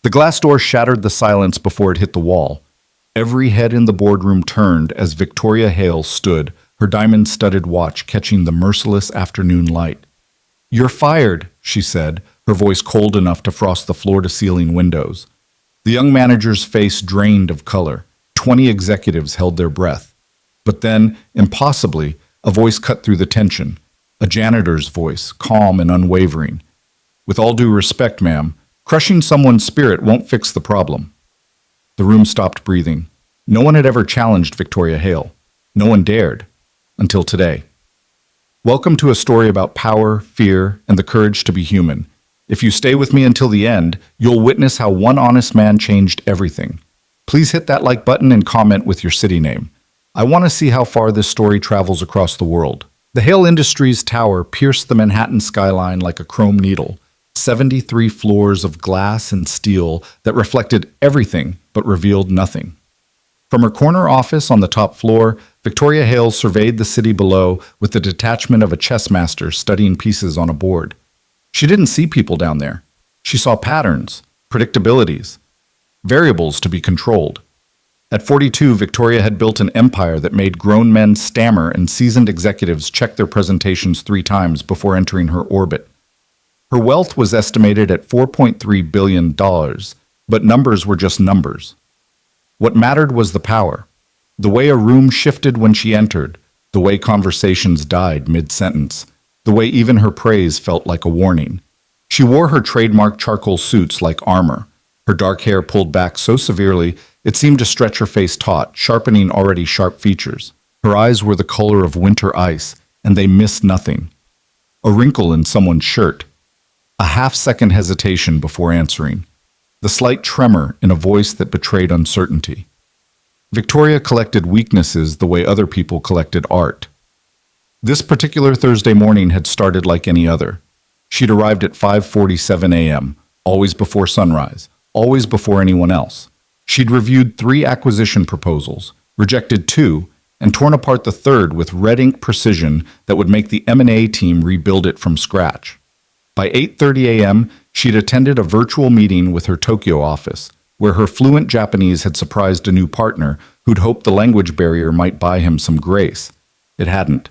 The glass door shattered the silence before it hit the wall. Every head in the boardroom turned as Victoria Hale stood, her diamond-studded watch catching the merciless afternoon light. "You're fired," she said, her voice cold enough to frost the floor-to-ceiling windows. The young manager's face drained of color. 20 executives held their breath. But then, impossibly, a voice cut through the tension. A janitor's voice, calm and unwavering. "With all due respect, ma'am, crushing someone's spirit won't fix the problem." The room stopped breathing. No one had ever challenged Victoria Hale. No one dared. Until today. Welcome to a story about power, fear, and the courage to be human. If you stay with me until the end, you'll witness how one honest man changed everything. Please hit that like button and comment with your city name. I want to see how far this story travels across the world. The Hale Industries Tower pierced the Manhattan skyline like a chrome needle. 73 floors of glass and steel that reflected everything but revealed nothing. From her corner office on the top floor, Victoria Hale surveyed the city below with the detachment of a chess master studying pieces on a board. She didn't see people down there. She saw patterns, predictabilities, variables to be controlled. At 42, Victoria had built an empire that made grown men stammer and seasoned executives check their presentations 3 times before entering her orbit. Her wealth was estimated at $4.3 billion, but numbers were just numbers. What mattered was the power, the way a room shifted when she entered, the way conversations died mid-sentence, the way even her praise felt like a warning. She wore her trademark charcoal suits like armor, her dark hair pulled back so severely it seemed to stretch her face taut, sharpening already sharp features. Her eyes were the color of winter ice, and they missed nothing. A wrinkle in someone's shirt, a half-second hesitation before answering, the slight tremor in a voice that betrayed uncertainty. Victoria collected weaknesses the way other people collected art. This particular Thursday morning had started like any other. She'd arrived at 5:47 a.m., always before sunrise, always before anyone else. She'd reviewed 3 acquisition proposals, rejected 2, and torn apart the third with red ink precision that would make the M&A team rebuild it from scratch. By 8:30 a.m., she'd attended a virtual meeting with her Tokyo office, where her fluent Japanese had surprised a new partner who'd hoped the language barrier might buy him some grace. It hadn't.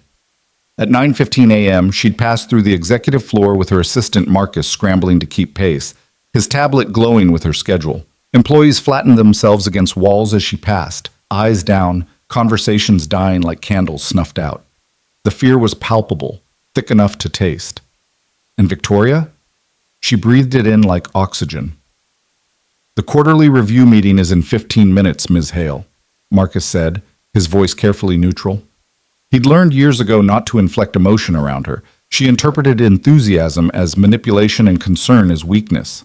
At 9:15 a.m., she'd passed through the executive floor with her assistant Marcus scrambling to keep pace, his tablet glowing with her schedule. Employees flattened themselves against walls as she passed, eyes down, conversations dying like candles snuffed out. The fear was palpable, thick enough to taste. And Victoria? She breathed it in like oxygen. "The quarterly review meeting is in 15 minutes, Ms. Hale," Marcus said, his voice carefully neutral. He'd learned years ago not to inflect emotion around her. She interpreted enthusiasm as manipulation and concern as weakness.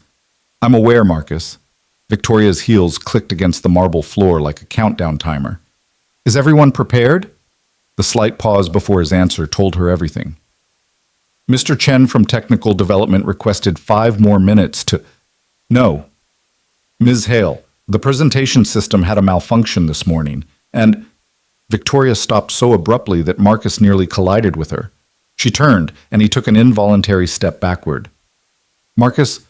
"I'm aware, Marcus." Victoria's heels clicked against the marble floor like a countdown timer. "Is everyone prepared?" The slight pause before his answer told her everything. "Mr. Chen from Technical Development requested 5 more minutes to—" "No. Ms. Hale, the presentation system had a malfunction this morning, and—" Victoria stopped so abruptly that Marcus nearly collided with her. She turned, and he took an involuntary step backward. "Marcus,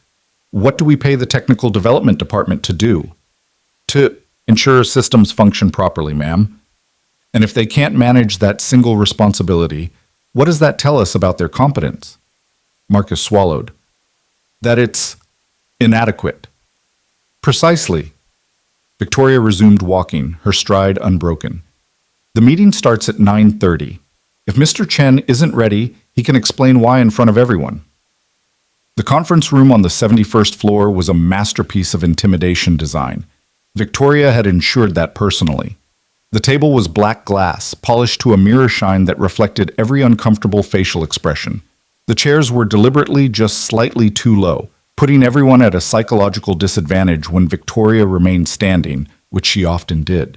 what do we pay the Technical Development Department to do?" "To ensure systems function properly, ma'am. And if they can't manage that single responsibility, what does that tell us about their competence?" Marcus swallowed. "That it's inadequate." "Precisely." Victoria resumed walking, her stride unbroken. "The meeting starts at 9:30. If Mr. Chen isn't ready, he can explain why in front of everyone." The conference room on the 71st floor was a masterpiece of intimidation design. Victoria had ensured that personally. The table was black glass, polished to a mirror shine that reflected every uncomfortable facial expression. The chairs were deliberately just slightly too low, putting everyone at a psychological disadvantage when Victoria remained standing, which she often did.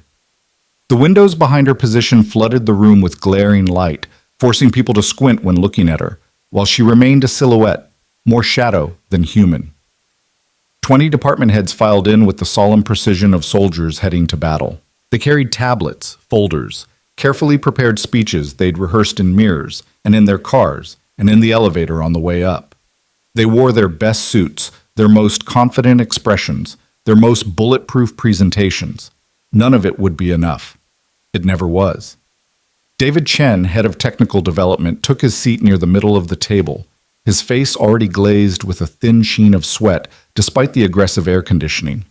The windows behind her position flooded the room with glaring light, forcing people to squint when looking at her, while she remained a silhouette, more shadow than human. 20 department heads filed in with the solemn precision of soldiers heading to battle. They carried tablets, folders, carefully prepared speeches they'd rehearsed in mirrors and in their cars and in the elevator on the way up. They wore their best suits, their most confident expressions, their most bulletproof presentations. None of it would be enough. It never was. David Chen, head of technical development, took his seat near the middle of the table, his face already glazed with a thin sheen of sweat despite the aggressive air conditioning.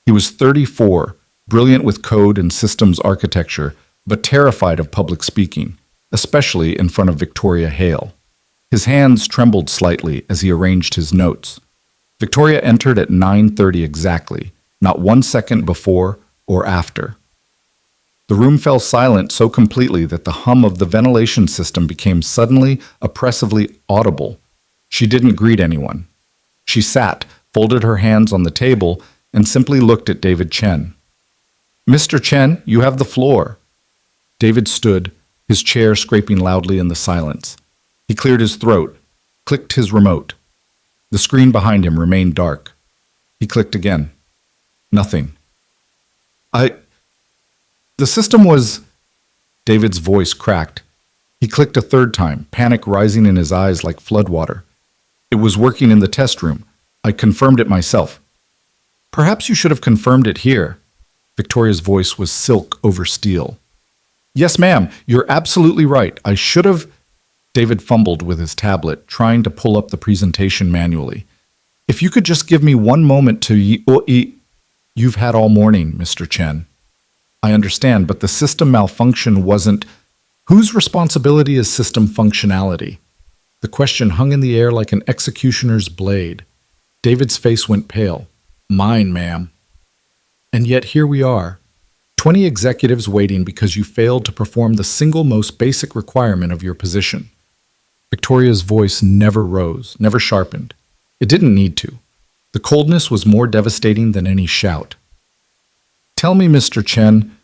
He was 34, brilliant with code and systems architecture, but terrified of public speaking, especially in front of Victoria Hale. His hands trembled slightly as he arranged his notes. Victoria entered at 9:30 exactly, not 1 second before or after. The room fell silent so completely that the hum of the ventilation system became suddenly, oppressively audible. She didn't greet anyone. She sat, folded her hands on the table, and simply looked at David Chen. "Mr. Chen, you have the floor." David stood, his chair scraping loudly in the silence. He cleared his throat, clicked his remote. The screen behind him remained dark. He clicked again. Nothing. The system was... David's voice cracked. He clicked a third time, panic rising in his eyes like floodwater. "It was working in the test room. I confirmed it myself." "Perhaps you should have confirmed it here." Victoria's voice was silk over steel. "Yes, ma'am, you're absolutely right. I should have..." David fumbled with his tablet, trying to pull up the presentation manually. "If you could just give me one moment to You've had all morning, Mr. Chen. I understand, but the system malfunction wasn't... Whose responsibility is system functionality?" The question hung in the air like an executioner's blade. David's face went pale. "Mine, ma'am." And yet here we are, 20 executives waiting because you failed to perform the single most basic requirement of your position. Victoria's voice never rose, never sharpened. It didn't need to. The coldness was more devastating than any shout. "Tell me, Mr. Chen,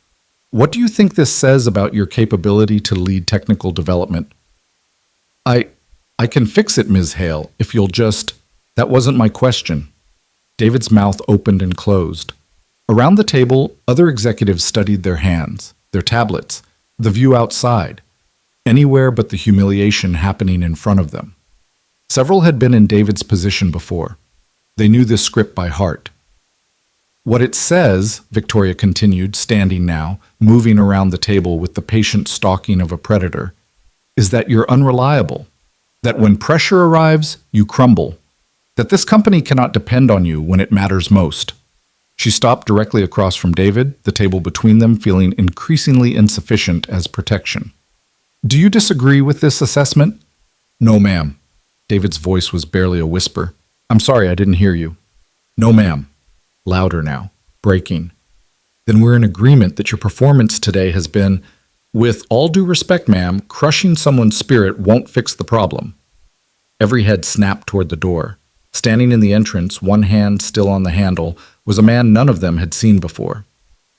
what do you think this says about your capability to lead technical development?" I can fix it, Ms. Hale, if you'll just... That wasn't my question." David's mouth opened and closed. Around the table, other executives studied their hands, their tablets, the view outside, anywhere but the humiliation happening in front of them. Several had been in David's position before. They knew this script by heart. "What it says," Victoria continued, standing now, moving around the table with the patient stalking of a predator, "is that you're unreliable, that when pressure arrives, you crumble, that this company cannot depend on you when it matters most." She stopped directly across from David, the table between them feeling increasingly insufficient as protection. "Do you disagree with this assessment?" "No, ma'am." David's voice was barely a whisper. "I'm sorry, I didn't hear you." "No, ma'am." Louder now, breaking. "Then we're in agreement that your performance today has been, with all due respect, ma'am, crushing someone's spirit won't fix the problem." Every head snapped toward the door. Standing in the entrance, one hand still on the handle, was a man none of them had seen before.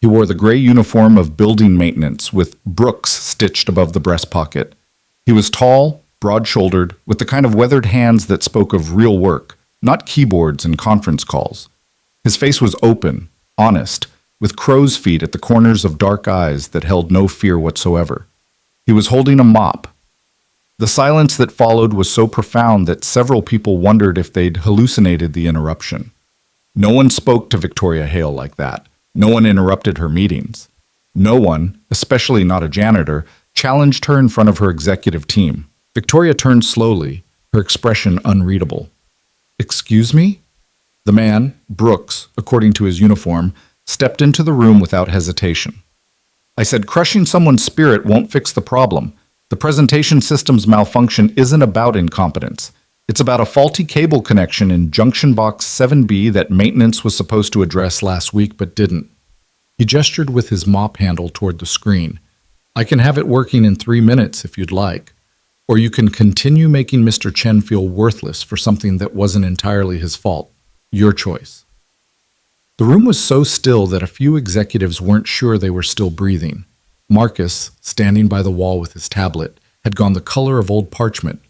He wore the gray uniform of building maintenance, with Brooks stitched above the breast pocket. He was tall, broad-shouldered, with the kind of weathered hands that spoke of real work, not keyboards and conference calls. His face was open, honest, with crow's feet at the corners of dark eyes that held no fear whatsoever. He was holding a mop. The silence that followed was so profound that several people wondered if they'd hallucinated the interruption. No one spoke to Victoria Hale like that. No one interrupted her meetings. No one, especially not a janitor, challenged her in front of her executive team. Victoria turned slowly, her expression unreadable. "Excuse me?" The man, Brooks, according to his uniform, stepped into the room without hesitation. "I said crushing someone's spirit won't fix the problem. The presentation system's malfunction isn't about incompetence. It's about a faulty cable connection in junction box 7B that maintenance was supposed to address last week but didn't." He gestured with his mop handle toward the screen. "I can have it working in 3 minutes if you'd like. Or you can continue making Mr. Chen feel worthless for something that wasn't entirely his fault. Your choice." The room was so still that a few executives weren't sure they were still breathing. Marcus, standing by the wall with his tablet, had gone the color of old parchment.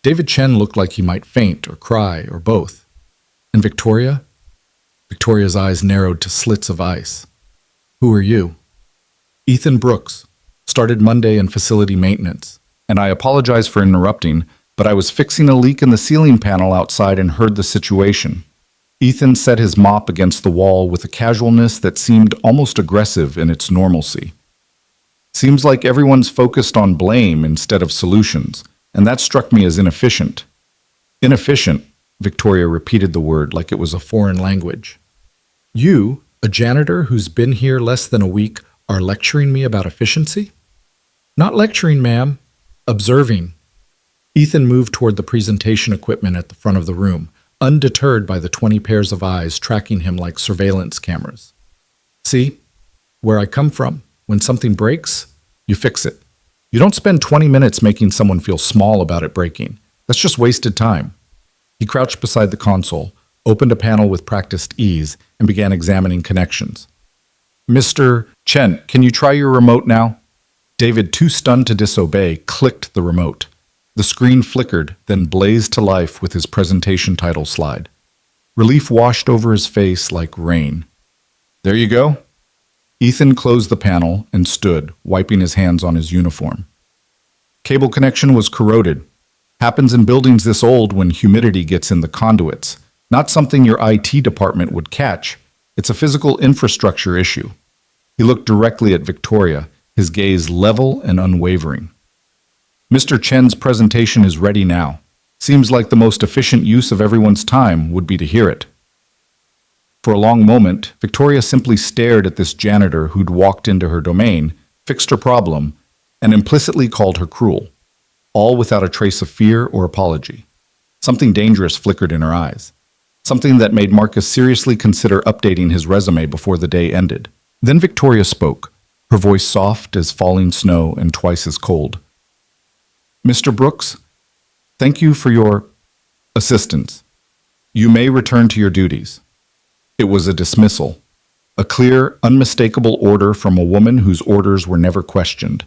David Chen looked like he might faint or cry or both. And Victoria? Victoria's eyes narrowed to slits of ice. "Who are you?" "Ethan Brooks. Started Monday in facility maintenance. And I apologize for interrupting, but I was fixing a leak in the ceiling panel outside and heard the situation." Ethan set his mop against the wall with a casualness that seemed almost aggressive in its normalcy. Seems like everyone's focused on blame instead of solutions, and that struck me as inefficient. Inefficient, Victoria repeated the word like it was a foreign language. You, a janitor who's been here less than a week, are lecturing me about efficiency? Not lecturing, ma'am. Observing. Ethan moved toward the presentation equipment at the front of the room, undeterred by the 20 pairs of eyes tracking him like surveillance cameras. See, where I come from, when something breaks, you fix it. You don't spend 20 minutes making someone feel small about it breaking. That's just wasted time. He crouched beside the console, opened a panel with practiced ease, and began examining connections. Mr. Chen, can you try your remote now? David, too stunned to disobey, clicked the remote. The screen flickered, then blazed to life with his presentation title slide. Relief washed over his face like rain. There you go. Ethan closed the panel and stood, wiping his hands on his uniform. Cable connection was corroded. Happens in buildings this old when humidity gets in the conduits. Not something your IT department would catch. It's a physical infrastructure issue. He looked directly at Victoria, his gaze level and unwavering. Mr. Chen's presentation is ready now. Seems like the most efficient use of everyone's time would be to hear it. For a long moment, Victoria simply stared at this janitor who'd walked into her domain, fixed her problem, and implicitly called her cruel, all without a trace of fear or apology. Something dangerous flickered in her eyes, something that made Marcus seriously consider updating his resume before the day ended. Then Victoria spoke, her voice soft as falling snow and twice as cold. Mr. Brooks, thank you for your assistance. You may return to your duties. It was a dismissal, a clear, unmistakable order from a woman whose orders were never questioned.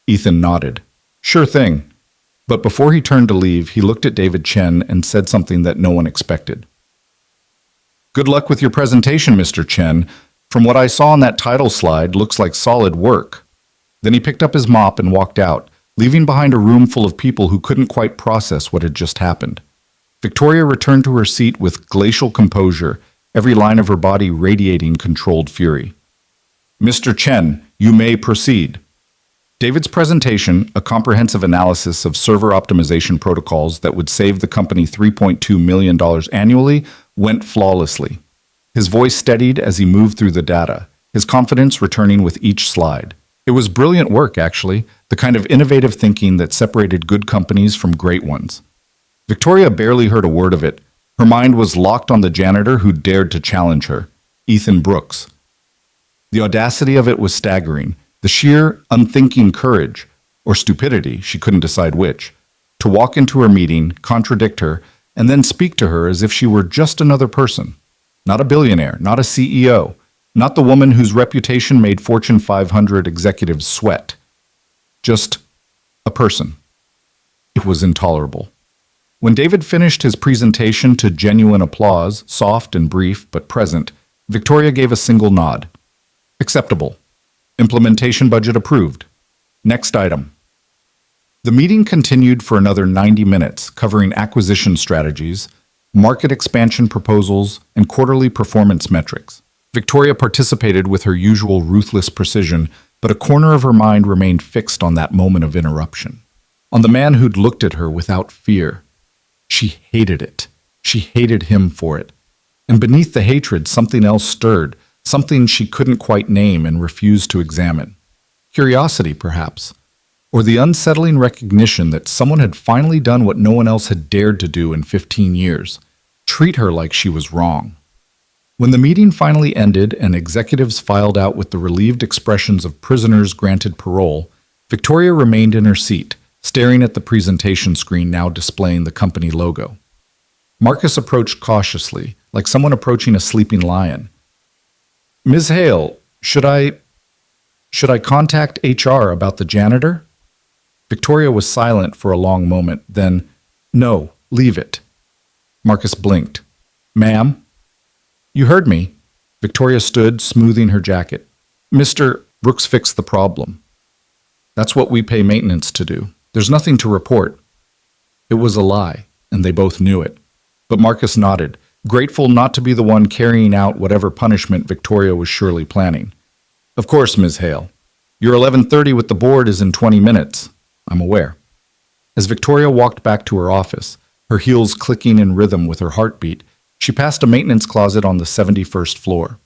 Ethan nodded. Sure thing. But before he turned to leave, he looked at David Chen and said something that no one expected. Good luck with your presentation, Mr. Chen. From what I saw on that title slide, looks like solid work. Then he picked up his mop and walked out, leaving behind a room full of people who couldn't quite process what had just happened. Victoria returned to her seat with glacial composure, every line of her body radiating controlled fury. Mr. Chen, you may proceed. David's presentation, a comprehensive analysis of server optimization protocols that would save the company $3.2 million annually, went flawlessly. His voice steadied as he moved through the data, his confidence returning with each slide. It was brilliant work, actually, the kind of innovative thinking that separated good companies from great ones. Victoria barely heard a word of it. Her mind was locked on the janitor who dared to challenge her, Ethan Brooks. The audacity of it was staggering, the sheer, unthinking courage, or stupidity, she couldn't decide which, to walk into her meeting, contradict her, and then speak to her as if she were just another person. Not a billionaire, not a CEO, not the woman whose reputation made Fortune 500 executives sweat. Just a person. It was intolerable. When David finished his presentation to genuine applause, soft and brief but present, Victoria gave a single nod. Acceptable. Implementation budget approved. Next item. The meeting continued for another 90 minutes, covering acquisition strategies, market expansion proposals, and quarterly performance metrics. Victoria participated with her usual ruthless precision, but a corner of her mind remained fixed on that moment of interruption. On the man who'd looked at her without fear. She hated it. She hated him for it. And beneath the hatred, something else stirred, something she couldn't quite name and refused to examine. Curiosity, perhaps. Or the unsettling recognition that someone had finally done what no one else had dared to do in 15 years. Treat her like she was wrong. When the meeting finally ended and executives filed out with the relieved expressions of prisoners granted parole, Victoria remained in her seat, staring at the presentation screen now displaying the company logo. Marcus approached cautiously, like someone approaching a sleeping lion. Ms. Hale, should I contact HR about the janitor? Victoria was silent for a long moment, then, no, leave it. Marcus blinked. Ma'am? You heard me. Victoria stood, smoothing her jacket. Mr. Brooks fixed the problem. That's what we pay maintenance to do. There's nothing to report. It was a lie, and they both knew it. But Marcus nodded, grateful not to be the one carrying out whatever punishment Victoria was surely planning. Of course, Ms. Hale. Your 11:30 with the board is in 20 minutes. I'm aware. As Victoria walked back to her office, her heels clicking in rhythm with her heartbeat, she passed a maintenance closet on the 71st floor.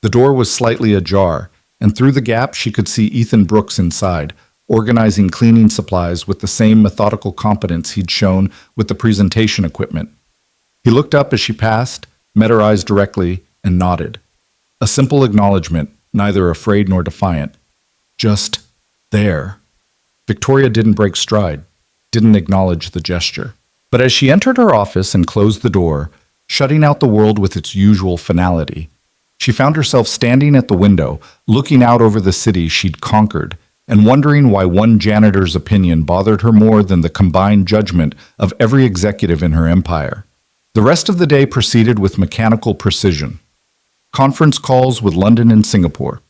The door was slightly ajar, and through the gap she could see Ethan Brooks inside, organizing cleaning supplies with the same methodical competence he'd shown with the presentation equipment. He looked up as she passed, met her eyes directly, and nodded. A simple acknowledgement, neither afraid nor defiant. Just there. Victoria didn't break stride, didn't acknowledge the gesture. But as she entered her office and closed the door, shutting out the world with its usual finality, she found herself standing at the window, looking out over the city she'd conquered, and wondering why one janitor's opinion bothered her more than the combined judgment of every executive in her empire. The rest of the day proceeded with mechanical precision. Conference calls with London and Singapore.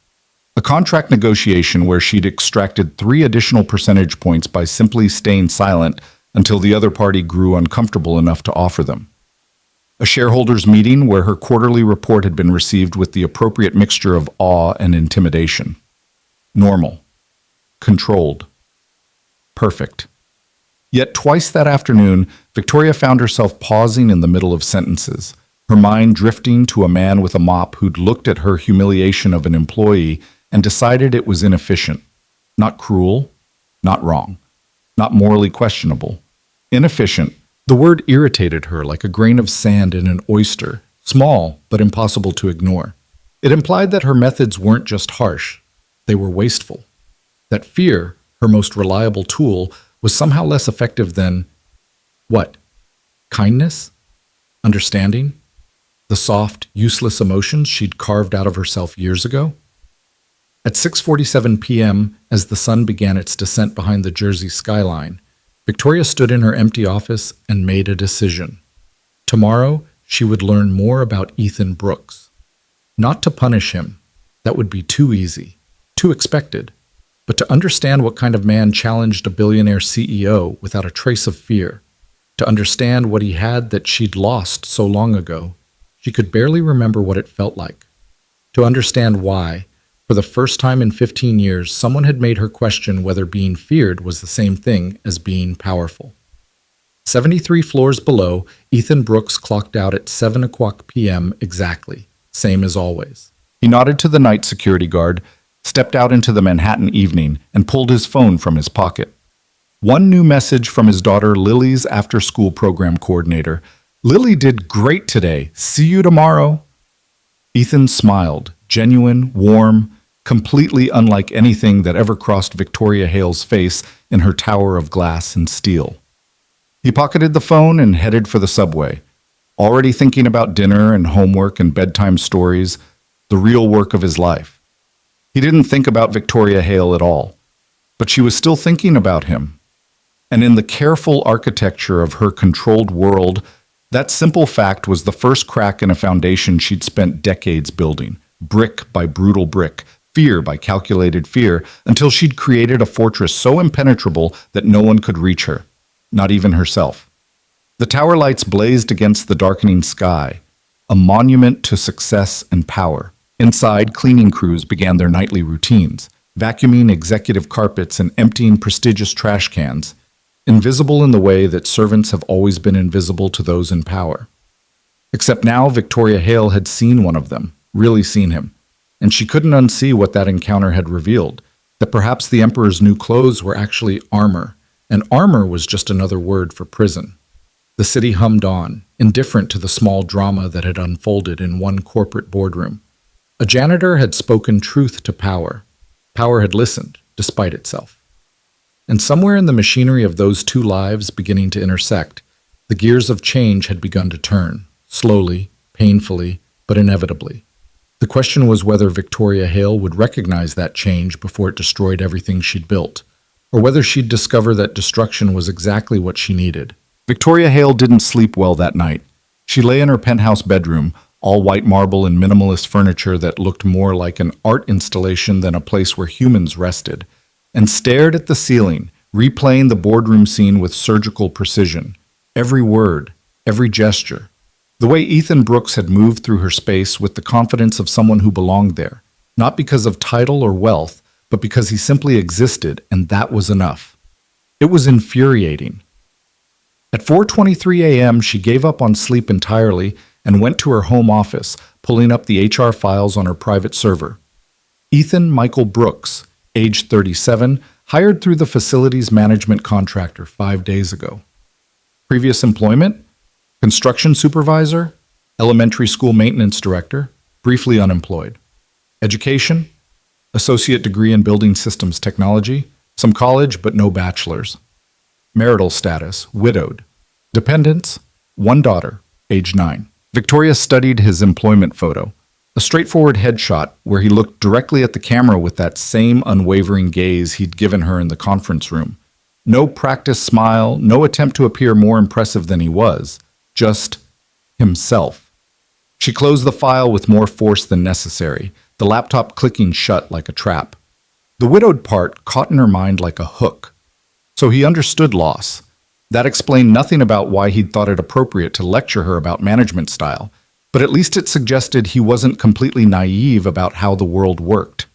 A contract negotiation where she'd extracted 3 additional percentage points by simply staying silent until the other party grew uncomfortable enough to offer them. A shareholders' meeting where her quarterly report had been received with the appropriate mixture of awe and intimidation. Normal. Controlled. Perfect. Yet twice that afternoon, Victoria found herself pausing in the middle of sentences, her mind drifting to a man with a mop who'd looked at her humiliation of an employee and decided it was inefficient. Not cruel, not wrong, not morally questionable. Inefficient. The word irritated her like a grain of sand in an oyster, small but impossible to ignore. It implied that her methods weren't just harsh, they were wasteful. That fear, her most reliable tool, was somehow less effective than, what? Kindness? Understanding? The soft, useless emotions she'd carved out of herself years ago? At 6:47 p.m., as the sun began its descent behind the Jersey skyline, Victoria stood in her empty office and made a decision. Tomorrow, she would learn more about Ethan Brooks. Not to punish him. That would be too easy, too expected. But to understand what kind of man challenged a billionaire CEO without a trace of fear. To understand what he had that she'd lost so long ago. She could barely remember what it felt like. To understand why, for the first time in 15 years, someone had made her question whether being feared was the same thing as being powerful. 73 floors below, Ethan Brooks clocked out at 7 o'clock p.m. exactly, same as always. He nodded to the night security guard, stepped out into the Manhattan evening, and pulled his phone from his pocket. One new message from his daughter Lily's after-school program coordinator. "Lily did great today. See you tomorrow." Ethan smiled, genuine, warm, completely unlike anything that ever crossed Victoria Hale's face in her tower of glass and steel. He pocketed the phone and headed for the subway, already thinking about dinner and homework and bedtime stories, the real work of his life. He didn't think about Victoria Hale at all, but she was still thinking about him. And in the careful architecture of her controlled world, that simple fact was the first crack in a foundation she'd spent decades building, brick by brutal brick, fear by calculated fear, until she'd created a fortress so impenetrable that no one could reach her, not even herself. The tower lights blazed against the darkening sky, a monument to success and power. Inside, cleaning crews began their nightly routines, vacuuming executive carpets and emptying prestigious trash cans, invisible in the way that servants have always been invisible to those in power. Except now Victoria Hale had seen one of them, really seen him, and she couldn't unsee what that encounter had revealed, that perhaps the Emperor's new clothes were actually armor, and armor was just another word for prison. The city hummed on, indifferent to the small drama that had unfolded in one corporate boardroom. A janitor had spoken truth to power. Power had listened, despite itself. And somewhere in the machinery of those two lives beginning to intersect, the gears of change had begun to turn, slowly, painfully, but inevitably. The question was whether Victoria Hale would recognize that change before it destroyed everything she'd built, or whether she'd discover that destruction was exactly what she needed. Victoria Hale didn't sleep well that night. She lay in her penthouse bedroom, all white marble and minimalist furniture that looked more like an art installation than a place where humans rested, and stared at the ceiling, replaying the boardroom scene with surgical precision. Every word, every gesture. The way Ethan Brooks had moved through her space with the confidence of someone who belonged there, not because of title or wealth, but because he simply existed, and that was enough. It was infuriating. At 4:23 a.m., she gave up on sleep entirely and went to her home office, pulling up the HR files on her private server. Ethan Michael Brooks, age 37, hired through the facilities management contractor 5 days ago. Previous employment? Construction supervisor, elementary school maintenance director, briefly unemployed. Education? Associate degree in building systems technology, some college but no bachelor's. Marital status, widowed. Dependents, one daughter, age 9. Victoria studied his employment photo, a straightforward headshot where he looked directly at the camera with that same unwavering gaze he'd given her in the conference room. No practiced smile, no attempt to appear more impressive than he was, just himself. She closed the file with more force than necessary, the laptop clicking shut like a trap. The widowed part caught in her mind like a hook. So he understood loss. That explained nothing about why he'd thought it appropriate to lecture her about management style, but at least it suggested he wasn't completely naive about how the world worked.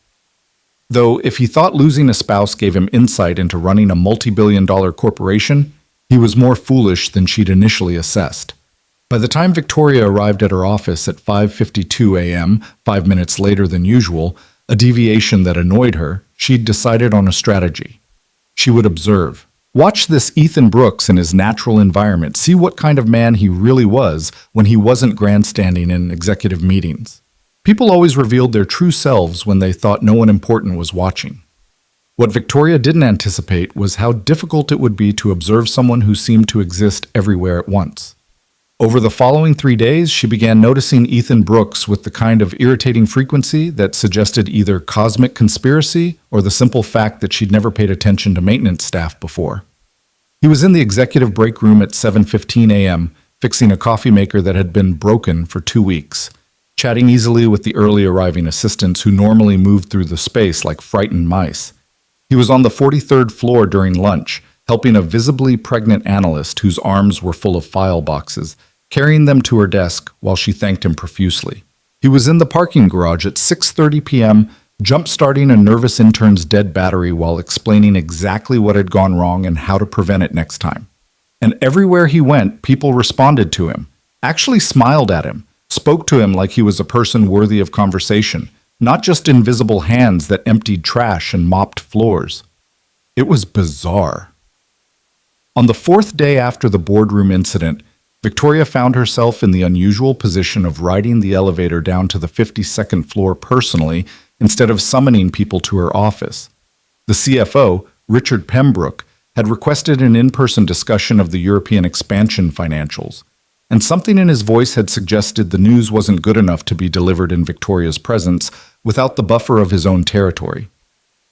Though if he thought losing a spouse gave him insight into running a multi-billion-dollar corporation, he was more foolish than she'd initially assessed. By the time Victoria arrived at her office at 5:52 a.m., 5 minutes later than usual, a deviation that annoyed her, she'd decided on a strategy. She would observe. Watch this Ethan Brooks in his natural environment, see what kind of man he really was when he wasn't grandstanding in executive meetings. People always revealed their true selves when they thought no one important was watching. What Victoria didn't anticipate was how difficult it would be to observe someone who seemed to exist everywhere at once. Over the following 3 days, she began noticing Ethan Brooks with the kind of irritating frequency that suggested either cosmic conspiracy or the simple fact that she'd never paid attention to maintenance staff before. He was in the executive break room at 7:15 a.m., fixing a coffee maker that had been broken for 2 weeks, chatting easily with the early arriving assistants who normally moved through the space like frightened mice. He was on the 43rd floor during lunch, helping a visibly pregnant analyst whose arms were full of file boxes, carrying them to her desk while she thanked him profusely. He was in the parking garage at 6:30 p.m., jump-starting a nervous intern's dead battery while explaining exactly what had gone wrong and how to prevent it next time. And everywhere he went, people responded to him, actually smiled at him, spoke to him like he was a person worthy of conversation, not just invisible hands that emptied trash and mopped floors. It was bizarre. On the 4th day after the boardroom incident, Victoria found herself in the unusual position of riding the elevator down to the 52nd floor personally instead of summoning people to her office. The CFO, Richard Pembroke, had requested an in-person discussion of the European expansion financials, and something in his voice had suggested the news wasn't good enough to be delivered in Victoria's presence without the buffer of his own territory.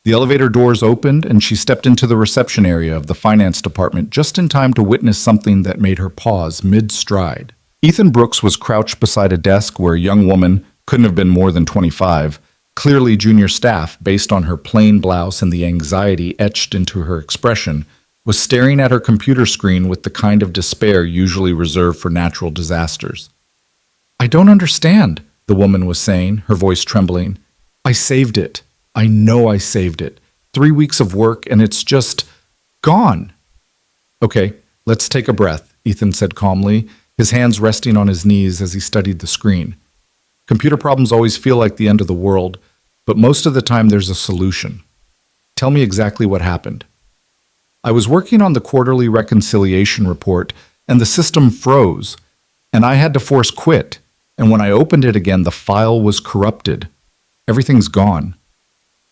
The elevator doors opened, and she stepped into the reception area of the finance department just in time to witness something that made her pause mid-stride. Ethan Brooks was crouched beside a desk where a young woman, couldn't have been more than 25, clearly junior staff based on her plain blouse and the anxiety etched into her expression, was staring at her computer screen with the kind of despair usually reserved for natural disasters. "I don't understand," the woman was saying, her voice trembling. "I saved it. I know I saved it. 3 weeks of work and it's just gone." "Okay, let's take a breath," Ethan said calmly, his hands resting on his knees as he studied the screen. "Computer problems always feel like the end of the world, but most of the time there's a solution. Tell me exactly what happened." "I was working on the quarterly reconciliation report and the system froze, and I had to force quit, and when I opened it again the file was corrupted. Everything's gone."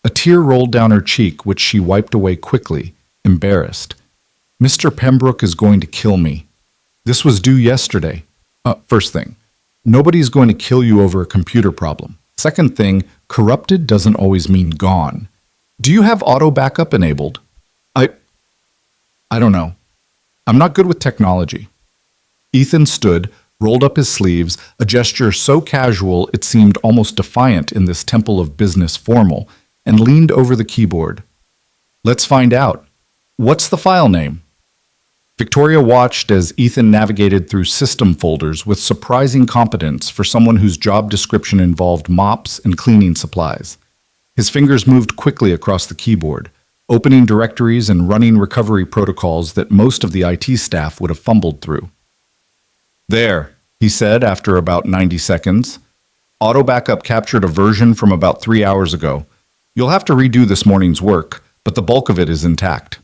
A tear rolled down her cheek, which she wiped away quickly, embarrassed. "Mr. Pembroke is going to kill me. This was due yesterday. First thing, nobody's going to kill you over a computer problem. Second thing, corrupted doesn't always mean gone. Do you have auto backup enabled?" I don't know. I'm not good with technology." Ethan stood, rolled up his sleeves, a gesture so casual it seemed almost defiant in this temple of business formal, and leaned over the keyboard. "Let's find out. What's the file name?" Victoria watched as Ethan navigated through system folders with surprising competence for someone whose job description involved mops and cleaning supplies. His fingers moved quickly across the keyboard, opening directories and running recovery protocols that most of the IT staff would have fumbled through. There, he said after about 90 seconds. Auto backup captured a version from about 3 hours ago. You'll have to redo this morning's work, but the bulk of it is intact.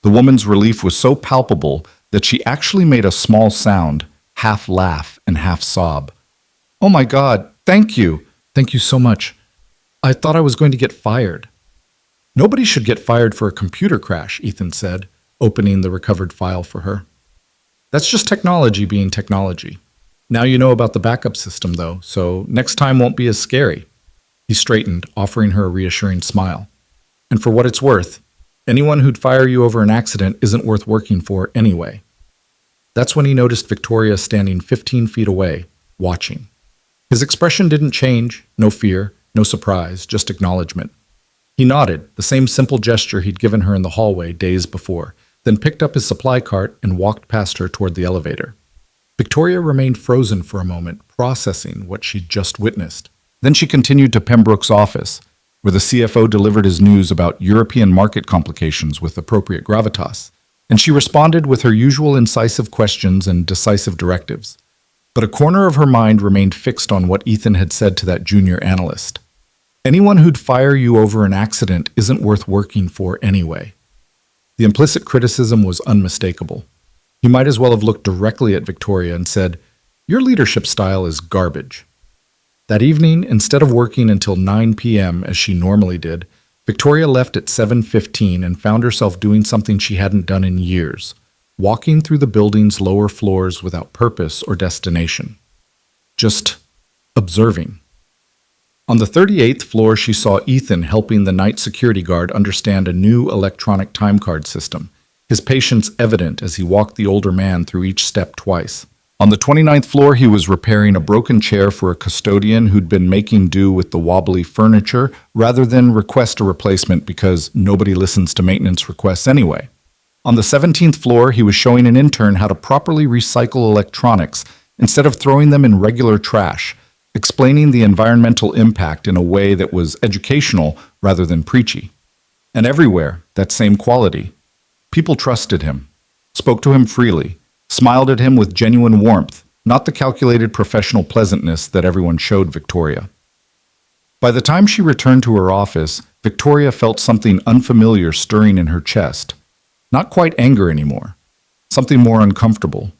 The woman's relief was so palpable that she actually made a small sound, half laugh and half sob. Oh my God, thank you. Thank you so much. I thought I was going to get fired. Nobody should get fired for a computer crash, Ethan said, opening the recovered file for her. That's just technology being technology. Now you know about the backup system, though, so next time won't be as scary. He straightened, offering her a reassuring smile. And for what it's worth, anyone who'd fire you over an accident isn't worth working for anyway. That's when he noticed Victoria standing 15 feet away, watching. His expression didn't change, no fear, no surprise, just acknowledgement. He nodded, the same simple gesture he'd given her in the hallway days before, then picked up his supply cart and walked past her toward the elevator. Victoria remained frozen for a moment, processing what she'd just witnessed. Then she continued to Pembroke's office, where the CFO delivered his news about European market complications with appropriate gravitas, and she responded with her usual incisive questions and decisive directives. But a corner of her mind remained fixed on what Ethan had said to that junior analyst. Anyone who'd fire you over an accident isn't worth working for anyway. The implicit criticism was unmistakable. He might as well have looked directly at Victoria and said, "Your leadership style is garbage." That evening, instead of working until 9 p.m. as she normally did, Victoria left at 7:15 and found herself doing something she hadn't done in years, walking through the building's lower floors without purpose or destination. Just observing. On the 38th floor, she saw Ethan helping the night security guard understand a new electronic time card system, his patience evident as he walked the older man through each step twice. On the 29th floor, he was repairing a broken chair for a custodian who'd been making do with the wobbly furniture rather than request a replacement because nobody listens to maintenance requests anyway. On the 17th floor, he was showing an intern how to properly recycle electronics instead of throwing them in regular trash, explaining the environmental impact in a way that was educational rather than preachy. And everywhere, that same quality. People trusted him, spoke to him freely, smiled at him with genuine warmth, not the calculated professional pleasantness that everyone showed Victoria. By the time she returned to her office, Victoria felt something unfamiliar stirring in her chest. Not quite anger anymore. Something more uncomfortable.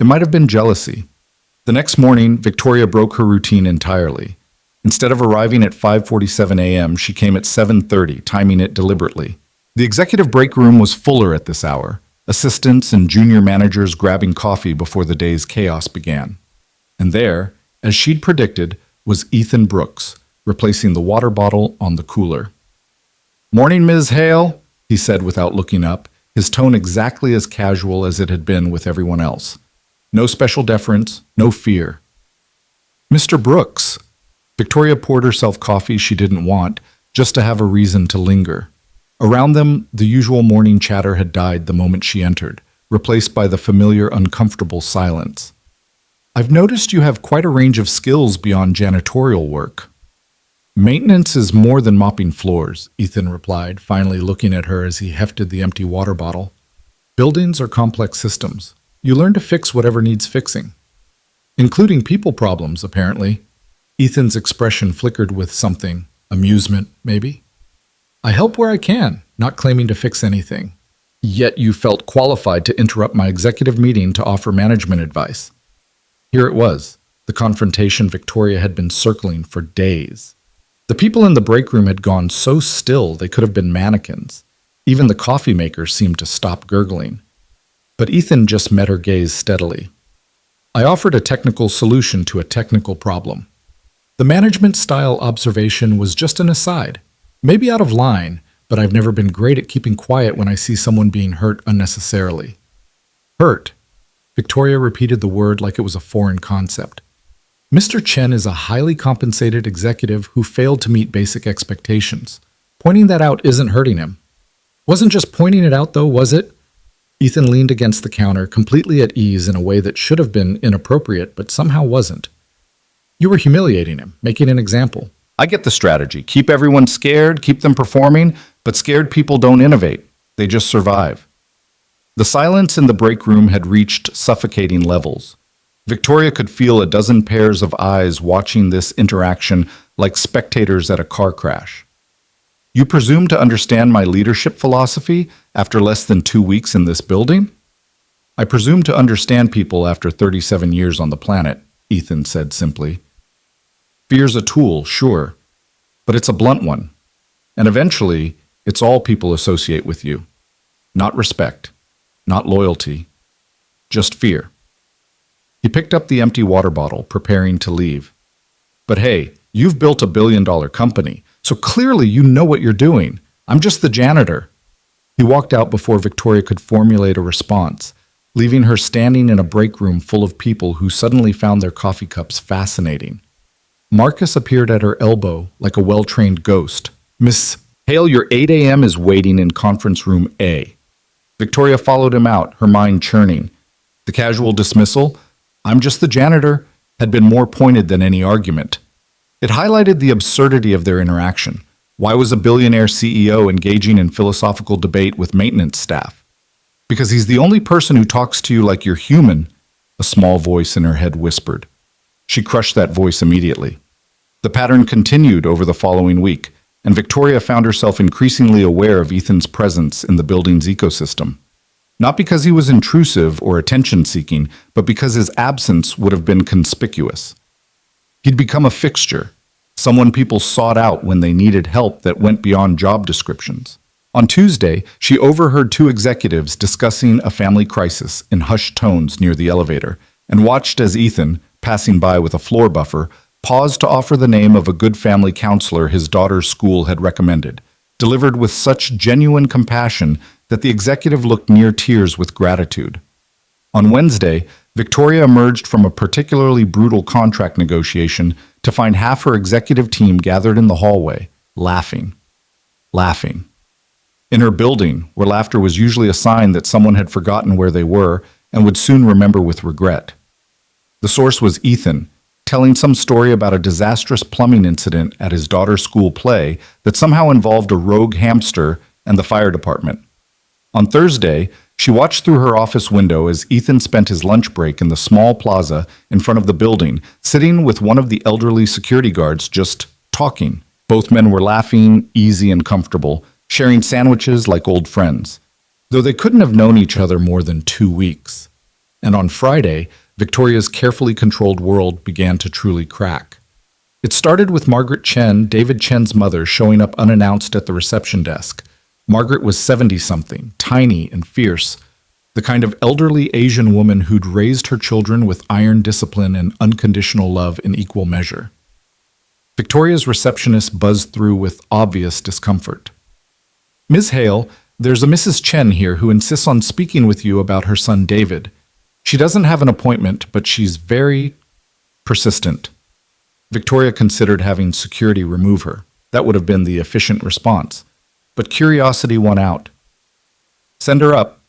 It might have been jealousy. The next morning, Victoria broke her routine entirely. Instead of arriving at 5:47 a.m., she came at 7:30, timing it deliberately. The executive break room was fuller at this hour, assistants and junior managers grabbing coffee before the day's chaos began. And there, as she'd predicted, was Ethan Brooks, replacing the water bottle on the cooler. "Morning, Ms. Hale," he said without looking up, his tone exactly as casual as it had been with everyone else. No special deference, no fear. "Mr. Brooks." Victoria poured herself coffee she didn't want, just to have a reason to linger. Around them, the usual morning chatter had died the moment she entered, replaced by the familiar, uncomfortable silence. "I've noticed you have quite a range of skills beyond janitorial work." "Maintenance is more than mopping floors," Ethan replied, finally looking at her as he hefted the empty water bottle. "Buildings are complex systems. You learn to fix whatever needs fixing. Including people problems, apparently." Ethan's expression flickered with something, amusement, maybe. "I help where I can, not claiming to fix anything. Yet you felt qualified to interrupt my executive meeting to offer management advice." Here it was, the confrontation Victoria had been circling for days. The people in the break room had gone so still they could have been mannequins. Even the coffee maker seemed to stop gurgling. But Ethan just met her gaze steadily. "I offered a technical solution to a technical problem. The management-style observation was just an aside. Maybe out of line, but I've never been great at keeping quiet when I see someone being hurt unnecessarily." "Hurt?" Victoria repeated the word like it was a foreign concept. "Mr. Chen is a highly compensated executive who failed to meet basic expectations. Pointing that out isn't hurting him." "Wasn't just pointing it out, though, was it?" Ethan leaned against the counter, completely at ease in a way that should have been inappropriate, but somehow wasn't. You were humiliating him, making an example. I get the strategy. Keep everyone scared, keep them performing, but scared people don't innovate. They just survive. The silence in the break room had reached suffocating levels. Victoria could feel a dozen pairs of eyes watching this interaction like spectators at a car crash. You presume to understand my leadership philosophy after less than 2 weeks in this building? I presume to understand people after 37 years on the planet, Ethan said simply. Fear's a tool, sure, but it's a blunt one. And eventually, it's all people associate with you. Not respect, not loyalty, just fear. He picked up the empty water bottle, preparing to leave. But hey, you've built $1 billion company, so clearly you know what you're doing. I'm just the janitor. He walked out before Victoria could formulate a response, leaving her standing in a break room full of people who suddenly found their coffee cups fascinating. Marcus appeared at her elbow like a well-trained ghost. Miss Hale, your 8 a.m. is waiting in conference room A. Victoria followed him out, her mind churning. The casual dismissal, I'm just the janitor, had been more pointed than any argument. It highlighted the absurdity of their interaction. Why was a billionaire CEO engaging in philosophical debate with maintenance staff? Because he's the only person who talks to you like you're human, a small voice in her head whispered. She crushed that voice immediately. The pattern continued over the following week, and Victoria found herself increasingly aware of Ethan's presence in the building's ecosystem. Not because he was intrusive or attention-seeking, but because his absence would have been conspicuous. He'd become a fixture, someone people sought out when they needed help that went beyond job descriptions. On Tuesday, she overheard 2 executives discussing a family crisis in hushed tones near the elevator, and watched as Ethan, passing by with a floor buffer, paused to offer the name of a good family counselor his daughter's school had recommended, delivered with such genuine compassion that the executive looked near tears with gratitude. On Wednesday, Victoria emerged from a particularly brutal contract negotiation to find half her executive team gathered in the hallway, laughing. Laughing. In her building, where laughter was usually a sign that someone had forgotten where they were and would soon remember with regret. The source was Ethan, telling some story about a disastrous plumbing incident at his daughter's school play that somehow involved a rogue hamster and the fire department. On Thursday, she watched through her office window as Ethan spent his lunch break in the small plaza in front of the building, sitting with one of the elderly security guards just talking. Both men were laughing, easy and comfortable, sharing sandwiches like old friends, though they couldn't have known each other more than 2 weeks. And on Friday, Victoria's carefully controlled world began to truly crack. It started with Margaret Chen, David Chen's mother, showing up unannounced at the reception desk. Margaret was 70-something, tiny and fierce, the kind of elderly Asian woman who'd raised her children with iron discipline and unconditional love in equal measure. Victoria's receptionist buzzed through with obvious discomfort. Ms. Hale, there's a Mrs. Chen here who insists on speaking with you about her son David. She doesn't have an appointment, but she's very persistent. Victoria considered having security remove her. That would have been the efficient response. But curiosity won out. Send her up.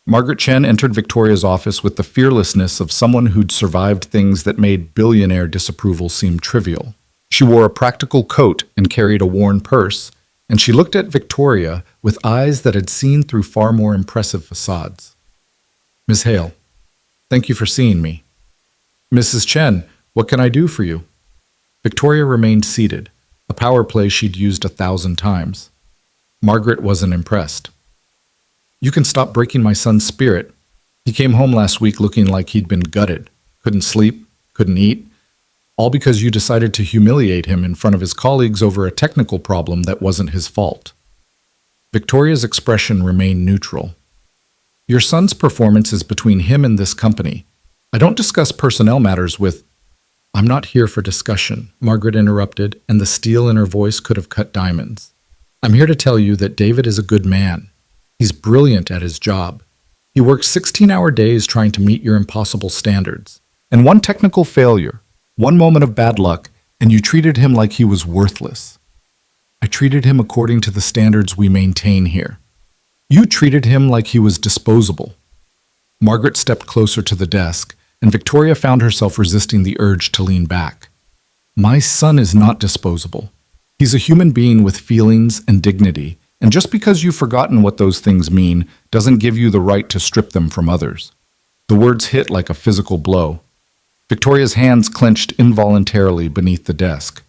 Margaret Chen entered Victoria's office with the fearlessness of someone who'd survived things that made billionaire disapproval seem trivial. She wore a practical coat and carried a worn purse, and she looked at Victoria with eyes that had seen through far more impressive facades. Ms. Hale, thank you for seeing me. Mrs. Chen, what can I do for you? Victoria remained seated, a power play she'd used 1,000 times. Margaret wasn't impressed. You can stop breaking my son's spirit. He came home last week looking like he'd been gutted, couldn't sleep, couldn't eat, all because you decided to humiliate him in front of his colleagues over a technical problem that wasn't his fault. Victoria's expression remained neutral. Your son's performance is between him and this company. I don't discuss personnel matters with... I'm not here for discussion, Margaret interrupted, and the steel in her voice could have cut diamonds. I'm here to tell you that David is a good man. He's brilliant at his job. He works 16-hour days trying to meet your impossible standards. And one technical failure, one moment of bad luck, and you treated him like he was worthless. I treated him according to the standards we maintain here. You treated him like he was disposable. Margaret stepped closer to the desk, and Victoria found herself resisting the urge to lean back. My son is not disposable. He's a human being with feelings and dignity, and just because you've forgotten what those things mean doesn't give you the right to strip them from others. The words hit like a physical blow. Victoria's hands clenched involuntarily beneath the desk.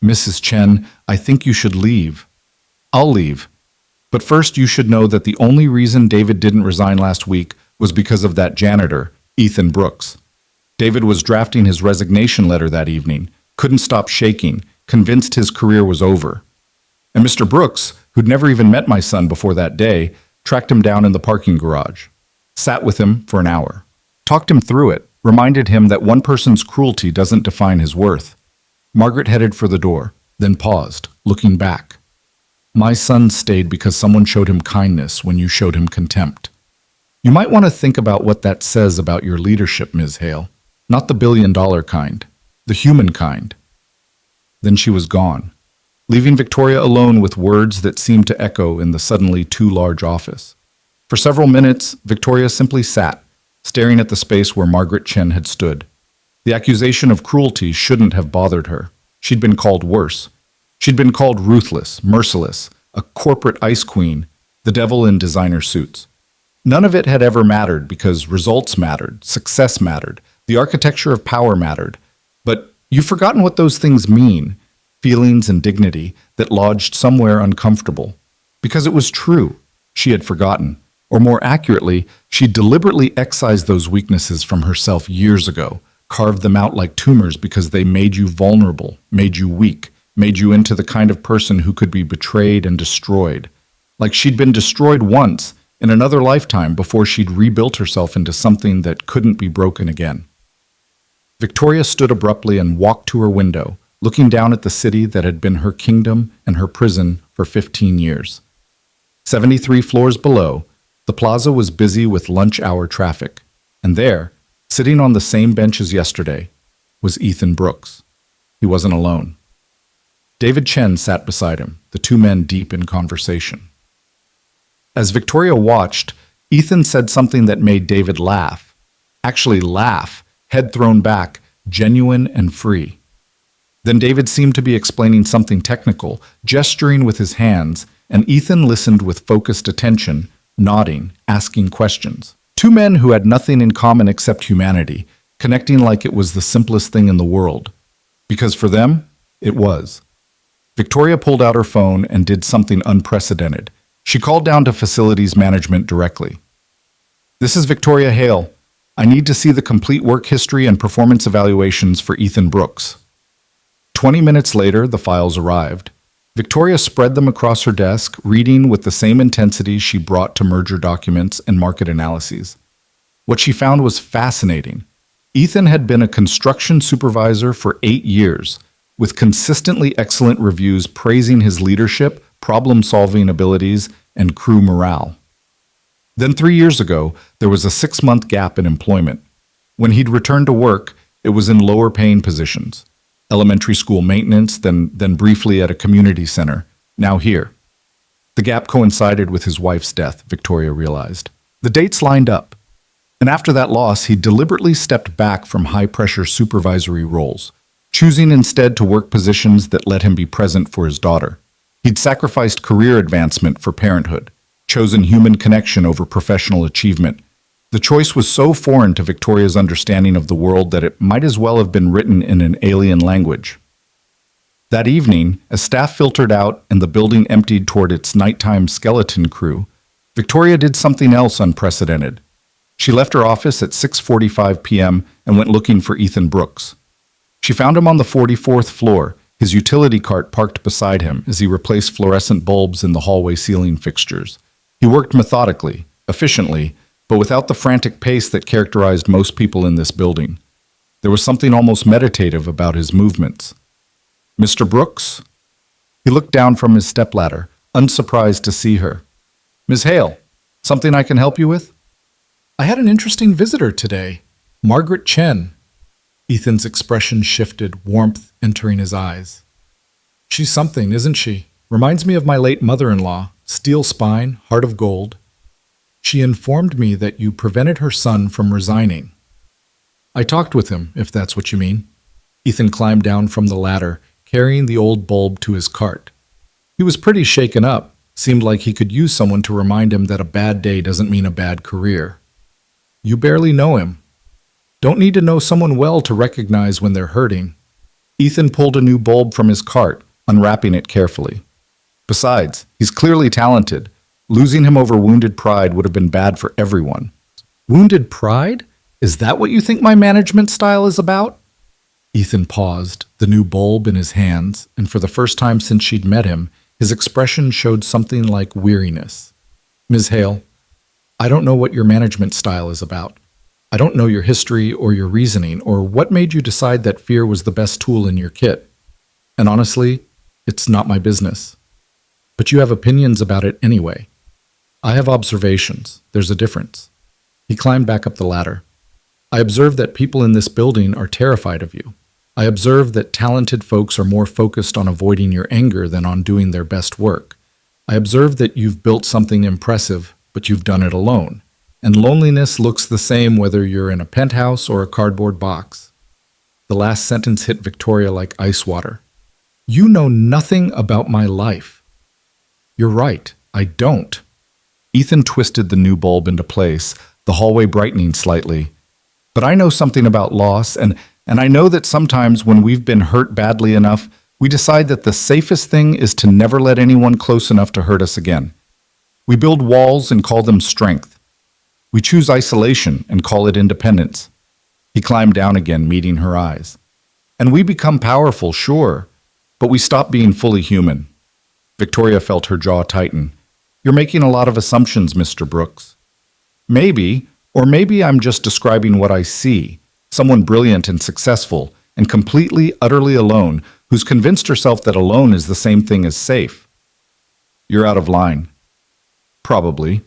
Mrs. Chen, I think you should leave. I'll leave. But first you should know that the only reason David didn't resign last week was because of that janitor, Ethan Brooks. David was drafting his resignation letter that evening, couldn't stop shaking, convinced his career was over. And Mr. Brooks, who'd never even met my son before that day, tracked him down in the parking garage, sat with him for an hour, talked him through it, reminded him that one person's cruelty doesn't define his worth. Margaret headed for the door, then paused, looking back. My son stayed because someone showed him kindness when you showed him contempt. You might want to think about what that says about your leadership, Ms. Hale. Not the billion-dollar kind, the human kind. Then she was gone, leaving Victoria alone with words that seemed to echo in the suddenly too large office. For several minutes, Victoria simply sat, staring at the space where Margaret Chen had stood. The accusation of cruelty shouldn't have bothered her. She'd been called worse. She'd been called ruthless, merciless, a corporate ice queen, the devil in designer suits. None of it had ever mattered because results mattered, success mattered, the architecture of power mattered. But you've forgotten what those things mean, feelings and dignity that lodged somewhere uncomfortable. Because it was true, she had forgotten. Or more accurately, she deliberately excised those weaknesses from herself years ago, carved them out like tumors because they made you vulnerable, made you weak, made you into the kind of person who could be betrayed and destroyed. Like she'd been destroyed once in another lifetime before she'd rebuilt herself into something that couldn't be broken again. Victoria stood abruptly and walked to her window, looking down at the city that had been her kingdom and her prison for 15 years. 73 floors below, the plaza was busy with lunch hour traffic, and there, sitting on the same bench as yesterday, was Ethan Brooks. He wasn't alone. David Chen sat beside him, the two men deep in conversation. As Victoria watched, Ethan said something that made David laugh. Actually laugh, head thrown back, genuine and free. Then David seemed to be explaining something technical, gesturing with his hands, and Ethan listened with focused attention, nodding, asking questions. Two men who had nothing in common except humanity, connecting like it was the simplest thing in the world. Because for them, it was. Victoria pulled out her phone and did something unprecedented. She called down to facilities management directly. This is Victoria Hale. I need to see the complete work history and performance evaluations for Ethan Brooks. 20 minutes later, the files arrived. Victoria spread them across her desk, reading with the same intensity she brought to merger documents and market analyses. What she found was fascinating. Ethan had been a construction supervisor for 8 years, with consistently excellent reviews praising his leadership, problem-solving abilities, and crew morale. Then 3 years ago, there was a 6-month gap in employment. When he'd returned to work, it was in lower-paying positions. Elementary school maintenance, then briefly at a community center, now here. The gap coincided with his wife's death, Victoria realized. The dates lined up. And after that loss, he deliberately stepped back from high-pressure supervisory roles, choosing instead to work positions that let him be present for his daughter. He'd sacrificed career advancement for parenthood, chosen human connection over professional achievement. The choice was so foreign to Victoria's understanding of the world that it might as well have been written in an alien language. That evening, as staff filtered out and the building emptied toward its nighttime skeleton crew, Victoria did something else unprecedented. She left her office at 6:45 p.m. and went looking for Ethan Brooks. She found him on the 44th floor, his utility cart parked beside him as he replaced fluorescent bulbs in the hallway ceiling fixtures. He worked methodically, efficiently, but without the frantic pace that characterized most people in this building. There was something almost meditative about his movements. Mr. Brooks? He looked down from his stepladder, unsurprised to see her. Ms. Hale, something I can help you with? I had an interesting visitor today, Margaret Chen. Ethan's expression shifted, warmth entering his eyes. She's something, isn't she? Reminds me of my late mother-in-law, steel spine, heart of gold. She informed me that you prevented her son from resigning. I talked with him, if that's what you mean. Ethan climbed down from the ladder, carrying the old bulb to his cart. He was pretty shaken up. Seemed like he could use someone to remind him that a bad day doesn't mean a bad career. You barely know him. Don't need to know someone well to recognize when they're hurting. Ethan pulled a new bulb from his cart, unwrapping it carefully. Besides, he's clearly talented. Losing him over wounded pride would have been bad for everyone. Wounded pride? Is that what you think my management style is about? Ethan paused, the new bulb in his hands, and for the first time since she'd met him, his expression showed something like weariness. Ms. Hale, I don't know what your management style is about. I don't know your history or your reasoning or what made you decide that fear was the best tool in your kit. And honestly, it's not my business. But you have opinions about it anyway. I have observations. There's a difference. He climbed back up the ladder. I observe that people in this building are terrified of you. I observe that talented folks are more focused on avoiding your anger than on doing their best work. I observe that you've built something impressive, but you've done it alone. And loneliness looks the same whether you're in a penthouse or a cardboard box. The last sentence hit Victoria like ice water. You know nothing about my life. You're right, I don't. Ethan twisted the new bulb into place, the hallway brightening slightly. But I know something about loss, and I know that sometimes when we've been hurt badly enough, we decide that the safest thing is to never let anyone close enough to hurt us again. We build walls and call them strength. We choose isolation and call it independence. He climbed down again, meeting her eyes. And we become powerful, sure, but we stop being fully human. Victoria felt her jaw tighten. You're making a lot of assumptions, Mr. Brooks. Maybe, or maybe I'm just describing what I see. Someone brilliant and successful, and completely, utterly alone, who's convinced herself that alone is the same thing as safe. You're out of line. Probably.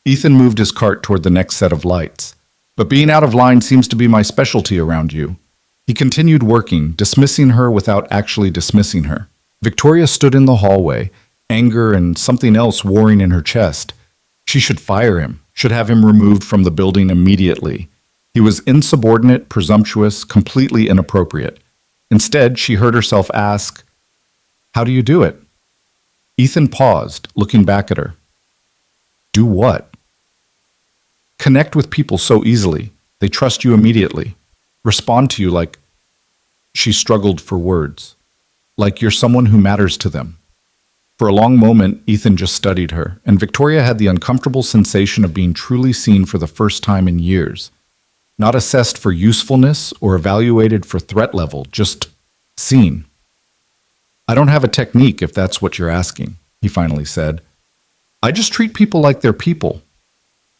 Ethan moved his cart toward the next set of lights. But being out of line seems to be my specialty around you. He continued working, dismissing her without actually dismissing her. Victoria stood in the hallway, anger and something else warring in her chest. She should fire him, should have him removed from the building immediately. He was insubordinate, presumptuous, completely inappropriate. Instead, she heard herself ask, "How do you do it?" Ethan paused, looking back at her. Do what? Connect with people so easily. They trust you immediately. Respond to you like... She struggled for words. Like you're someone who matters to them. For a long moment, Ethan just studied her, and Victoria had the uncomfortable sensation of being truly seen for the first time in years. Not assessed for usefulness or evaluated for threat level, just seen. I don't have a technique if that's what you're asking, he finally said. I just treat people like they're people.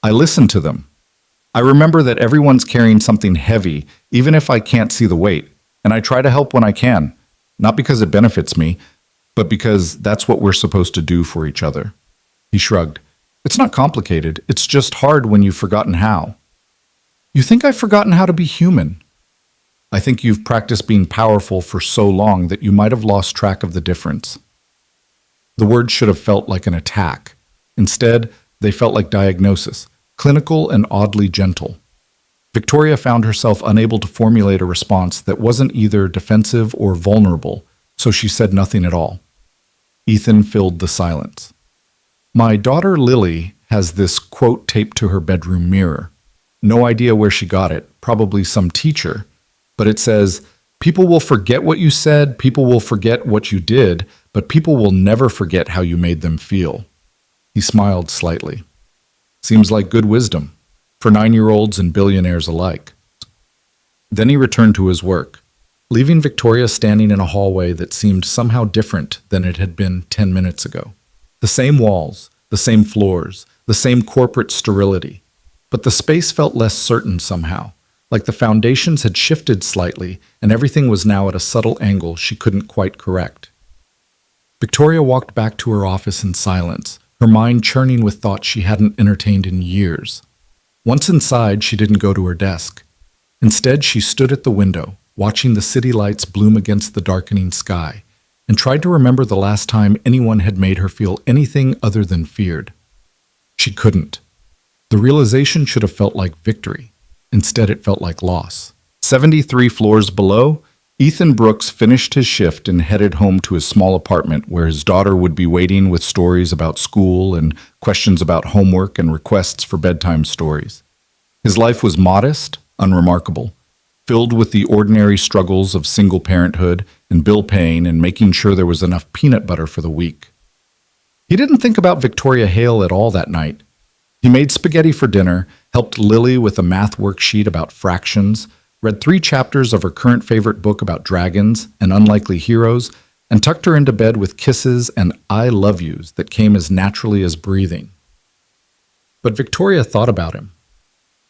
I listen to them. I remember that everyone's carrying something heavy, even if I can't see the weight, and I try to help when I can, not because it benefits me, but because that's what we're supposed to do for each other. He shrugged. It's not complicated, it's just hard when you've forgotten how. You think I've forgotten how to be human? I think you've practiced being powerful for so long that you might have lost track of the difference. The words should have felt like an attack. Instead, they felt like diagnosis, clinical and oddly gentle. Victoria found herself unable to formulate a response that wasn't either defensive or vulnerable, so she said nothing at all. Ethan filled the silence. My daughter Lily has this quote taped to her bedroom mirror. No idea where she got it, probably some teacher, but it says, "People will forget what you said, people will forget what you did, but people will never forget how you made them feel." He smiled slightly. Seems like good wisdom, for 9-year-olds and billionaires alike. Then he returned to his work, leaving Victoria standing in a hallway that seemed somehow different than it had been 10 minutes ago. The same walls, the same floors, the same corporate sterility. But the space felt less certain somehow, like the foundations had shifted slightly and everything was now at a subtle angle she couldn't quite correct. Victoria walked back to her office in silence, her mind churning with thoughts she hadn't entertained in years. Once inside, she didn't go to her desk. Instead, she stood at the window, watching the city lights bloom against the darkening sky, and tried to remember the last time anyone had made her feel anything other than feared. She couldn't. The realization should have felt like victory. Instead, it felt like loss. 73 floors below, Ethan Brooks finished his shift and headed home to his small apartment where his daughter would be waiting with stories about school and questions about homework and requests for bedtime stories. His life was modest, unremarkable, filled with the ordinary struggles of single parenthood and bill paying and making sure there was enough peanut butter for the week. He didn't think about Victoria Hale at all that night. He made spaghetti for dinner, helped Lily with a math worksheet about fractions, read 3 chapters of her current favorite book about dragons and unlikely heroes, and tucked her into bed with kisses and I love yous that came as naturally as breathing. But Victoria thought about him.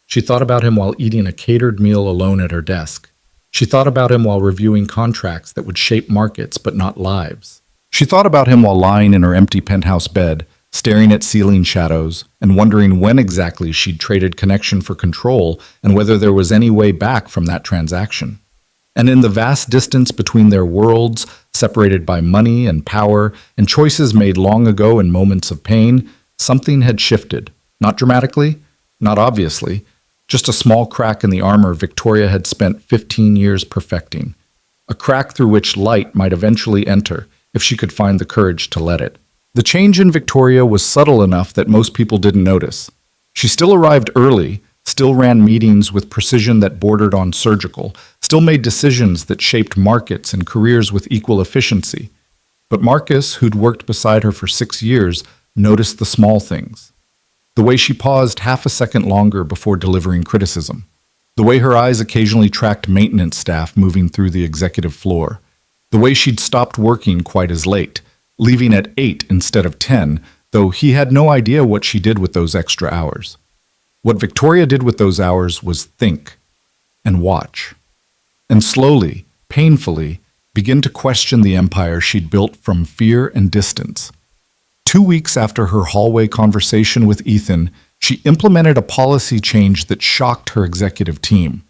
She thought about him while eating a catered meal alone at her desk. She thought about him while reviewing contracts that would shape markets but not lives. She thought about him while lying in her empty penthouse bed, staring at ceiling shadows, and wondering when exactly she'd traded connection for control and whether there was any way back from that transaction. And in the vast distance between their worlds, separated by money and power and choices made long ago in moments of pain, something had shifted. Not dramatically, not obviously, just a small crack in the armor Victoria had spent 15 years perfecting. A crack through which light might eventually enter if she could find the courage to let it. The change in Victoria was subtle enough that most people didn't notice. She still arrived early, still ran meetings with precision that bordered on surgical, still made decisions that shaped markets and careers with equal efficiency. But Marcus, who'd worked beside her for 6 years, noticed the small things. The way she paused half a second longer before delivering criticism. The way her eyes occasionally tracked maintenance staff moving through the executive floor. The way she'd stopped working quite as late, leaving at 8 instead of 10, though he had no idea what she did with those extra hours. What Victoria did with those hours was think and watch, and slowly, painfully, begin to question the empire she'd built from fear and distance. 2 weeks after her hallway conversation with Ethan, she implemented a policy change that shocked her executive team.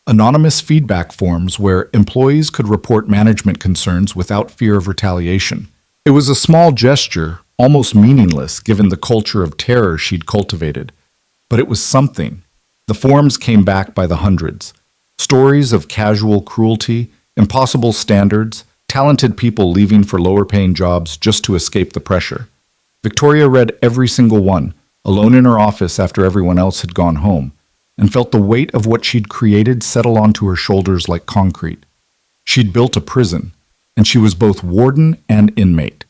Anonymous feedback forms where employees could report management concerns without fear of retaliation. It was a small gesture, almost meaningless given the culture of terror she'd cultivated. But it was something. The forms came back by the hundreds. Stories of casual cruelty, impossible standards, talented people leaving for lower-paying jobs just to escape the pressure. Victoria read every single one, alone in her office after everyone else had gone home, and felt the weight of what she'd created settle onto her shoulders like concrete. She'd built a prison, and she was both warden and inmate.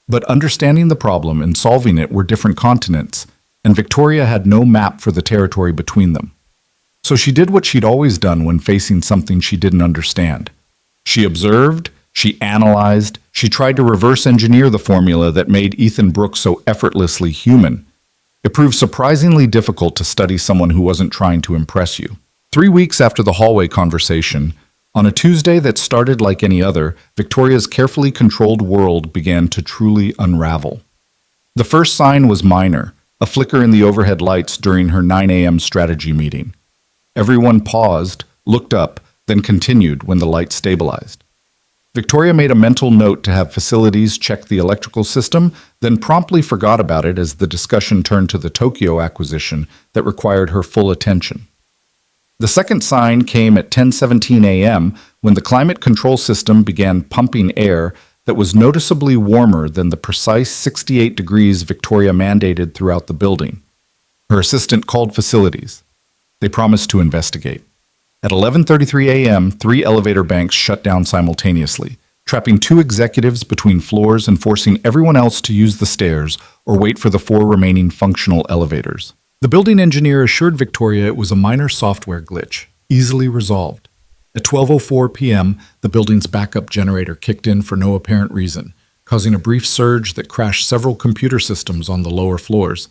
But understanding the problem and solving it were different continents, and Victoria had no map for the territory between them. So she did what she'd always done when facing something she didn't understand. She observed, she analyzed, she tried to reverse engineer the formula that made Ethan Brooks so effortlessly human. It proved surprisingly difficult to study someone who wasn't trying to impress you. 3 weeks after the hallway conversation, on a Tuesday that started like any other, Victoria's carefully controlled world began to truly unravel. The first sign was minor, a flicker in the overhead lights during her 9 a.m. strategy meeting. Everyone paused, looked up, then continued when the light stabilized. Victoria made a mental note to have facilities check the electrical system, then promptly forgot about it as the discussion turned to the Tokyo acquisition that required her full attention. The second sign came at 10:17 a.m. when the climate control system began pumping air that was noticeably warmer than the precise 68 degrees Victoria mandated throughout the building. Her assistant called facilities. They promised to investigate. At 11:33 a.m., 3 elevator banks shut down simultaneously, trapping 2 executives between floors and forcing everyone else to use the stairs or wait for the 4 remaining functional elevators. The building engineer assured Victoria it was a minor software glitch, easily resolved. At 12:04 p.m., the building's backup generator kicked in for no apparent reason, causing a brief surge that crashed several computer systems on the lower floors.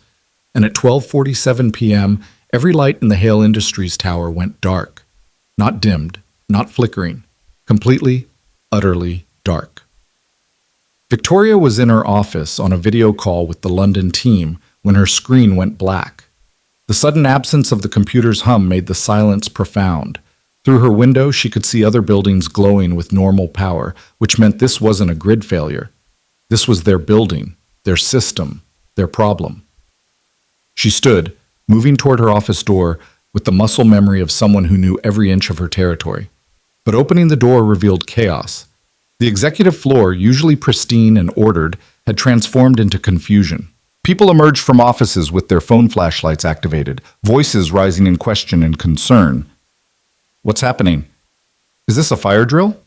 And at 12:47 p.m., every light in the Hale Industries tower went dark. Not dimmed, not flickering, completely, utterly dark. Victoria was in her office on a video call with the London team when her screen went black. The sudden absence of the computer's hum made the silence profound, Through her window, she could see other buildings glowing with normal power, which meant this wasn't a grid failure. This was their building, their system, their problem. She stood, moving toward her office door with the muscle memory of someone who knew every inch of her territory. But opening the door revealed chaos. The executive floor, usually pristine and ordered, had transformed into confusion. People emerged from offices with their phone flashlights activated, voices rising in question and concern. What's happening? Is this a fire drill?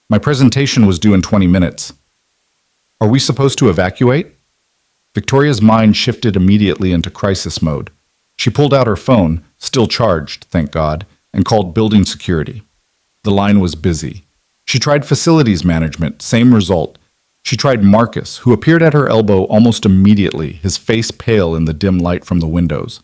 My presentation was due in 20 minutes. Are we supposed to evacuate? Victoria's mind shifted immediately into crisis mode. She pulled out her phone, still charged, thank God, and called building security. The line was busy. She tried facilities management, same result. She tried Marcus, who appeared at her elbow almost immediately, his face pale in the dim light from the windows.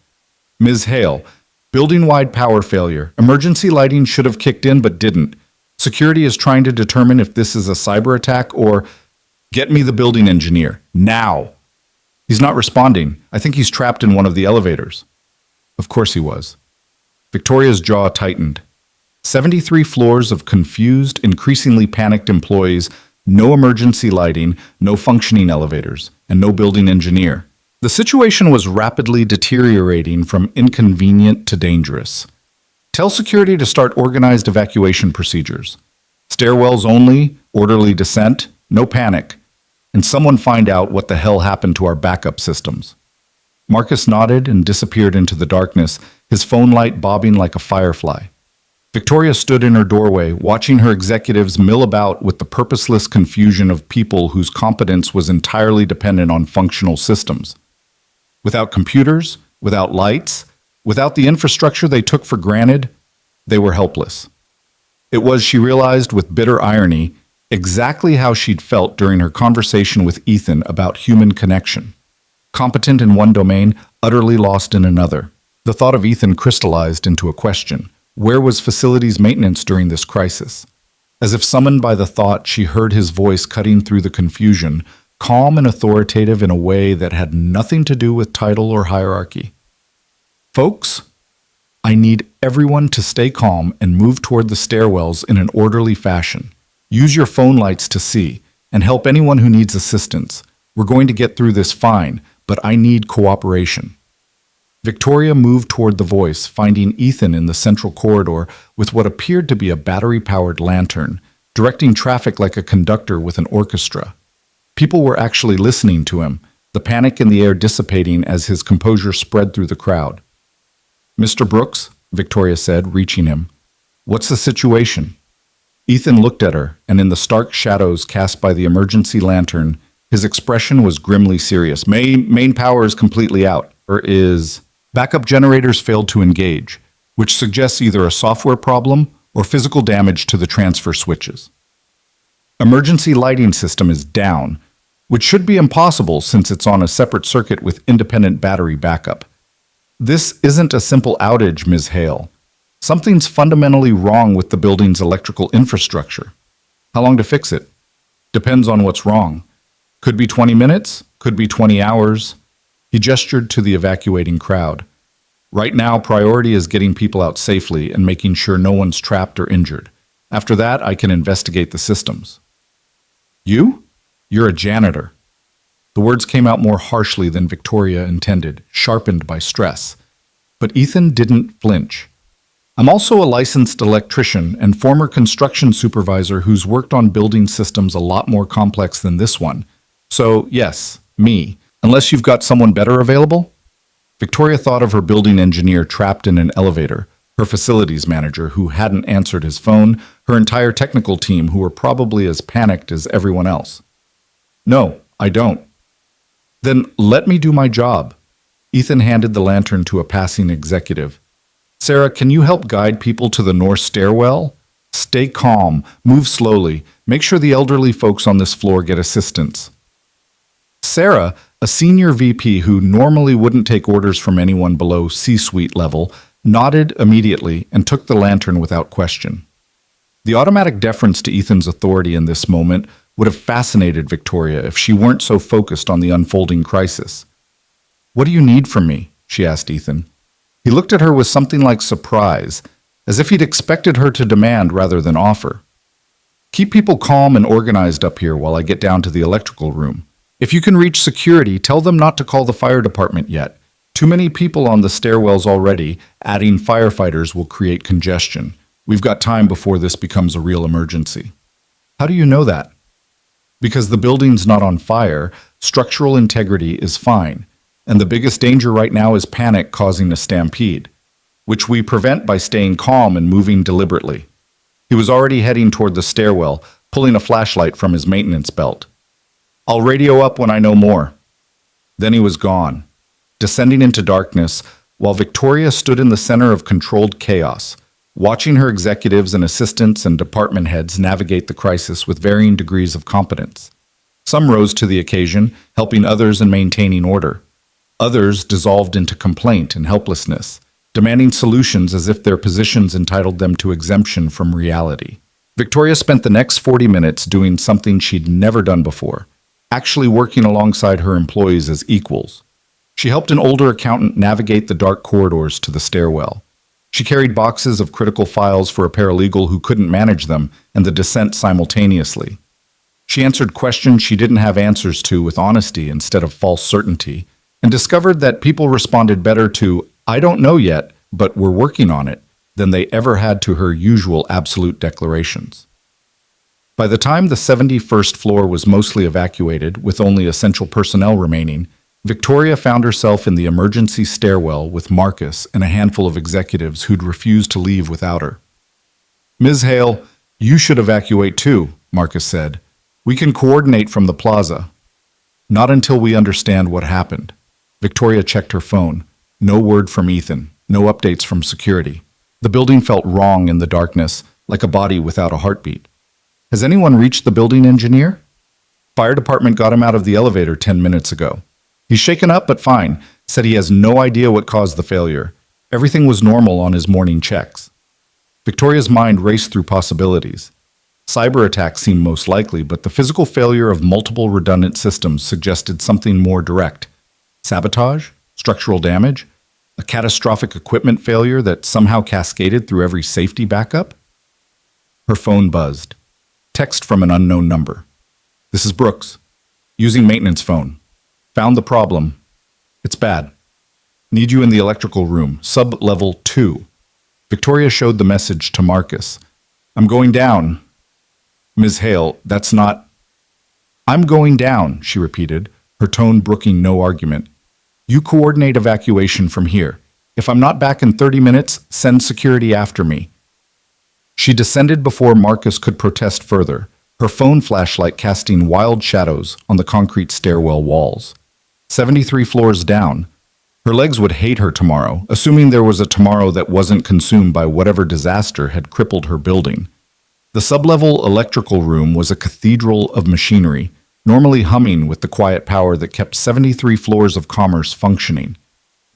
Ms. Hale, building-wide power failure. Emergency lighting should have kicked in but didn't. Security is trying to determine if this is a cyber attack or... Get me the building engineer, now. He's not responding. I think he's trapped in one of the elevators. Of course he was. Victoria's jaw tightened. 73 floors of confused, increasingly panicked employees, no emergency lighting, no functioning elevators, and no building engineer. The situation was rapidly deteriorating from inconvenient to dangerous. Tell security to start organized evacuation procedures. Stairwells only, orderly descent, no panic, and someone find out what the hell happened to our backup systems. Marcus nodded and disappeared into the darkness, his phone light bobbing like a firefly. Victoria stood in her doorway, watching her executives mill about with the purposeless confusion of people whose competence was entirely dependent on functional systems. Without computers, without lights, without the infrastructure they took for granted, they were helpless. It was, she realized with bitter irony, exactly how she'd felt during her conversation with Ethan about human connection. Competent in one domain, utterly lost in another. The thought of Ethan crystallized into a question. Where was facilities maintenance during this crisis? As if summoned by the thought, she heard his voice cutting through the confusion, calm and authoritative in a way that had nothing to do with title or hierarchy. Folks, I need everyone to stay calm and move toward the stairwells in an orderly fashion. Use your phone lights to see, and help anyone who needs assistance. We're going to get through this fine, but I need cooperation. Victoria moved toward the voice, finding Ethan in the central corridor with what appeared to be a battery-powered lantern, directing traffic like a conductor with an orchestra. People were actually listening to him, the panic in the air dissipating as his composure spread through the crowd. Mr. Brooks, Victoria said, reaching him. What's the situation? Ethan looked at her, and in the stark shadows cast by the emergency lantern, his expression was grimly serious. Main power is completely out. Backup generators failed to engage, which suggests either a software problem or physical damage to the transfer switches. Emergency lighting system is down, which should be impossible since it's on a separate circuit with independent battery backup. This isn't a simple outage, Ms. Hale. Something's fundamentally wrong with the building's electrical infrastructure. How long to fix it? Depends on what's wrong. Could be 20 minutes, could be 20 hours. He gestured to the evacuating crowd. Right now, priority is getting people out safely and making sure no one's trapped or injured. After that, I can investigate the systems. You? You're a janitor. The words came out more harshly than Victoria intended, sharpened by stress. But Ethan didn't flinch. I'm also a licensed electrician and former construction supervisor who's worked on building systems a lot more complex than this one. So, yes, me. Unless you've got someone better available? Victoria thought of her building engineer trapped in an elevator, her facilities manager who hadn't answered his phone, her entire technical team who were probably as panicked as everyone else. No, I don't. Then let me do my job. Ethan handed the lantern to a passing executive. Sarah, can you help guide people to the north stairwell? Stay calm, move slowly, make sure the elderly folks on this floor get assistance. Sarah, a senior VP who normally wouldn't take orders from anyone below C-suite level, nodded immediately and took the lantern without question. The automatic deference to Ethan's authority in this moment would have fascinated Victoria if she weren't so focused on the unfolding crisis. What do you need from me? She asked Ethan. He looked at her with something like surprise, as if he'd expected her to demand rather than offer. Keep people calm and organized up here while I get down to the electrical room. If you can reach security, tell them not to call the fire department yet. Too many people on the stairwells already. Adding firefighters will create congestion. We've got time before this becomes a real emergency. How do you know that? Because the building's not on fire, structural integrity is fine, and the biggest danger right now is panic causing a stampede, which we prevent by staying calm and moving deliberately. He was already heading toward the stairwell, pulling a flashlight from his maintenance belt. I'll radio up when I know more. Then he was gone, descending into darkness, while Victoria stood in the center of controlled chaos, watching her executives and assistants and department heads navigate the crisis with varying degrees of competence. Some rose to the occasion, helping others and maintaining order. Others dissolved into complaint and helplessness, demanding solutions as if their positions entitled them to exemption from reality. Victoria spent the next 40 minutes doing something she'd never done before, actually working alongside her employees as equals. She helped an older accountant navigate the dark corridors to the stairwell. She carried boxes of critical files for a paralegal who couldn't manage them and the descent simultaneously. She answered questions she didn't have answers to with honesty instead of false certainty, and discovered that people responded better to, "I don't know yet, but we're working on it," than they ever had to her usual absolute declarations. By the time the 71st floor was mostly evacuated, with only essential personnel remaining, Victoria found herself in the emergency stairwell with Marcus and a handful of executives who'd refused to leave without her. "Ms. Hale, you should evacuate too," Marcus said. "We can coordinate from the plaza." "Not until we understand what happened." Victoria checked her phone. No word from Ethan, no updates from security. The building felt wrong in the darkness, like a body without a heartbeat. "Has anyone reached the building engineer?" "Fire department got him out of the elevator 10 minutes ago. He's shaken up but fine, said he has no idea what caused the failure. Everything was normal on his morning checks." Victoria's mind raced through possibilities. Cyber attack seemed most likely, but the physical failure of multiple redundant systems suggested something more direct. Sabotage? Structural damage? A catastrophic equipment failure that somehow cascaded through every safety backup? Her phone buzzed. Text from an unknown number. "This is Brooks. Using maintenance phone. Found the problem. It's bad. Need you in the electrical room, sub-level 2. Victoria showed the message to Marcus. "I'm going down." "Ms. Hale, that's not—" "I'm going down," she repeated, her tone brooking no argument. "You coordinate evacuation from here. If I'm not back in 30 minutes, send security after me." She descended before Marcus could protest further, her phone flashlight casting wild shadows on the concrete stairwell walls. 73 floors down. Her legs would hate her tomorrow, assuming there was a tomorrow that wasn't consumed by whatever disaster had crippled her building. The sublevel electrical room was a cathedral of machinery, normally humming with the quiet power that kept 73 floors of commerce functioning.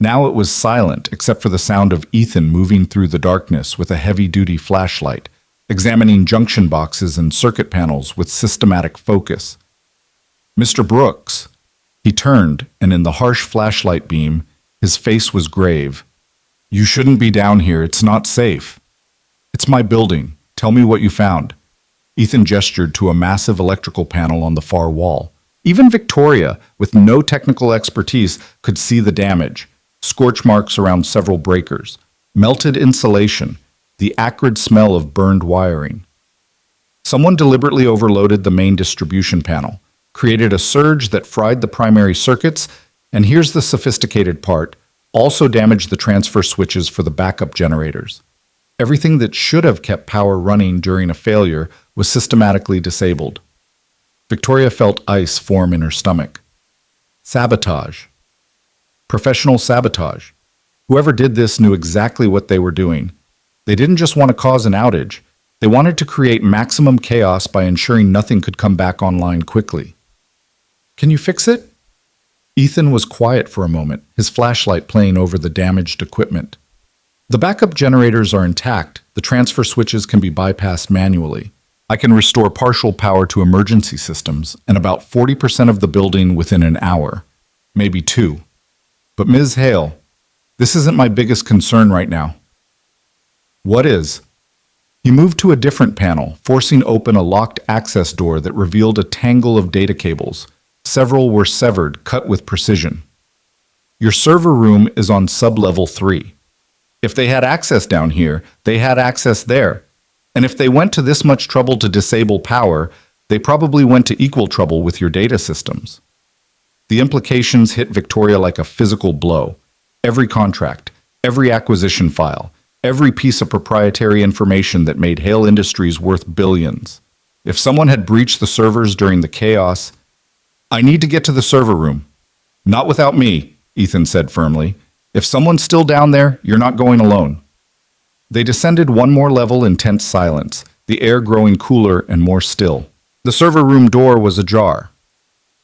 Now it was silent, except for the sound of Ethan moving through the darkness with a heavy-duty flashlight, examining junction boxes and circuit panels with systematic focus. "Mr. Brooks." He turned, and in the harsh flashlight beam, his face was grave. "You shouldn't be down here. It's not safe." "It's my building. Tell me what you found." Ethan gestured to a massive electrical panel on the far wall. Even Victoria, with no technical expertise, could see the damage. Scorch marks around several breakers, melted insulation, the acrid smell of burned wiring. Someone deliberately overloaded the main distribution panel, created a surge that fried the primary circuits, and here's the sophisticated part, also damaged the transfer switches for the backup generators. Everything that should have kept power running during a failure was systematically disabled. Victoria felt ice form in her stomach. Sabotage. Professional sabotage. Whoever did this knew exactly what they were doing. They didn't just want to cause an outage. They wanted to create maximum chaos by ensuring nothing could come back online quickly. "Can you fix it?" Ethan was quiet for a moment, his flashlight playing over the damaged equipment. "The backup generators are intact. The transfer switches can be bypassed manually. I can restore partial power to emergency systems and about 40% of the building within an hour, maybe 2. But Ms. Hale, this isn't my biggest concern right now." What is? He moved to a different panel, forcing open a locked access door that revealed a tangle of data cables. Several were severed, cut with precision. Your server room is on sub-level 3. If they had access down here, they had access there. And if they went to this much trouble to disable power, they probably went to equal trouble with your data systems. The implications hit Victoria like a physical blow. Every contract, every acquisition file, every piece of proprietary information that made Hale Industries worth billions. If someone had breached the servers during the chaos, I need to get to the server room. Not without me, Ethan said firmly. If someone's still down there, you're not going alone. They descended one more level in tense silence, the air growing cooler and more still. The server room door was ajar.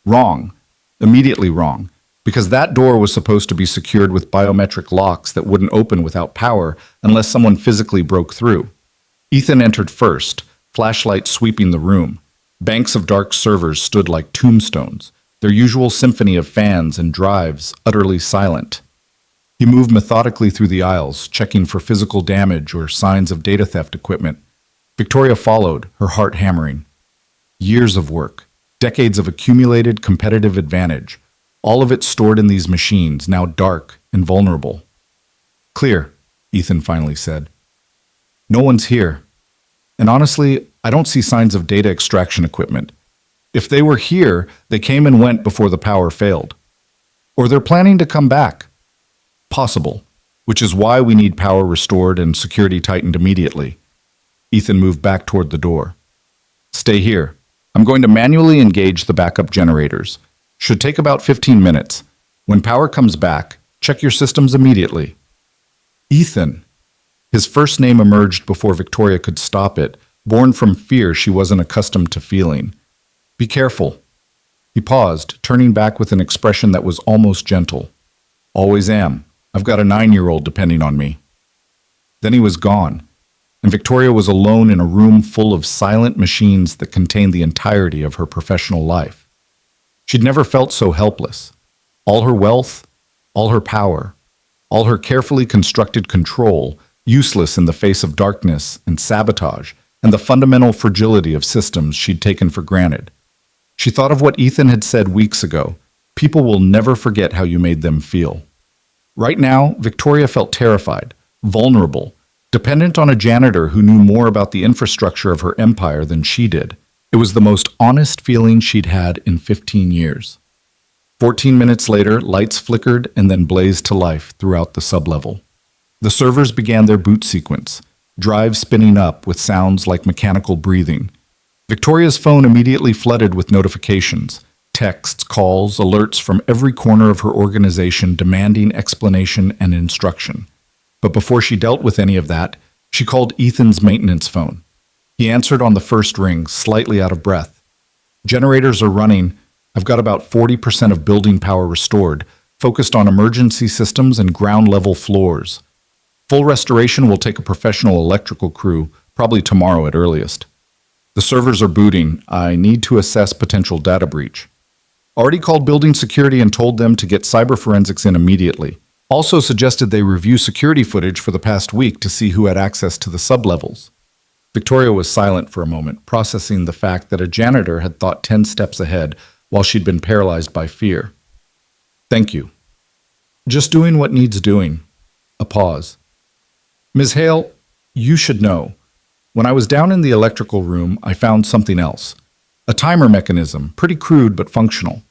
Wrong. Immediately wrong. Because that door was supposed to be secured with biometric locks that wouldn't open without power unless someone physically broke through. Ethan entered first, flashlight sweeping the room. Banks of dark servers stood like tombstones, their usual symphony of fans and drives utterly silent. He moved methodically through the aisles, checking for physical damage or signs of data theft equipment. Victoria followed, her heart hammering. Years of work, decades of accumulated competitive advantage, all of it stored in these machines, now dark and vulnerable. Clear, Ethan finally said. No one's here. And honestly, I don't see signs of data extraction equipment. If they were here, they came and went before the power failed. Or they're planning to come back. Possible, which is why we need power restored and security tightened immediately. Ethan moved back toward the door. Stay here. I'm going to manually engage the backup generators. Should take about 15 minutes. When power comes back, check your systems immediately. Ethan. His first name emerged before Victoria could stop it, born from fear she wasn't accustomed to feeling. Be careful. He paused, turning back with an expression that was almost gentle. Always am. I've got a 9-year-old depending on me. Then he was gone, and Victoria was alone in a room full of silent machines that contained the entirety of her professional life. She'd never felt so helpless. All her wealth, all her power, all her carefully constructed control, useless in the face of darkness and sabotage and the fundamental fragility of systems she'd taken for granted. She thought of what Ethan had said weeks ago. People will never forget how you made them feel. Right now, Victoria felt terrified, vulnerable, dependent on a janitor who knew more about the infrastructure of her empire than she did. It was the most honest feeling she'd had in 15 years. 14 minutes later, lights flickered and then blazed to life throughout the sublevel. The servers began their boot sequence, drives spinning up with sounds like mechanical breathing. Victoria's phone immediately flooded with notifications, texts, calls, alerts from every corner of her organization demanding explanation and instruction. But before she dealt with any of that, she called Ethan's maintenance phone. He answered on the first ring, slightly out of breath. Generators are running. I've got about 40% of building power restored, focused on emergency systems and ground-level floors. Full restoration will take a professional electrical crew, probably tomorrow at earliest. The servers are booting. I need to assess potential data breach. Already called building security and told them to get cyber forensics in immediately. Also suggested they review security footage for the past week to see who had access to the sublevels. Victoria was silent for a moment, processing the fact that a janitor had thought 10 steps ahead while she'd been paralyzed by fear. Thank you. Just doing what needs doing. A pause. Ms. Hale, you should know. When I was down in the electrical room, I found something else. A timer mechanism, pretty crude but functional.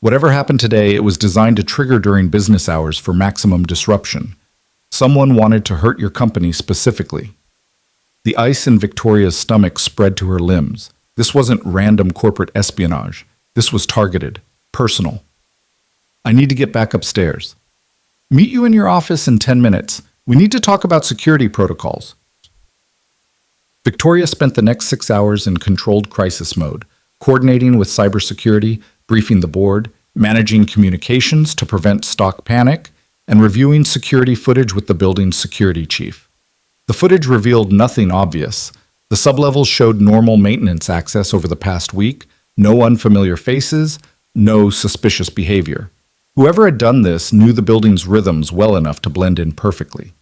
Whatever happened today, it was designed to trigger during business hours for maximum disruption. Someone wanted to hurt your company specifically. The ice in Victoria's stomach spread to her limbs. This wasn't random corporate espionage. This was targeted, personal. I need to get back upstairs. Meet you in your office in 10 minutes. We need to talk about security protocols. Victoria spent the next 6 hours in controlled crisis mode, coordinating with cybersecurity, briefing the board, managing communications to prevent stock panic, and reviewing security footage with the building's security chief. The footage revealed nothing obvious. The sublevels showed normal maintenance access over the past week, no unfamiliar faces, no suspicious behavior. Whoever had done this knew the building's rhythms well enough to blend in perfectly.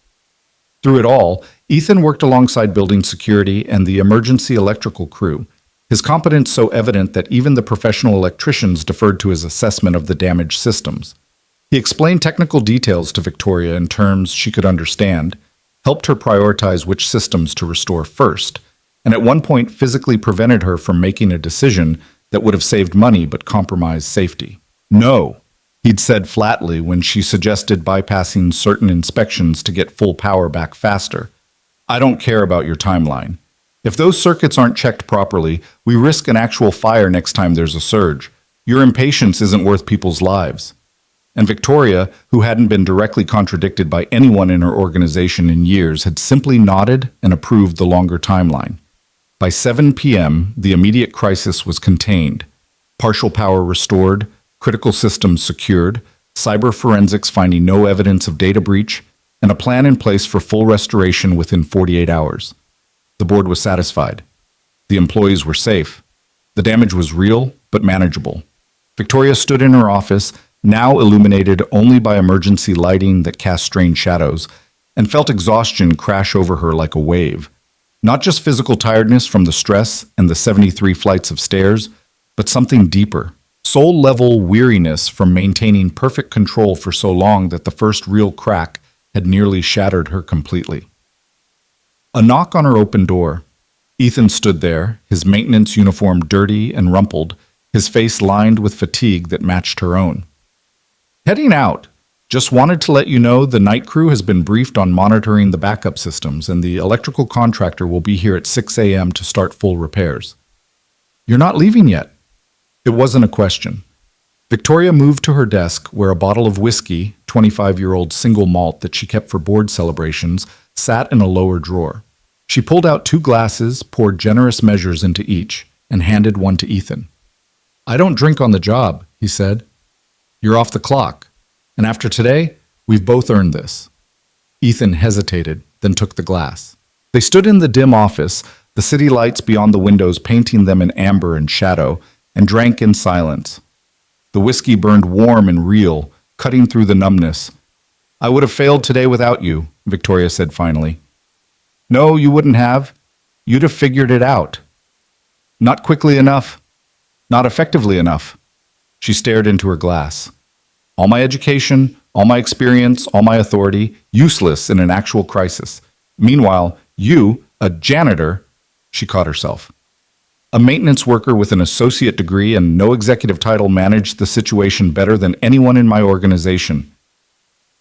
Through it all, Ethan worked alongside building security and the emergency electrical crew, his competence so evident that even the professional electricians deferred to his assessment of the damaged systems. He explained technical details to Victoria in terms she could understand, helped her prioritize which systems to restore first, and at one point physically prevented her from making a decision that would have saved money but compromised safety. No, he'd said flatly when she suggested bypassing certain inspections to get full power back faster. I don't care about your timeline. If those circuits aren't checked properly, we risk an actual fire next time there's a surge. Your impatience isn't worth people's lives. And Victoria, who hadn't been directly contradicted by anyone in her organization in years, had simply nodded and approved the longer timeline. By 7 p.m., the immediate crisis was contained. Partial power restored, critical systems secured, cyber forensics finding no evidence of data breach, and a plan in place for full restoration within 48 hours. The board was satisfied. The employees were safe. The damage was real, but manageable. Victoria stood in her office, now illuminated only by emergency lighting that cast strange shadows, and felt exhaustion crash over her like a wave. Not just physical tiredness from the stress and the 73 flights of stairs, but something deeper. Soul-level weariness from maintaining perfect control for so long that the first real crack had nearly shattered her completely. A knock on her open door. Ethan stood there, his maintenance uniform dirty and rumpled, his face lined with fatigue that matched her own. Heading out. Just wanted to let you know the night crew has been briefed on monitoring the backup systems, and the electrical contractor will be here at 6 a.m. to start full repairs. You're not leaving yet. It wasn't a question. Victoria moved to her desk where a bottle of whiskey, 25-year-old single malt that she kept for board celebrations, sat in a lower drawer. She pulled out 2 glasses, poured generous measures into each, and handed one to Ethan. I don't drink on the job, he said. You're off the clock. And after today, we've both earned this. Ethan hesitated, then took the glass. They stood in the dim office, the city lights beyond the windows painting them in amber and shadow, and drank in silence. The whiskey burned warm and real, cutting through the numbness. I would have failed today without you, Victoria said finally. No, you wouldn't have. You'd have figured it out. Not quickly enough. Not effectively enough. She stared into her glass. All my education, all my experience, all my authority, useless in an actual crisis. Meanwhile, you, a janitor, she caught herself. A maintenance worker with an associate degree and no executive title managed the situation better than anyone in my organization.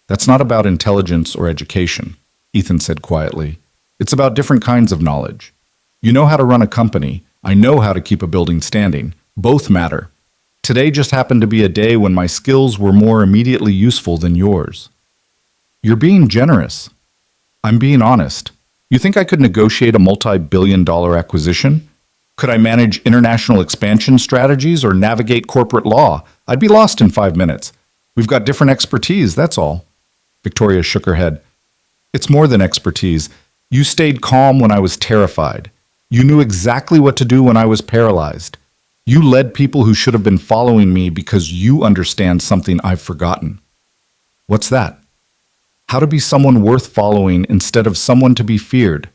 That's not about intelligence or education, Ethan said quietly. It's about different kinds of knowledge. You know how to run a company. I know how to keep a building standing. Both matter. Today just happened to be a day when my skills were more immediately useful than yours. You're being generous. I'm being honest. You think I could negotiate a multi-billion-dollar acquisition? Could I manage international expansion strategies or navigate corporate law? I'd be lost in 5 minutes. We've got different expertise, that's all. Victoria shook her head. It's more than expertise. You stayed calm when I was terrified. You knew exactly what to do when I was paralyzed. You led people who should have been following me because you understand something I've forgotten. What's that? How to be someone worth following instead of someone to be feared.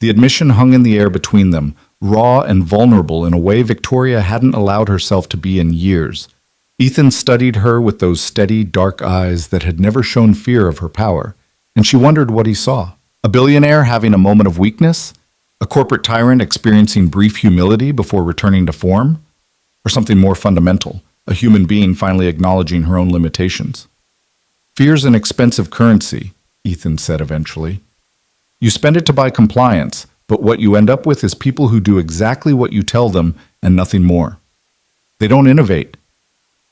The admission hung in the air between them, raw and vulnerable in a way Victoria hadn't allowed herself to be in years. Ethan studied her with those steady, dark eyes that had never shown fear of her power, and she wondered what he saw. A billionaire having a moment of weakness? A corporate tyrant experiencing brief humility before returning to form? Or something more fundamental, a human being finally acknowledging her own limitations? Fear's an expensive currency, Ethan said eventually. You spend it to buy compliance, but what you end up with is people who do exactly what you tell them and nothing more. They don't innovate.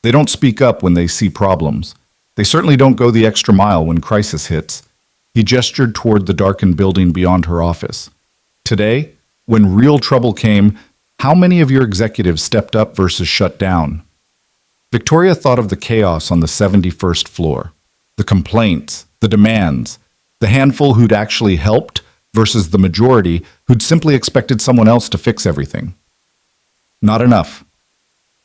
They don't speak up when they see problems. They certainly don't go the extra mile when crisis hits. He gestured toward the darkened building beyond her office. Today, when real trouble came, how many of your executives stepped up versus shut down? Victoria thought of the chaos on the 71st floor, the complaints, the demands, the handful who'd actually helped versus the majority who'd simply expected someone else to fix everything. Not enough.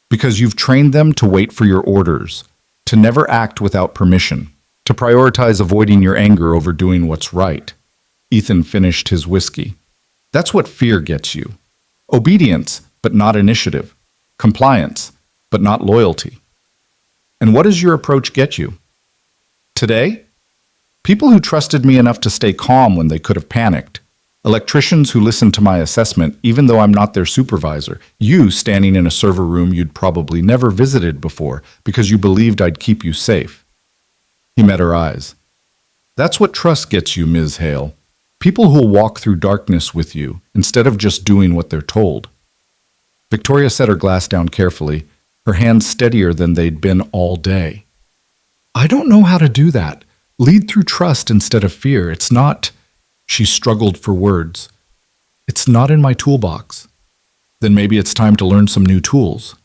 Because you've trained them to wait for your orders, to never act without permission, to prioritize avoiding your anger over doing what's right. Ethan finished his whiskey. That's what fear gets you. Obedience, but not initiative. Compliance, but not loyalty. And what does your approach get you? Today, people who trusted me enough to stay calm when they could have panicked. Electricians who listened to my assessment even though I'm not their supervisor. You standing in a server room you'd probably never visited before because you believed I'd keep you safe. He met her eyes. That's what trust gets you, Ms. Hale. People who'll walk through darkness with you instead of just doing what they're told. Victoria set her glass down carefully, her hands steadier than they'd been all day. I don't know how to do that. Lead through trust instead of fear. It's not... She struggled for words. It's not in my toolbox. Then maybe it's time to learn some new tools.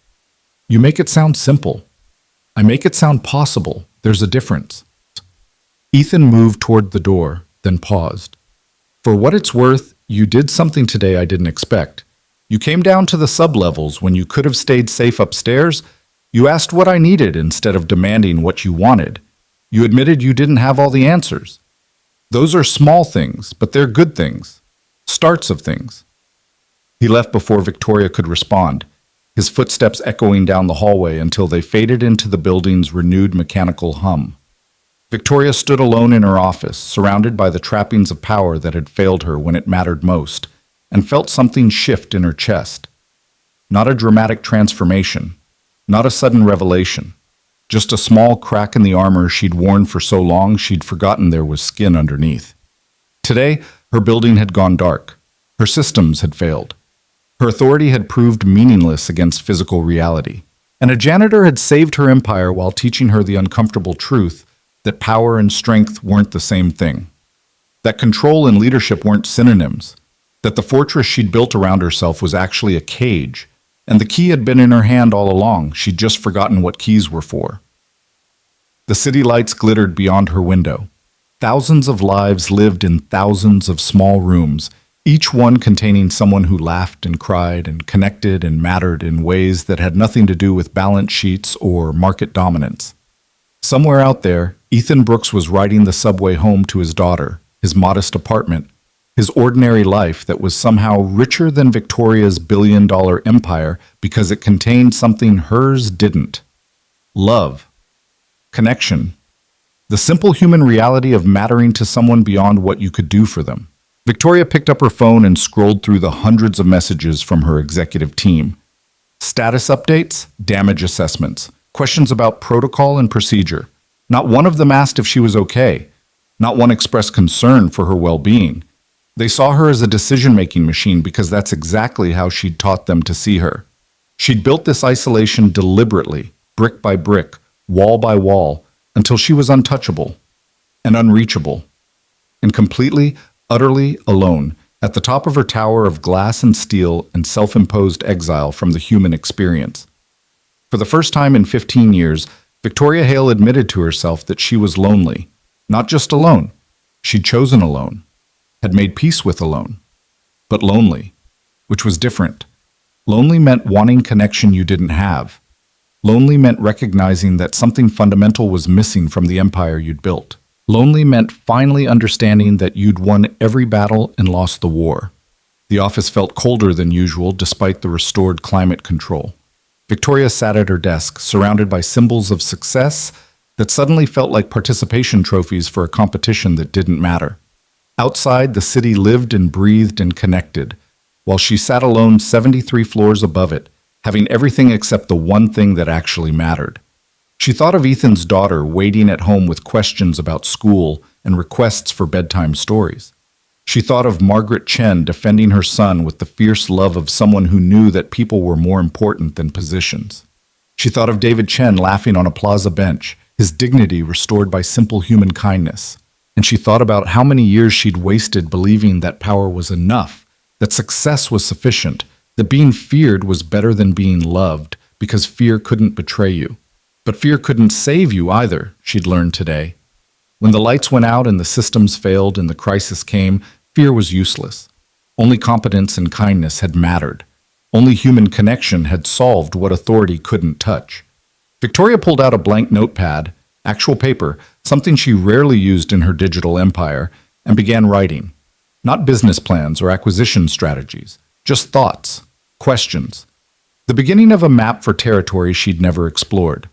You make it sound simple. I make it sound possible. There's a difference. Ethan moved toward the door, then paused. For what it's worth, you did something today I didn't expect. You came down to the sublevels when you could have stayed safe upstairs. You asked what I needed instead of demanding what you wanted. You admitted you didn't have all the answers. Those are small things, but they're good things. Starts of things. He left before Victoria could respond, his footsteps echoing down the hallway until they faded into the building's renewed mechanical hum. Victoria stood alone in her office, surrounded by the trappings of power that had failed her when it mattered most, and felt something shift in her chest. Not a dramatic transformation, not a sudden revelation. Just a small crack in the armor she'd worn for so long she'd forgotten there was skin underneath. Today, her building had gone dark. Her systems had failed. Her authority had proved meaningless against physical reality. And a janitor had saved her empire while teaching her the uncomfortable truth that power and strength weren't the same thing. That control and leadership weren't synonyms. That the fortress she'd built around herself was actually a cage. And the key had been in her hand all along. She'd just forgotten what keys were for. The city lights glittered beyond her window. Thousands of lives lived in thousands of small rooms, each one containing someone who laughed and cried and connected and mattered in ways that had nothing to do with balance sheets or market dominance. Somewhere out there, Ethan Brooks was riding the subway home to his daughter, his modest apartment, his ordinary life that was somehow richer than Victoria's billion-dollar empire because it contained something hers didn't. Love. Connection. The simple human reality of mattering to someone beyond what you could do for them. Victoria picked up her phone and scrolled through the hundreds of messages from her executive team. Status updates, damage assessments, questions about protocol and procedure. Not one of them asked if she was okay. Not one expressed concern for her well-being. They saw her as a decision-making machine because that's exactly how she'd taught them to see her. She'd built this isolation deliberately, brick by brick, wall by wall, until she was untouchable and unreachable, and completely, utterly alone at the top of her tower of glass and steel and self-imposed exile from the human experience. For the first time in 15 years, Victoria Hale admitted to herself that she was lonely. Not just alone. She'd chosen alone. Had made peace with alone. But lonely, which was different. Lonely meant wanting connection you didn't have. Lonely meant recognizing that something fundamental was missing from the empire you'd built. Lonely meant finally understanding that you'd won every battle and lost the war. The office felt colder than usual despite the restored climate control. Victoria sat at her desk, surrounded by symbols of success that suddenly felt like participation trophies for a competition that didn't matter. Outside, the city lived and breathed and connected, while she sat alone 73 floors above it, having everything except the one thing that actually mattered. She thought of Ethan's daughter waiting at home with questions about school and requests for bedtime stories. She thought of Margaret Chen defending her son with the fierce love of someone who knew that people were more important than positions. She thought of David Chen laughing on a plaza bench, his dignity restored by simple human kindness. And she thought about how many years she'd wasted believing that power was enough, that success was sufficient, that being feared was better than being loved because fear couldn't betray you. But fear couldn't save you either, she'd learned today. When the lights went out and the systems failed and the crisis came, fear was useless. Only competence and kindness had mattered. Only human connection had solved what authority couldn't touch. Victoria pulled out a blank notepad, actual paper, something she rarely used in her digital empire, and began writing. Not business plans or acquisition strategies, just thoughts, questions. The beginning of a map for territory she'd never explored.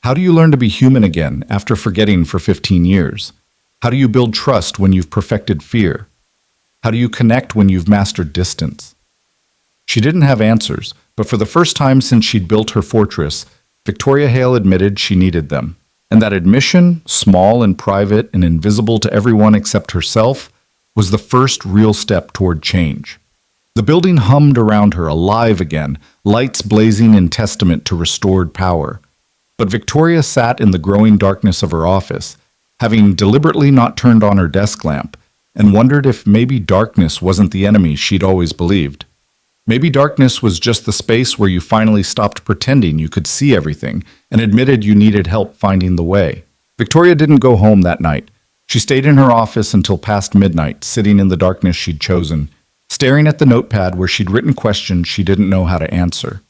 How do you learn to be human again after forgetting for 15 years? How do you build trust when you've perfected fear? How do you connect when you've mastered distance? She didn't have answers, but for the first time since she'd built her fortress, Victoria Hale admitted she needed them. And that admission, small and private and invisible to everyone except herself, was the first real step toward change. The building hummed around her, alive again, lights blazing in testament to restored power. But Victoria sat in the growing darkness of her office, having deliberately not turned on her desk lamp, and wondered if maybe darkness wasn't the enemy she'd always believed. Maybe darkness was just the space where you finally stopped pretending you could see everything and admitted you needed help finding the way. Victoria didn't go home that night. She stayed in her office until past midnight, sitting in the darkness she'd chosen, staring at the notepad where she'd written questions she didn't know how to answer.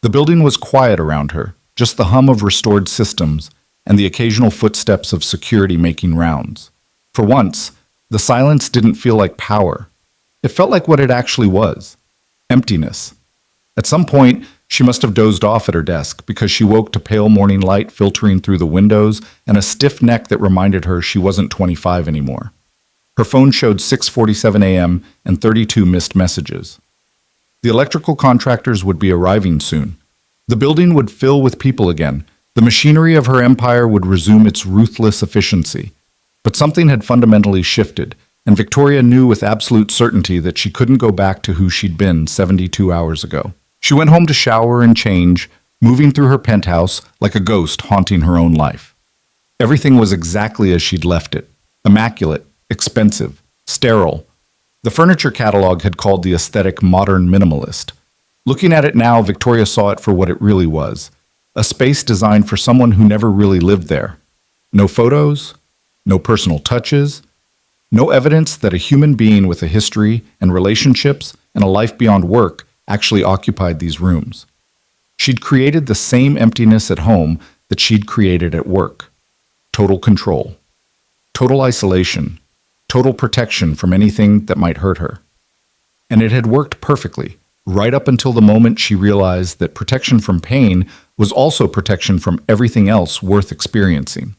The building was quiet around her, just the hum of restored systems and the occasional footsteps of security making rounds. For once, the silence didn't feel like power. It felt like what it actually was: emptiness. At some point, she must have dozed off at her desk because she woke to pale morning light filtering through the windows and a stiff neck that reminded her she wasn't 25 anymore. Her phone showed 6:47 a.m. and 32 missed messages. The electrical contractors would be arriving soon. The building would fill with people again. The machinery of her empire would resume its ruthless efficiency. But something had fundamentally shifted, and Victoria knew with absolute certainty that she couldn't go back to who she'd been 72 hours ago. She went home to shower and change, moving through her penthouse like a ghost haunting her own life. Everything was exactly as she'd left it: immaculate, expensive, sterile. The furniture catalog had called the aesthetic modern minimalist. Looking at it now, Victoria saw it for what it really was: a space designed for someone who never really lived there. No photos, no personal touches, no evidence that a human being with a history and relationships and a life beyond work actually occupied these rooms. She'd created the same emptiness at home that she'd created at work. Total control, total isolation, total protection from anything that might hurt her. And it had worked perfectly, right up until the moment she realized that protection from pain was also protection from everything else worth experiencing.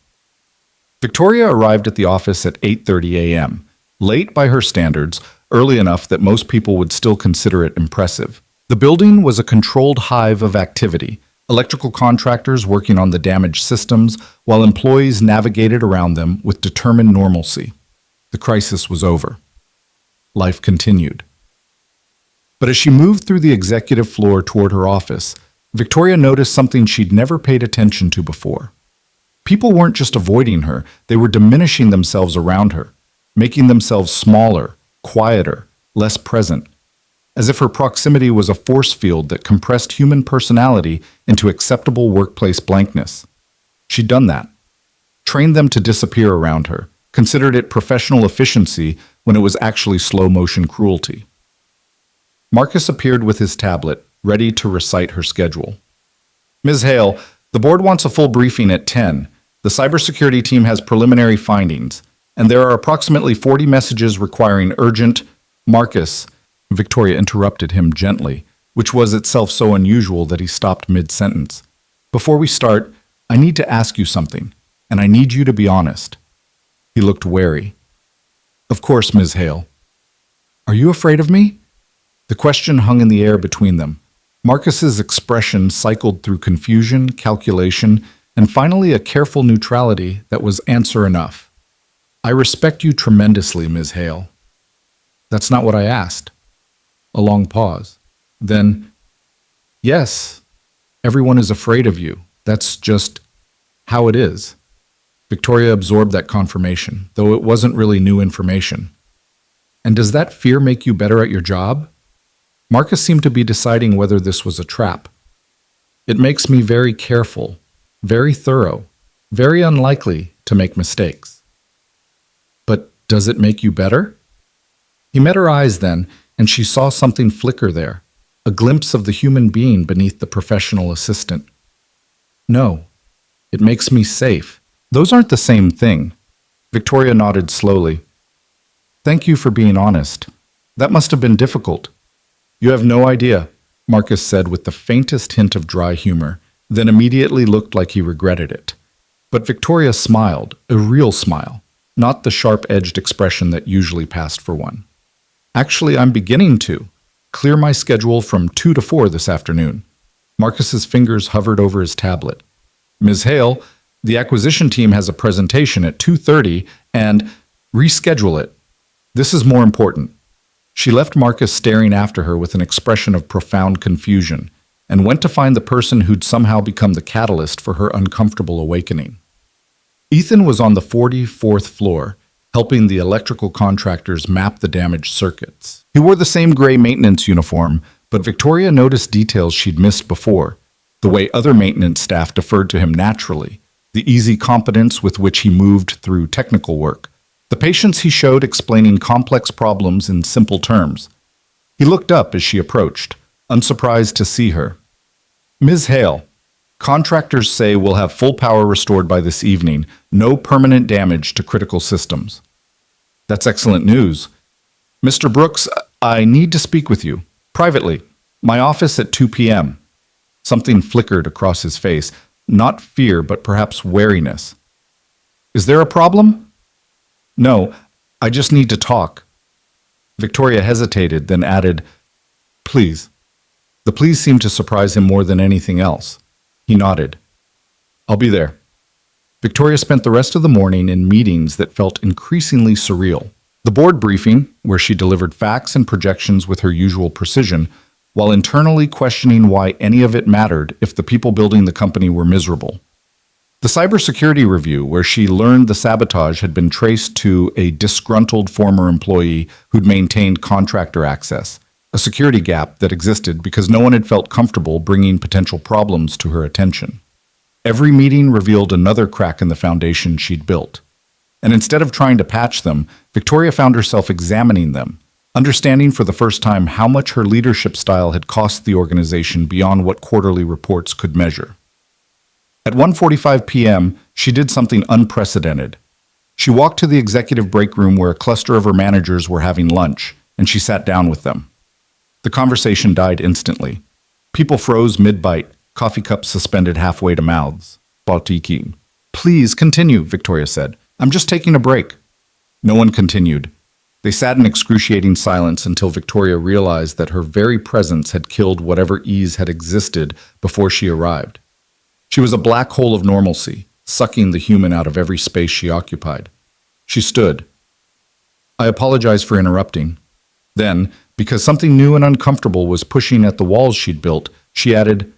Victoria arrived at the office at 8:30 a.m., late by her standards, early enough that most people would still consider it impressive. The building was a controlled hive of activity, electrical contractors working on the damaged systems, while employees navigated around them with determined normalcy. The crisis was over. Life continued. But as she moved through the executive floor toward her office, Victoria noticed something she'd never paid attention to before. People weren't just avoiding her, they were diminishing themselves around her, making themselves smaller, quieter, less present, as if her proximity was a force field that compressed human personality into acceptable workplace blankness. She'd done that, trained them to disappear around her, considered it professional efficiency when it was actually slow-motion cruelty. Marcus appeared with his tablet, ready to recite her schedule. "Ms. Hale, the board wants a full briefing at 10. The cybersecurity team has preliminary findings, and there are approximately 40 messages requiring urgent—" "Marcus," Victoria interrupted him gently, which was itself so unusual that he stopped mid-sentence. "Before we start, I need to ask you something, and I need you to be honest." He looked wary. "Of course, Ms. Hale." "Are you afraid of me?" The question hung in the air between them. Marcus's expression cycled through confusion, calculation, and finally a careful neutrality that was answer enough. "I respect you tremendously, Ms. Hale." "That's not what I asked." A long pause. Then, "Yes, everyone is afraid of you. That's just how it is." Victoria absorbed that confirmation, though it wasn't really new information. "And does that fear make you better at your job?" Marcus seemed to be deciding whether this was a trap. "It makes me very careful, very thorough, very unlikely to make mistakes." "But does it make you better?" He met her eyes then, and she saw something flicker there, a glimpse of the human being beneath the professional assistant. "No, It makes me safe. Those aren't the same thing. Victoria nodded slowly. Thank you for being honest. That must have been difficult. You have no idea, Marcus said with the faintest hint of dry humor, then immediately looked like he regretted it. But Victoria smiled, a real smile, not the sharp-edged expression that usually passed for one. Actually, I'm beginning to. Clear my schedule from 2 to 4 this afternoon. Marcus's fingers hovered over his tablet. Ms. Hale, the acquisition team has a presentation at 2:30 and reschedule it. This is more important. She left Marcus staring after her with an expression of profound confusion and went to find the person who'd somehow become the catalyst for her uncomfortable awakening. Ethan was on the 44th floor, helping the electrical contractors map the damaged circuits. He wore the same gray maintenance uniform, but Victoria noticed details she'd missed before. The way other maintenance staff deferred to him naturally, the easy competence with which he moved through technical work, the patience he showed explaining complex problems in simple terms. He looked up as she approached, unsurprised to see her. Ms. Hale, contractors say we'll have full power restored by this evening, no permanent damage to critical systems. That's excellent news. Mr. Brooks, I need to speak with you, privately. My office at 2 p.m. Something flickered across his face, not fear, but perhaps wariness. Is there a problem? No, I just need to talk. Victoria hesitated, then added, Please. The please seemed to surprise him more than anything else. He nodded. I'll be there. Victoria spent the rest of the morning in meetings that felt increasingly surreal. The board briefing, where she delivered facts and projections with her usual precision, while internally questioning why any of it mattered if the people building the company were miserable. The cybersecurity review, where she learned the sabotage had been traced to a disgruntled former employee who'd maintained contractor access, a security gap that existed because no one had felt comfortable bringing potential problems to her attention. Every meeting revealed another crack in the foundation she'd built. And instead of trying to patch them, Victoria found herself examining them, understanding for the first time how much her leadership style had cost the organization beyond what quarterly reports could measure. At 1:45 p.m., she did something unprecedented. She walked to the executive break room where a cluster of her managers were having lunch, and she sat down with them. The conversation died instantly. People froze mid-bite, coffee cups suspended halfway to mouths. Baltiki. Please continue, Victoria said. I'm just taking a break. No one continued. They sat in excruciating silence until Victoria realized that her very presence had killed whatever ease had existed before she arrived. She was a black hole of normalcy, sucking the human out of every space she occupied. She stood. I apologize for interrupting. Then, because something new and uncomfortable was pushing at the walls she'd built, she added,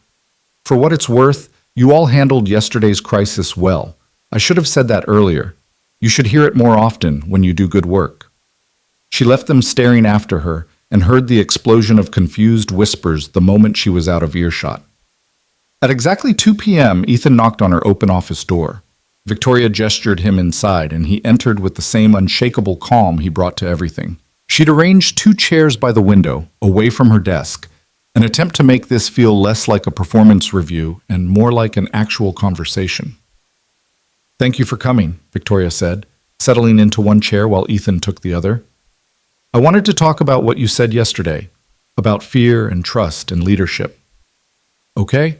For what it's worth, you all handled yesterday's crisis well. I should have said that earlier. You should hear it more often when you do good work. She left them staring after her and heard the explosion of confused whispers the moment she was out of earshot. At exactly 2 p.m., Ethan knocked on her open office door. Victoria gestured him inside, and he entered with the same unshakable calm he brought to everything. She'd arranged 2 chairs by the window, away from her desk, an attempt to make this feel less like a performance review and more like an actual conversation. Thank you for coming, Victoria said, settling into one chair while Ethan took the other. I wanted to talk about what you said yesterday, about fear and trust and leadership. Okay?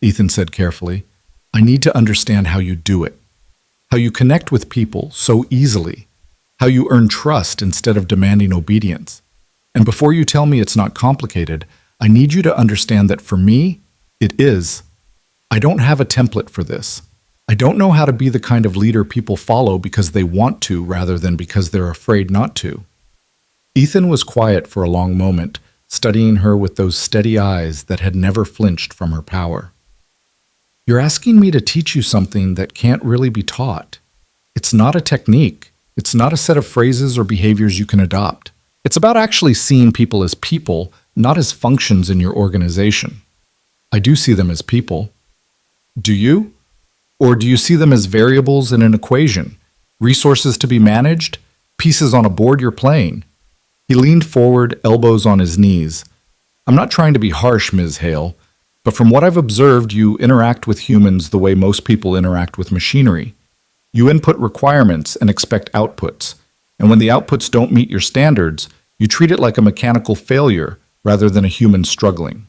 Ethan said carefully, I need to understand how you do it, how you connect with people so easily, how you earn trust instead of demanding obedience. And before you tell me it's not complicated, I need you to understand that for me, it is. I don't have a template for this. I don't know how to be the kind of leader people follow because they want to rather than because they're afraid not to. Ethan was quiet for a long moment, studying her with those steady eyes that had never flinched from her power. You're asking me to teach you something that can't really be taught. It's not a technique. It's not a set of phrases or behaviors you can adopt. It's about actually seeing people as people, not as functions in your organization. I do see them as people. Do you? Or do you see them as variables in an equation, resources to be managed, pieces on a board you're playing? He leaned forward, elbows on his knees. I'm not trying to be harsh, Ms. Hale, But from what I've observed, you interact with humans the way most people interact with machinery. You input requirements and expect outputs. And when the outputs don't meet your standards, you treat it like a mechanical failure rather than a human struggling.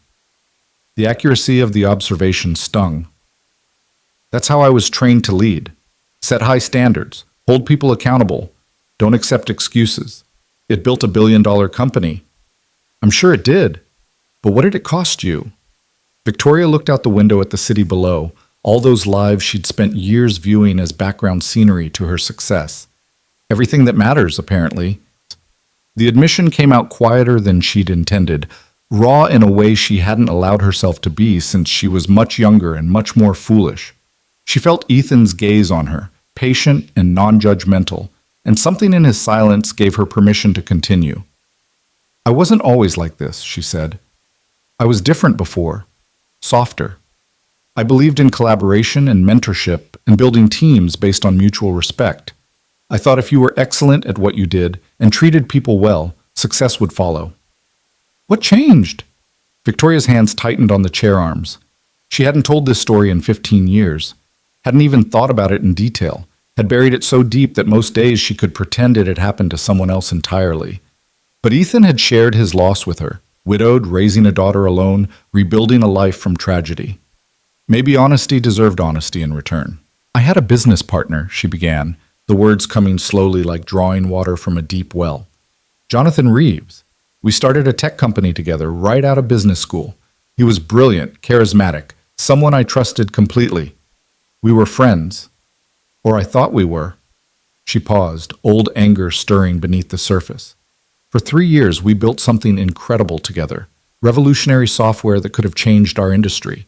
The accuracy of the observation stung. That's how I was trained to lead. Set high standards, hold people accountable, don't accept excuses. It built a billion-dollar company. I'm sure it did. But what did it cost you? Victoria looked out the window at the city below, all those lives she'd spent years viewing as background scenery to her success. Everything that matters, apparently. The admission came out quieter than she'd intended, raw in a way she hadn't allowed herself to be since she was much younger and much more foolish. She felt Ethan's gaze on her, patient and non-judgmental, and something in his silence gave her permission to continue. I wasn't always like this, she said. I was different before, softer. I believed in collaboration and mentorship and building teams based on mutual respect. I thought if you were excellent at what you did and treated people well, success would follow. What changed? Victoria's hands tightened on the chair arms. She hadn't told this story in 15 years, hadn't even thought about it in detail, had buried it so deep that most days she could pretend it had happened to someone else entirely. But Ethan had shared his loss with her, widowed, raising a daughter alone, rebuilding a life from tragedy. Maybe honesty deserved honesty in return. I had a business partner, she began, the words coming slowly like drawing water from a deep well. Jonathan Reeves. We started a tech company together right out of business school. He was brilliant, charismatic, someone I trusted completely. We were friends. Or I thought we were. She paused, old anger stirring beneath the surface. For 3 years, we built something incredible together, revolutionary software that could have changed our industry.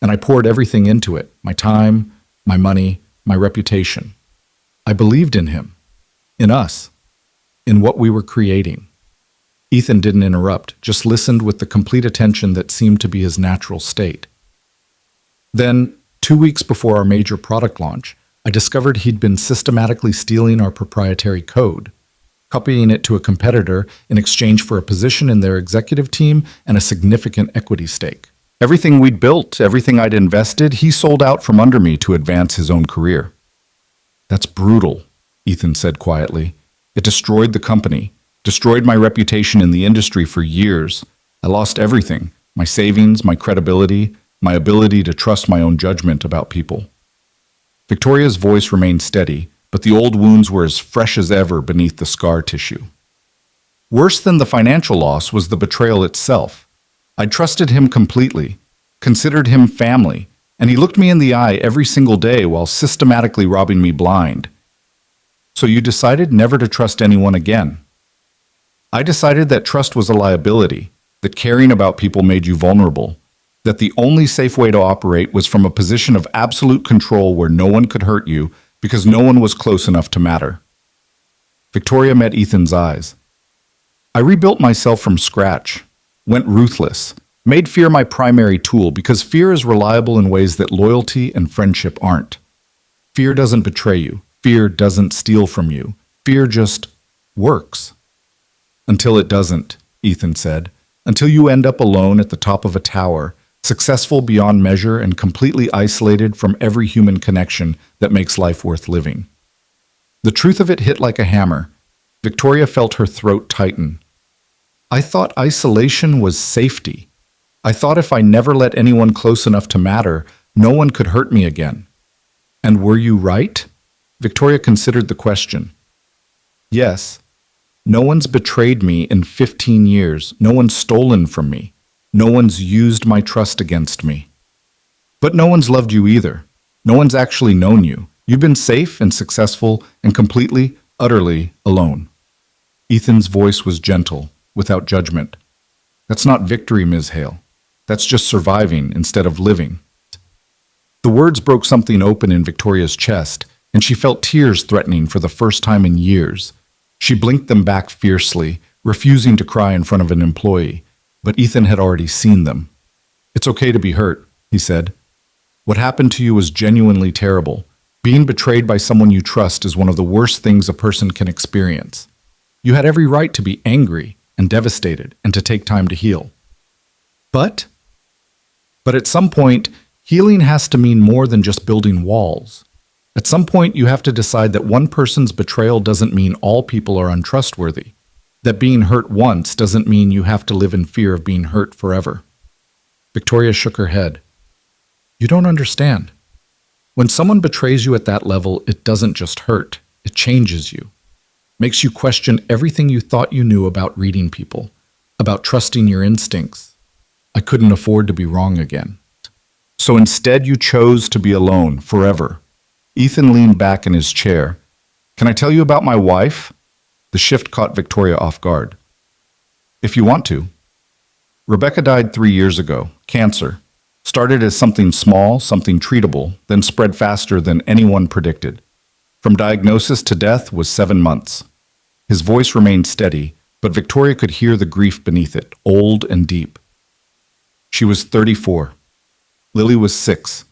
And I poured everything into it, my time, my money, my reputation. I believed in him, in us, in what we were creating. Ethan didn't interrupt, just listened with the complete attention that seemed to be his natural state. Then, 2 weeks before our major product launch, I discovered he'd been systematically stealing our proprietary code, copying it to a competitor in exchange for a position in their executive team and a significant equity stake. Everything we'd built, everything I'd invested, he sold out from under me to advance his own career. That's brutal, Ethan said quietly. It destroyed the company, destroyed my reputation in the industry for years. I lost everything, my savings, my credibility, my ability to trust my own judgment about people. Victoria's voice remained steady, but the old wounds were as fresh as ever beneath the scar tissue. Worse than the financial loss was the betrayal itself. I trusted him completely, considered him family, and he looked me in the eye every single day while systematically robbing me blind. So you decided never to trust anyone again. I decided that trust was a liability, that caring about people made you vulnerable, that the only safe way to operate was from a position of absolute control where no one could hurt you because no one was close enough to matter. Victoria met Ethan's eyes. I rebuilt myself from scratch, went ruthless, made fear my primary tool because fear is reliable in ways that loyalty and friendship aren't. Fear doesn't betray you. Fear doesn't steal from you. Fear just works. Until it doesn't, Ethan said. Until you end up alone at the top of a tower, successful beyond measure and completely isolated from every human connection that makes life worth living. The truth of it hit like a hammer. Victoria felt her throat tighten. I thought isolation was safety. I thought if I never let anyone close enough to matter, no one could hurt me again. And were you right? Victoria considered the question. Yes. No one's betrayed me in 15 years. No one's stolen from me. No one's used my trust against me. But no one's loved you either. No one's actually known you. You've been safe and successful and completely, utterly alone. Ethan's voice was gentle, without judgment. That's not victory, Ms. Hale. That's just surviving instead of living. The words broke something open in Victoria's chest, and she felt tears threatening for the first time in years. She blinked them back fiercely, refusing to cry in front of an employee, but Ethan had already seen them. It's okay to be hurt, he said. What happened to you was genuinely terrible. Being betrayed by someone you trust is one of the worst things a person can experience. You had every right to be angry and devastated and to take time to heal. But But at some point, healing has to mean more than just building walls. At some point, you have to decide that one person's betrayal doesn't mean all people are untrustworthy. That being hurt once doesn't mean you have to live in fear of being hurt forever. Victoria shook her head. You don't understand. When someone betrays you at that level, it doesn't just hurt. It changes you. Makes you question everything you thought you knew about reading people, about trusting your instincts. I couldn't afford to be wrong again. So instead you chose to be alone forever. Ethan leaned back in his chair. Can I tell you about my wife? The shift caught Victoria off guard. If you want to. Rebecca died 3 years ago, cancer. Started as something small, something treatable, then spread faster than anyone predicted. From diagnosis to death was 7 months. His voice remained steady, but Victoria could hear the grief beneath it, old and deep. She was 34. Lily was 6.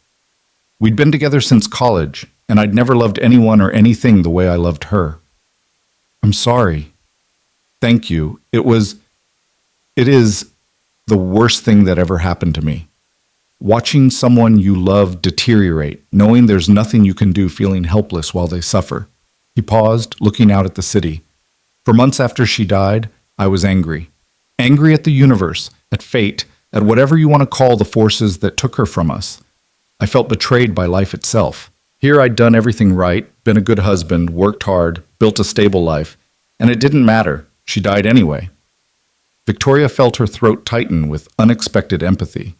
We'd been together since college, and I'd never loved anyone or anything the way I loved her. I'm sorry. Thank you. It is the worst thing that ever happened to me. Watching someone you love deteriorate, knowing there's nothing you can do, feeling helpless while they suffer. He paused, looking out at the city. For months after she died, I was angry. Angry at the universe, at fate, at whatever you want to call the forces that took her from us. I felt betrayed by life itself. Here I'd done everything right, been a good husband, worked hard, built a stable life, and it didn't matter. She died anyway. Victoria felt her throat tighten with unexpected empathy.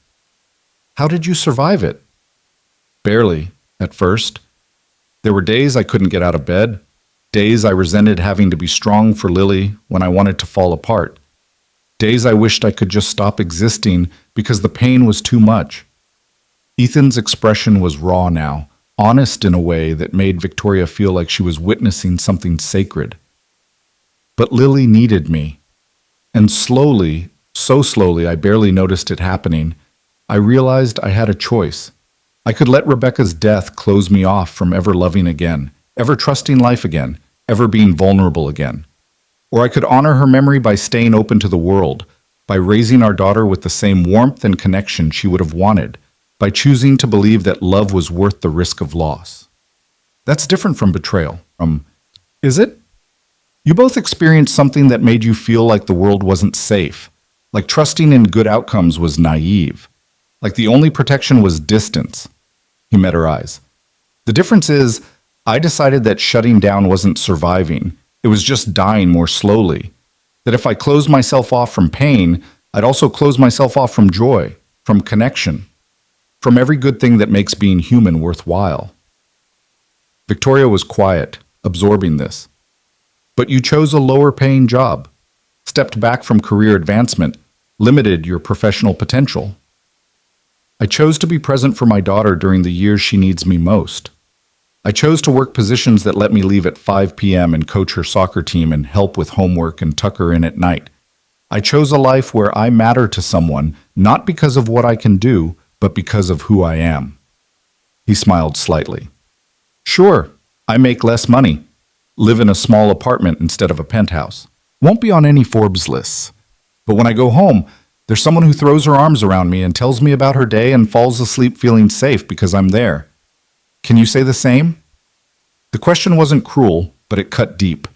How did you survive it? Barely, at first. There were days I couldn't get out of bed, days I resented having to be strong for Lily when I wanted to fall apart, days I wished I could just stop existing because the pain was too much. Ethan's expression was raw now, honest in a way that made Victoria feel like she was witnessing something sacred. But Lily needed me. And slowly, so slowly I barely noticed it happening, I realized I had a choice. I could let Rebecca's death close me off from ever loving again, ever trusting life again, ever being vulnerable again. Or I could honor her memory by staying open to the world, by raising our daughter with the same warmth and connection she would have wanted, by choosing to believe that love was worth the risk of loss. That's different from betrayal. Is it? You both experienced something that made you feel like the world wasn't safe, like trusting in good outcomes was naive, like the only protection was distance. He met her eyes. The difference is, I decided that shutting down wasn't surviving, it was just dying more slowly. That if I closed myself off from pain, I'd also close myself off from joy, from connection, from every good thing that makes being human worthwhile. Victoria was quiet, absorbing this. But you chose a lower-paying job, stepped back from career advancement, limited your professional potential. I chose to be present for my daughter during the years she needs me most. I chose to work positions that let me leave at 5 p.m. and coach her soccer team and help with homework and tuck her in at night. I chose a life where I matter to someone, not because of what I can do, but because of who I am. He smiled slightly. Sure, I make less money, live in a small apartment instead of a penthouse. Won't be on any Forbes lists. But when I go home, there's someone who throws her arms around me and tells me about her day and falls asleep feeling safe because I'm there. Can you say the same? The question wasn't cruel, but it cut deep.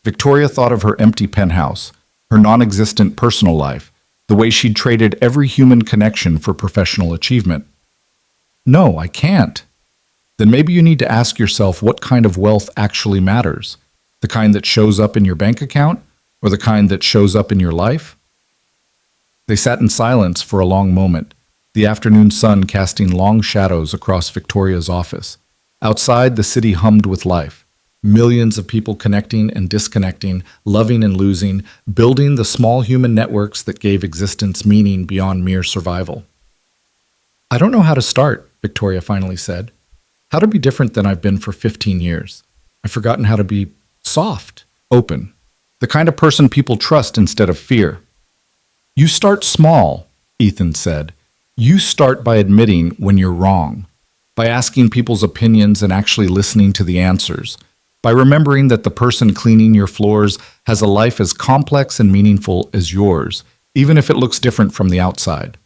Victoria thought of her empty penthouse, her non-existent personal life, the way she'd traded every human connection for professional achievement. No, I can't. Then maybe you need to ask yourself what kind of wealth actually matters. The kind that shows up in your bank account, or the kind that shows up in your life? They sat in silence for a long moment, the afternoon sun casting long shadows across Victoria's office. Outside, the city hummed with life. Millions of people connecting and disconnecting, loving and losing, building the small human networks that gave existence meaning beyond mere survival. I don't know how to start, Victoria finally said. How to be different than I've been for 15 years. I've forgotten how to be soft, open, the kind of person people trust instead of fear. You start small, Ethan said. You start by admitting when you're wrong, by asking people's opinions and actually listening to the answers, by remembering that the person cleaning your floors has a life as complex and meaningful as yours, even if it looks different from the outside.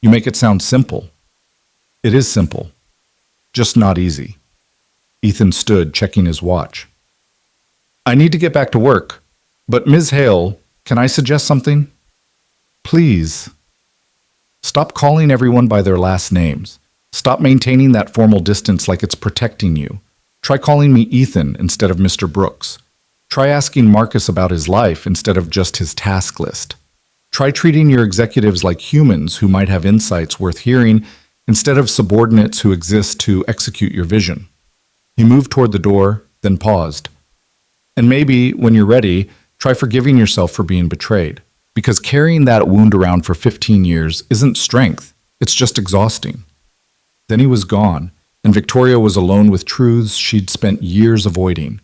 You make it sound simple. It is simple, just not easy. Ethan stood, checking his watch. I need to get back to work, but Ms. Hale, can I suggest something? Please. Stop calling everyone by their last names. Stop maintaining that formal distance like it's protecting you. Try calling me Ethan instead of Mr. Brooks. Try asking Marcus about his life instead of just his task list. Try treating your executives like humans who might have insights worth hearing instead of subordinates who exist to execute your vision. He moved toward the door, then paused. And maybe, when you're ready, try forgiving yourself for being betrayed. Because carrying that wound around for 15 years isn't strength, it's just exhausting. Then he was gone, and Victoria was alone with truths she'd spent years avoiding.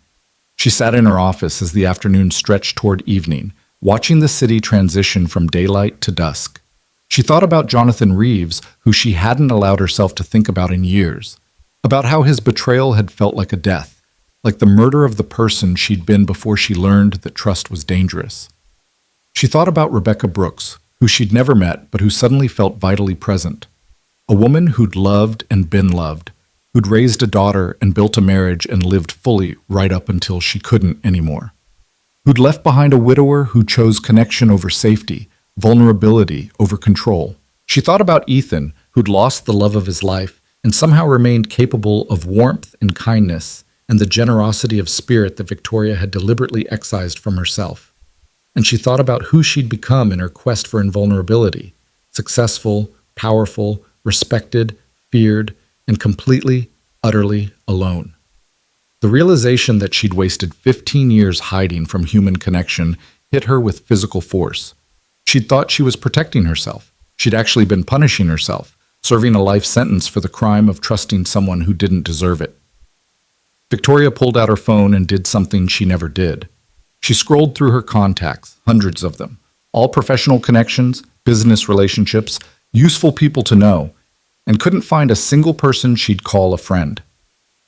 She sat in her office as the afternoon stretched toward evening, watching the city transition from daylight to dusk. She thought about Jonathan Reeves, who she hadn't allowed herself to think about in years, about how his betrayal had felt like a death, like the murder of the person she'd been before she learned that trust was dangerous. She thought about Rebecca Brooks, who she'd never met but who suddenly felt vitally present. A woman who'd loved and been loved, who'd raised a daughter and built a marriage and lived fully right up until she couldn't anymore. Who'd left behind a widower who chose connection over safety, vulnerability over control. She thought about Ethan, who'd lost the love of his life and somehow remained capable of warmth and kindness and the generosity of spirit that Victoria had deliberately excised from herself. And she thought about who she'd become in her quest for invulnerability, successful, powerful, respected, feared, and completely, utterly alone. The realization that she'd wasted 15 years hiding from human connection hit her with physical force. She'd thought she was protecting herself. She'd actually been punishing herself, serving a life sentence for the crime of trusting someone who didn't deserve it. Victoria pulled out her phone and did something she never did. She scrolled through her contacts, hundreds of them, all professional connections, business relationships, useful people to know, and couldn't find a single person she'd call a friend.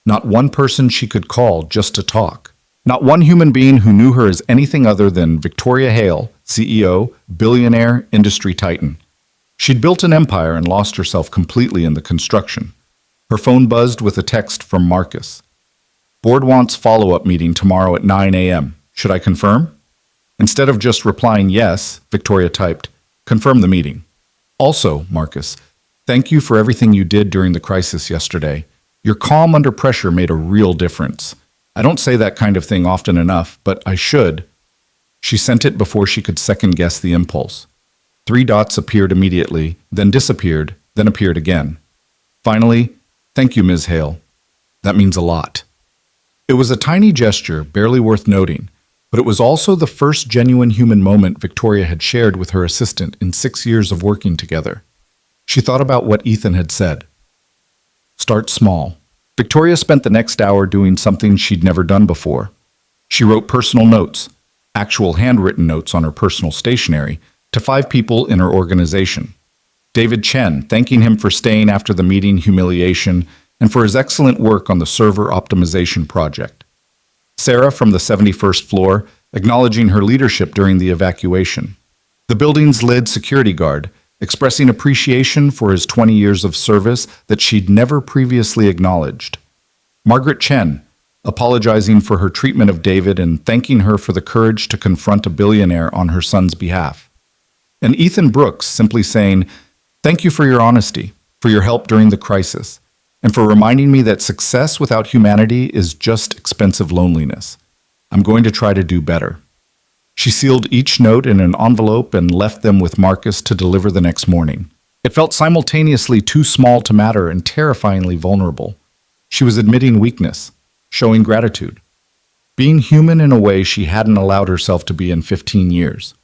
Not one person she could call just to talk. Not one human being who knew her as anything other than Victoria Hale, CEO, billionaire, industry titan. She'd built an empire and lost herself completely in the construction. Her phone buzzed with a text from Marcus. Board wants follow-up meeting tomorrow at 9 a.m. Should I confirm? Instead of just replying yes, Victoria typed, confirm the meeting. Also, Marcus, thank you for everything you did during the crisis yesterday. Your calm under pressure made a real difference. I don't say that kind of thing often enough, but I should. She sent it before she could second-guess the impulse. 3 dots appeared immediately, then disappeared, then appeared again. Finally, thank you, Ms. Hale. That means a lot. It was a tiny gesture, barely worth noting, but it was also the first genuine human moment Victoria had shared with her assistant in 6 years of working together. She thought about what Ethan had said. Start small. Victoria spent the next hour doing something she'd never done before. She wrote personal notes, actual handwritten notes on her personal stationery, to 5 people in her organization. David Chen, thanking him for staying after the meeting humiliation and for his excellent work on the server optimization project. Sarah from the 71st floor, acknowledging her leadership during the evacuation. The building's lead security guard, expressing appreciation for his 20 years of service that she'd never previously acknowledged. Margaret Chen, apologizing for her treatment of David and thanking her for the courage to confront a billionaire on her son's behalf. And Ethan Brooks simply saying, thank you for your honesty, for your help during the crisis, and for reminding me that success without humanity is just expensive loneliness. I'm going to try to do better. She sealed each note in an envelope and left them with Marcus to deliver the next morning. It felt simultaneously too small to matter and terrifyingly vulnerable. She was admitting weakness, showing gratitude, being human in a way she hadn't allowed herself to be in 15 years.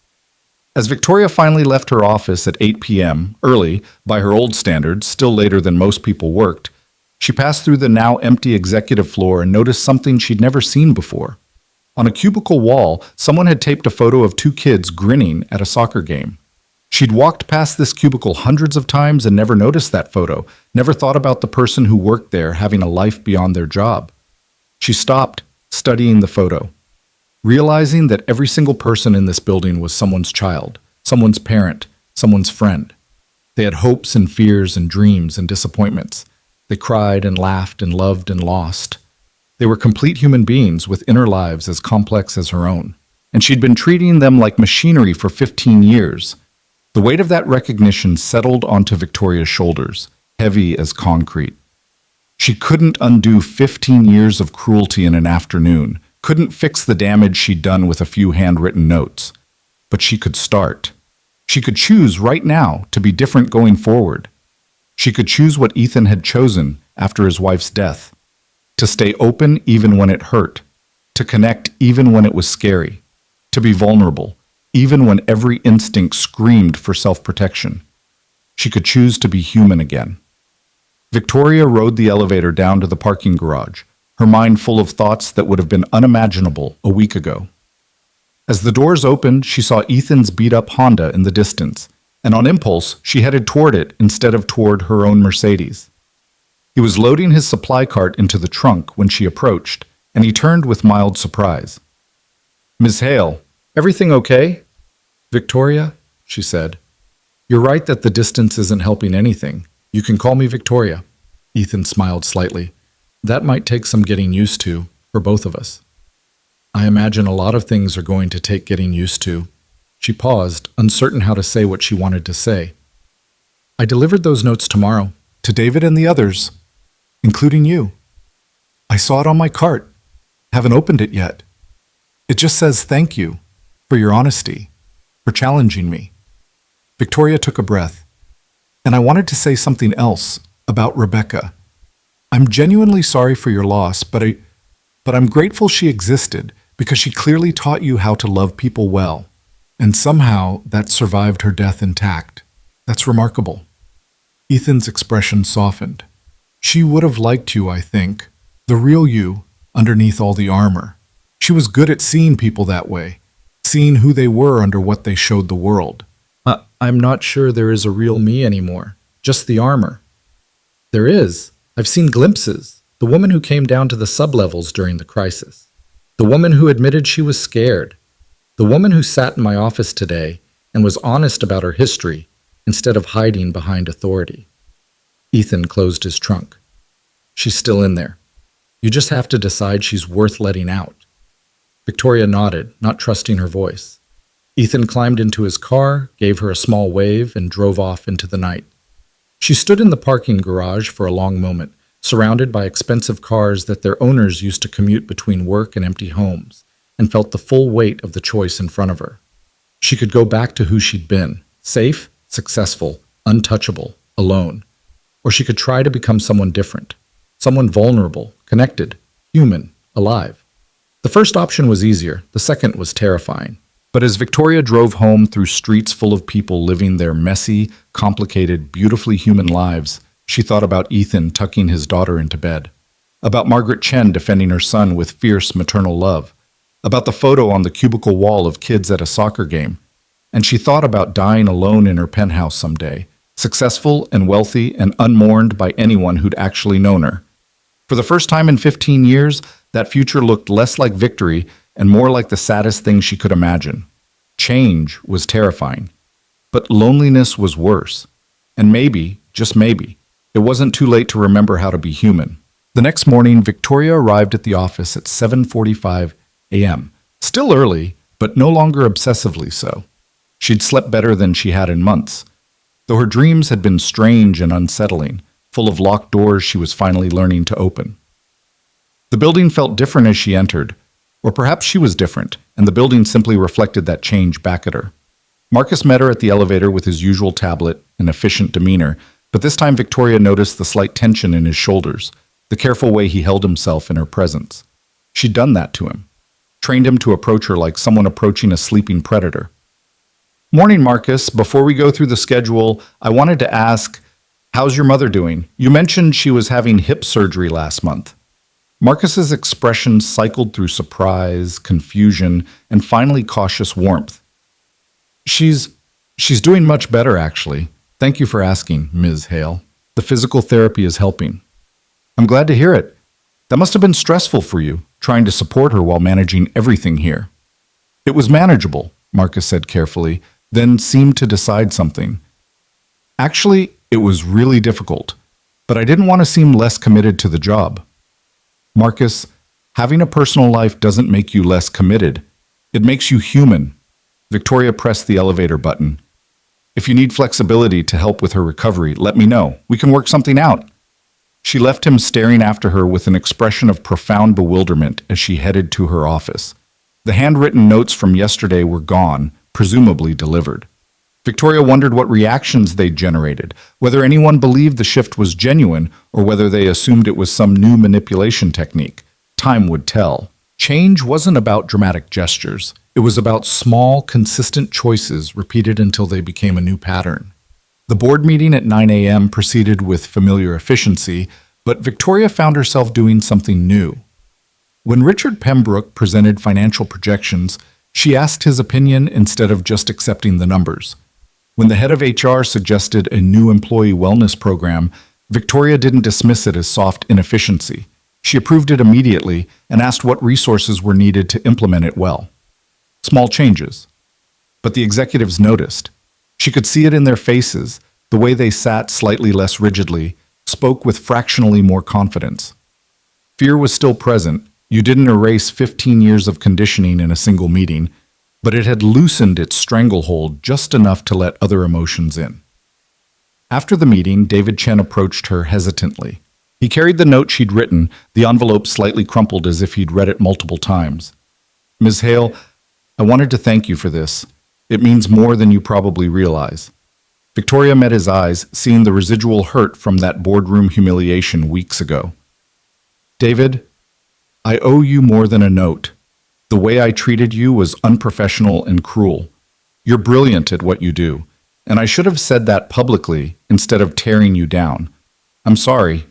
As Victoria finally left her office at 8 p.m., early, by her old standards, still later than most people worked, she passed through the now empty executive floor and noticed something she'd never seen before. On a cubicle wall, someone had taped a photo of 2 kids grinning at a soccer game. She'd walked past this cubicle hundreds of times and never noticed that photo, never thought about the person who worked there having a life beyond their job. She stopped, studying the photo, realizing that every single person in this building was someone's child, someone's parent, someone's friend. They had hopes and fears and dreams and disappointments. They cried and laughed and loved and lost. They were complete human beings with inner lives as complex as her own. And she'd been treating them like machinery for 15 years. The weight of that recognition settled onto Victoria's shoulders, heavy as concrete. She couldn't undo 15 years of cruelty in an afternoon, couldn't fix the damage she'd done with a few handwritten notes. But she could start. She could choose right now to be different going forward. She could choose what Ethan had chosen after his wife's death. To stay open even when it hurt. To connect even when it was scary. To be vulnerable, even when every instinct screamed for self-protection. She could choose to be human again. Victoria rode the elevator down to the parking garage, her mind full of thoughts that would have been unimaginable a week ago. As the doors opened, she saw Ethan's beat-up Honda in the distance, and on impulse, she headed toward it instead of toward her own Mercedes. He was loading his supply cart into the trunk when she approached, and he turned with mild surprise. "Miss Hale, everything okay?" "Victoria," she said. "You're right that the distance isn't helping anything. You can call me Victoria." Ethan smiled slightly. "That might take some getting used to, for both of us." "I imagine a lot of things are going to take getting used to." She paused, uncertain how to say what she wanted to say. "I delivered those notes tomorrow, to David and the others, including you. I saw it on my cart. Haven't opened it yet. It just says thank you for your honesty, for challenging me." Victoria took a breath. "And I wanted to say something else about Rebecca. I'm genuinely sorry for your loss, but I'm grateful she existed because she clearly taught you how to love people well. And somehow that survived her death intact. That's remarkable." Ethan's expression softened. "She would have liked you, I think. The real you, underneath all the armor. She was good at seeing people that way, seeing who they were under what they showed the world." I'm not sure there is a real me anymore, just the armor." "There is. I've seen glimpses. The woman who came down to the sublevels during the crisis. The woman who admitted she was scared. The woman who sat in my office today and was honest about her history instead of hiding behind authority." Ethan closed his trunk. "She's still in there. You just have to decide she's worth letting out." Victoria nodded, not trusting her voice. Ethan climbed into his car, gave her a small wave, and drove off into the night. She stood in the parking garage for a long moment, surrounded by expensive cars that their owners used to commute between work and empty homes, and felt the full weight of the choice in front of her. She could go back to who she'd been, safe, successful, untouchable, alone. Or she could try to become someone different, someone vulnerable, connected, human, alive. The first option was easier, the second was terrifying. But as Victoria drove home through streets full of people living their messy, complicated, beautifully human lives, she thought about Ethan tucking his daughter into bed, about Margaret Chen defending her son with fierce maternal love, about the photo on the cubicle wall of kids at a soccer game, and she thought about dying alone in her penthouse someday, successful and wealthy and unmourned by anyone who'd actually known her. For the first time in 15 years, that future looked less like victory and more like the saddest thing she could imagine. Change was terrifying, but loneliness was worse. And maybe, just maybe, it wasn't too late to remember how to be human. The next morning, Victoria arrived at the office at 7:45 a.m. Still early, but no longer obsessively so. She'd slept better than she had in months. Though her dreams had been strange and unsettling, full of locked doors she was finally learning to open. The building felt different as she entered, or perhaps she was different, and the building simply reflected that change back at her. Marcus met her at the elevator with his usual tablet and efficient demeanor, but this time Victoria noticed the slight tension in his shoulders, the careful way he held himself in her presence. She'd done that to him, trained him to approach her like someone approaching a sleeping predator. "Morning, Marcus. Before we go through the schedule, I wanted to ask, how's your mother doing? You mentioned she was having hip surgery last month." Marcus's expression cycled through surprise, confusion, and finally cautious warmth. She's doing much better, actually. Thank you for asking, Ms. Hale. The physical therapy is helping." "I'm glad to hear it. That must have been stressful for you, trying to support her while managing everything here." "It was manageable," Marcus said carefully, then seemed to decide something. Actually, it was really difficult, but I didn't want to seem less committed to the job. Marcus, having a personal life doesn't make you less committed. It makes you human. Victoria pressed the elevator button. If you need flexibility to help with her recovery, let me know. We can work something out. She left him staring after her with an expression of profound bewilderment as she headed to her office. The handwritten notes from yesterday were gone, presumably delivered. Victoria wondered what reactions they'd generated, whether anyone believed the shift was genuine or whether they assumed it was some new manipulation technique. Time would tell. Change wasn't about dramatic gestures. It was about small, consistent choices repeated until they became a new pattern. The board meeting at 9 a.m. proceeded with familiar efficiency, but Victoria found herself doing something new. When Richard Pembroke presented financial projections, she asked his opinion instead of just accepting the numbers. When the head of HR suggested a new employee wellness program, Victoria didn't dismiss it as soft inefficiency. She approved it immediately and asked what resources were needed to implement it well. Small changes. But the executives noticed. She could see it in their faces, the way they sat slightly less rigidly, spoke with fractionally more confidence. Fear was still present. You didn't erase 15 years of conditioning in a single meeting, but it had loosened its stranglehold just enough to let other emotions in. After the meeting, David Chen approached her hesitantly. He carried the note she'd written, the envelope slightly crumpled as if he'd read it multiple times. "Ms. Hale, I wanted to thank you for this. It means more than you probably realize." Victoria met his eyes, seeing the residual hurt from that boardroom humiliation weeks ago. "David, I owe you more than a note. The way I treated you was unprofessional and cruel. You're brilliant at what you do, and I should have said that publicly instead of tearing you down. I'm sorry."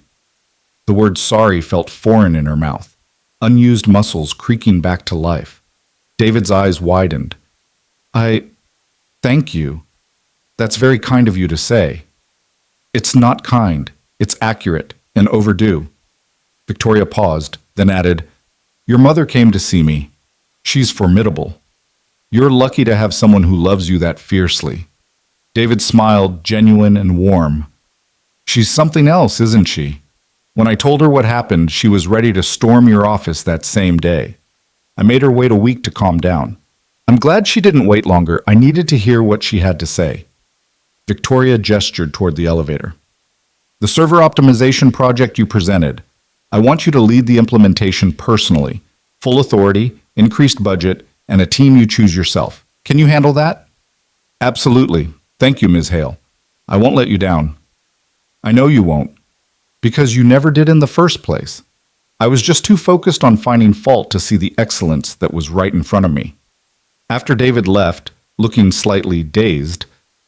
The word sorry felt foreign in her mouth, unused muscles creaking back to life. David's eyes widened. Thank you. That's very kind of you to say." "It's not kind. It's accurate and overdue." Victoria paused, then added, "Your mother came to see me. She's formidable. You're lucky to have someone who loves you that fiercely." David smiled, genuine and warm. "She's something else, isn't she? When I told her what happened, she was ready to storm your office that same day. I made her wait a week to calm down. I'm glad she didn't wait longer. I needed to hear what she had to say." Victoria gestured toward the elevator. "The server optimization project you presented. I want you to lead the implementation personally. Full authority, increased budget, and a team you choose yourself. Can you handle that?" "Absolutely. Thank you, Ms. Hale. I won't let you down." "I know you won't, because you never did in the first place. I was just too focused on finding fault to see the excellence that was right in front of me." After David left, looking slightly dazed,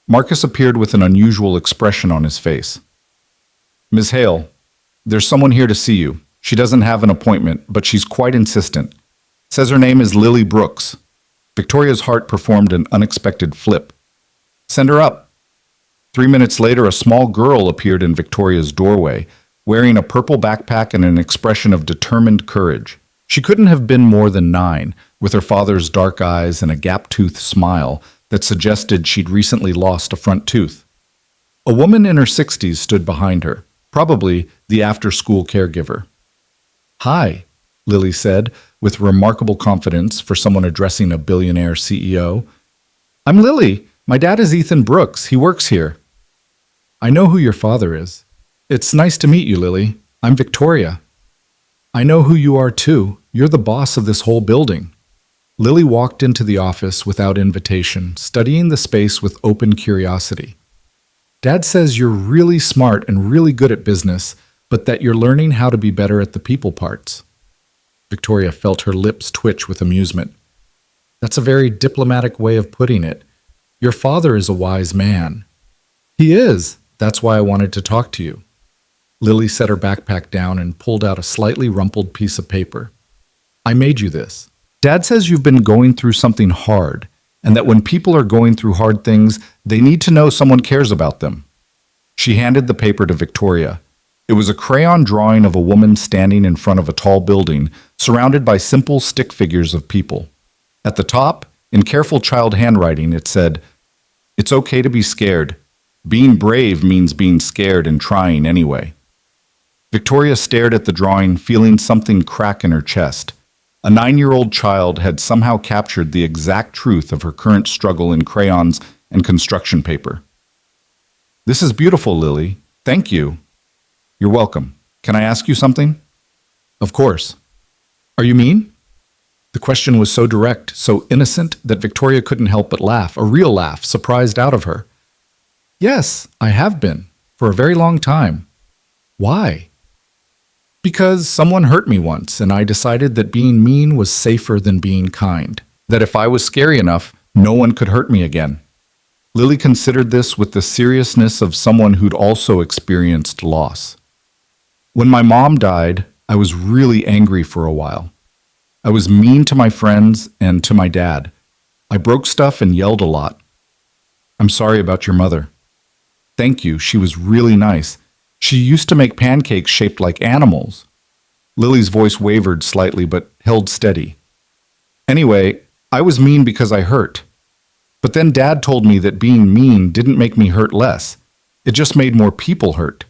Marcus appeared with an unusual expression on his face. "Ms. Hale, there's someone here to see you. She doesn't have an appointment, but she's quite insistent. Says her name is Lily Brooks." Victoria's heart performed an unexpected flip. "Send her up." 3 minutes later, a small girl appeared in Victoria's doorway, wearing a purple backpack and an expression of determined courage. She couldn't have been more than 9, with her father's dark eyes and a gap-toothed smile that suggested she'd recently lost a front tooth. A woman in her 60s stood behind her, probably the after-school caregiver. "Hi," Lily said, with remarkable confidence for someone addressing a billionaire CEO. "I'm Lily. My dad is Ethan Brooks. He works here." "I know who your father is. It's nice to meet you, Lily. I'm Victoria." "I know who you are, too. You're the boss of this whole building." Lily walked into the office without invitation, studying the space with open curiosity. "Dad says you're really smart and really good at business, but that you're learning how to be better at the people parts." Victoria felt her lips twitch with amusement. "That's a very diplomatic way of putting it. Your father is a wise man." "He is. That's why I wanted to talk to you." Lily set her backpack down and pulled out a slightly rumpled piece of paper. "I made you this. Dad says you've been going through something hard, and that when people are going through hard things, they need to know someone cares about them." She handed the paper to Victoria. It was a crayon drawing of a woman standing in front of a tall building, surrounded by simple stick figures of people. At the top, in careful child handwriting, it said, "It's okay to be scared. Being brave means being scared and trying anyway. Victoria stared at the drawing, feeling something crack in her chest. A 9-year-old child had somehow captured the exact truth of her current struggle in crayons and construction paper. This is beautiful, Lily. Thank you. You're welcome. Can I ask you something? Of course. Are you mean? The question was so direct, so innocent, that Victoria couldn't help but laugh, a real laugh, surprised out of her. Yes, I have been, for a very long time. Why? Because someone hurt me once, and I decided that being mean was safer than being kind. That if I was scary enough, no one could hurt me again. Lily considered this with the seriousness of someone who'd also experienced loss. When my mom died, I was really angry for a while. I was mean to my friends and to my dad. I broke stuff and yelled a lot. I'm sorry about your mother. Thank you, she was really nice. She used to make pancakes shaped like animals. Lily's voice wavered slightly but held steady. Anyway, I was mean because I hurt. But then Dad told me that being mean didn't make me hurt less. It just made more people hurt.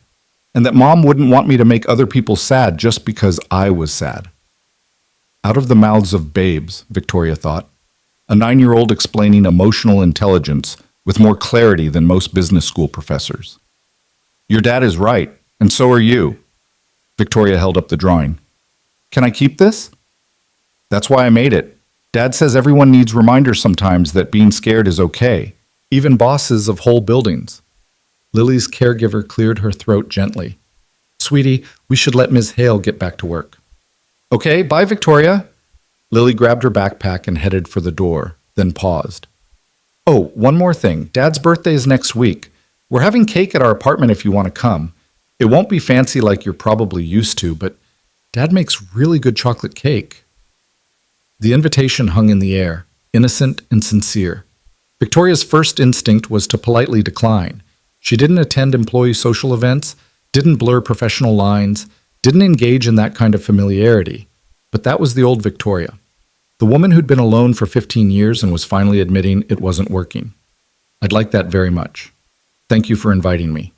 And that Mom wouldn't want me to make other people sad just because I was sad. Out of the mouths of babes, Victoria thought. A 9-year-old explaining emotional intelligence with more clarity than most business school professors. Your dad is right, and so are you. Victoria held up the drawing. Can I keep this? That's why I made it. Dad says everyone needs reminders sometimes that being scared is okay, even bosses of whole buildings. Lily's caregiver cleared her throat gently. Sweetie, we should let Ms. Hale get back to work. Okay, bye, Victoria. Lily grabbed her backpack and headed for the door, then paused. Oh, one more thing. Dad's birthday is next week. We're having cake at our apartment if you want to come. It won't be fancy like you're probably used to, but Dad makes really good chocolate cake. The invitation hung in the air, innocent and sincere. Victoria's first instinct was to politely decline. She didn't attend employee social events, didn't blur professional lines, didn't engage in that kind of familiarity. But that was the old Victoria. The woman who'd been alone for 15 years and was finally admitting it wasn't working. I'd like that very much. Thank you for inviting me.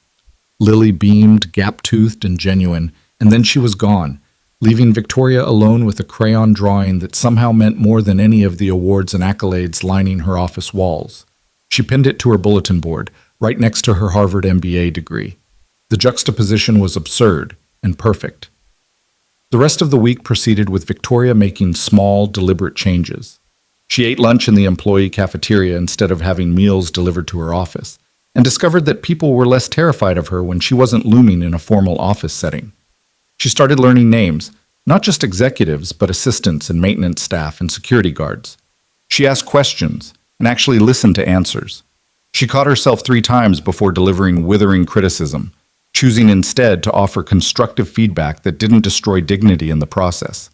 Lily beamed, gap-toothed and genuine, and then she was gone, leaving Victoria alone with a crayon drawing that somehow meant more than any of the awards and accolades lining her office walls. She pinned it to her bulletin board, right next to her Harvard MBA degree. The juxtaposition was absurd and perfect. The rest of the week proceeded with Victoria making small, deliberate changes. She ate lunch in the employee cafeteria instead of having meals delivered to her office, and discovered that people were less terrified of her when she wasn't looming in a formal office setting. She started learning names, not just executives, but assistants and maintenance staff and security guards. She asked questions and actually listened to answers. She caught herself 3 times before delivering withering criticism, choosing instead to offer constructive feedback that didn't destroy dignity in the process.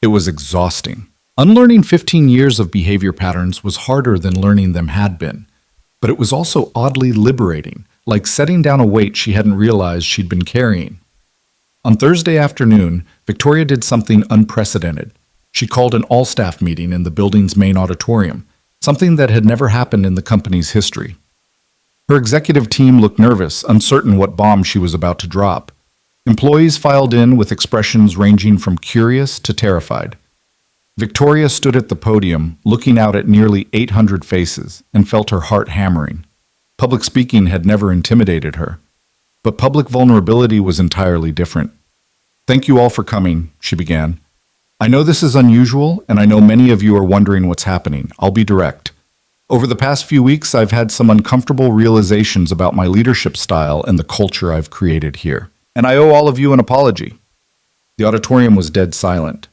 It was exhausting. Unlearning 15 years of behavior patterns was harder than learning them had been, but it was also oddly liberating, like setting down a weight she hadn't realized she'd been carrying. On Thursday afternoon, Victoria did something unprecedented. She called an all-staff meeting in the building's main auditorium, something that had never happened in the company's history. Her executive team looked nervous, uncertain what bomb she was about to drop. Employees filed in with expressions ranging from curious to terrified. Victoria stood at the podium, looking out at nearly 800 faces, and felt her heart hammering. Public speaking had never intimidated her. But public vulnerability was entirely different. Thank you all for coming, she began. I know this is unusual, and I know many of you are wondering what's happening. I'll be direct. Over the past few weeks, I've had some uncomfortable realizations about my leadership style and the culture I've created here. And I owe all of you an apology. The auditorium was dead silent.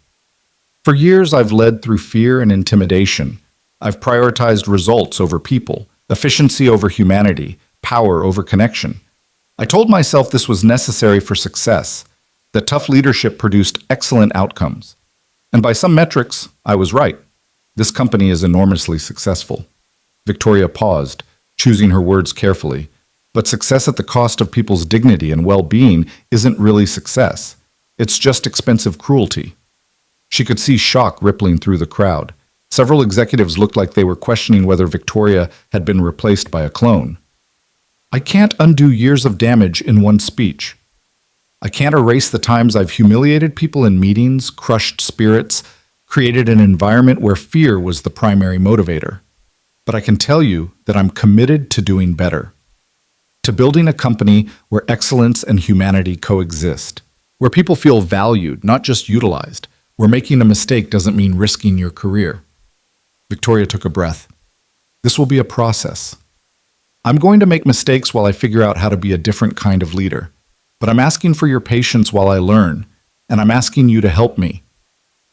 For years, I've led through fear and intimidation. I've prioritized results over people, efficiency over humanity, power over connection. I told myself this was necessary for success, that tough leadership produced excellent outcomes. And by some metrics, I was right. This company is enormously successful. Victoria paused, choosing her words carefully. But success at the cost of people's dignity and well-being isn't really success. It's just expensive cruelty. She could see shock rippling through the crowd. Several executives looked like they were questioning whether Victoria had been replaced by a clone. I can't undo years of damage in one speech. I can't erase the times I've humiliated people in meetings, crushed spirits, created an environment where fear was the primary motivator. But I can tell you that I'm committed to doing better, to building a company where excellence and humanity coexist, where people feel valued, not just utilized, where making a mistake doesn't mean risking your career. Victoria took a breath. This will be a process. I'm going to make mistakes while I figure out how to be a different kind of leader. But I'm asking for your patience while I learn, and I'm asking you to help me.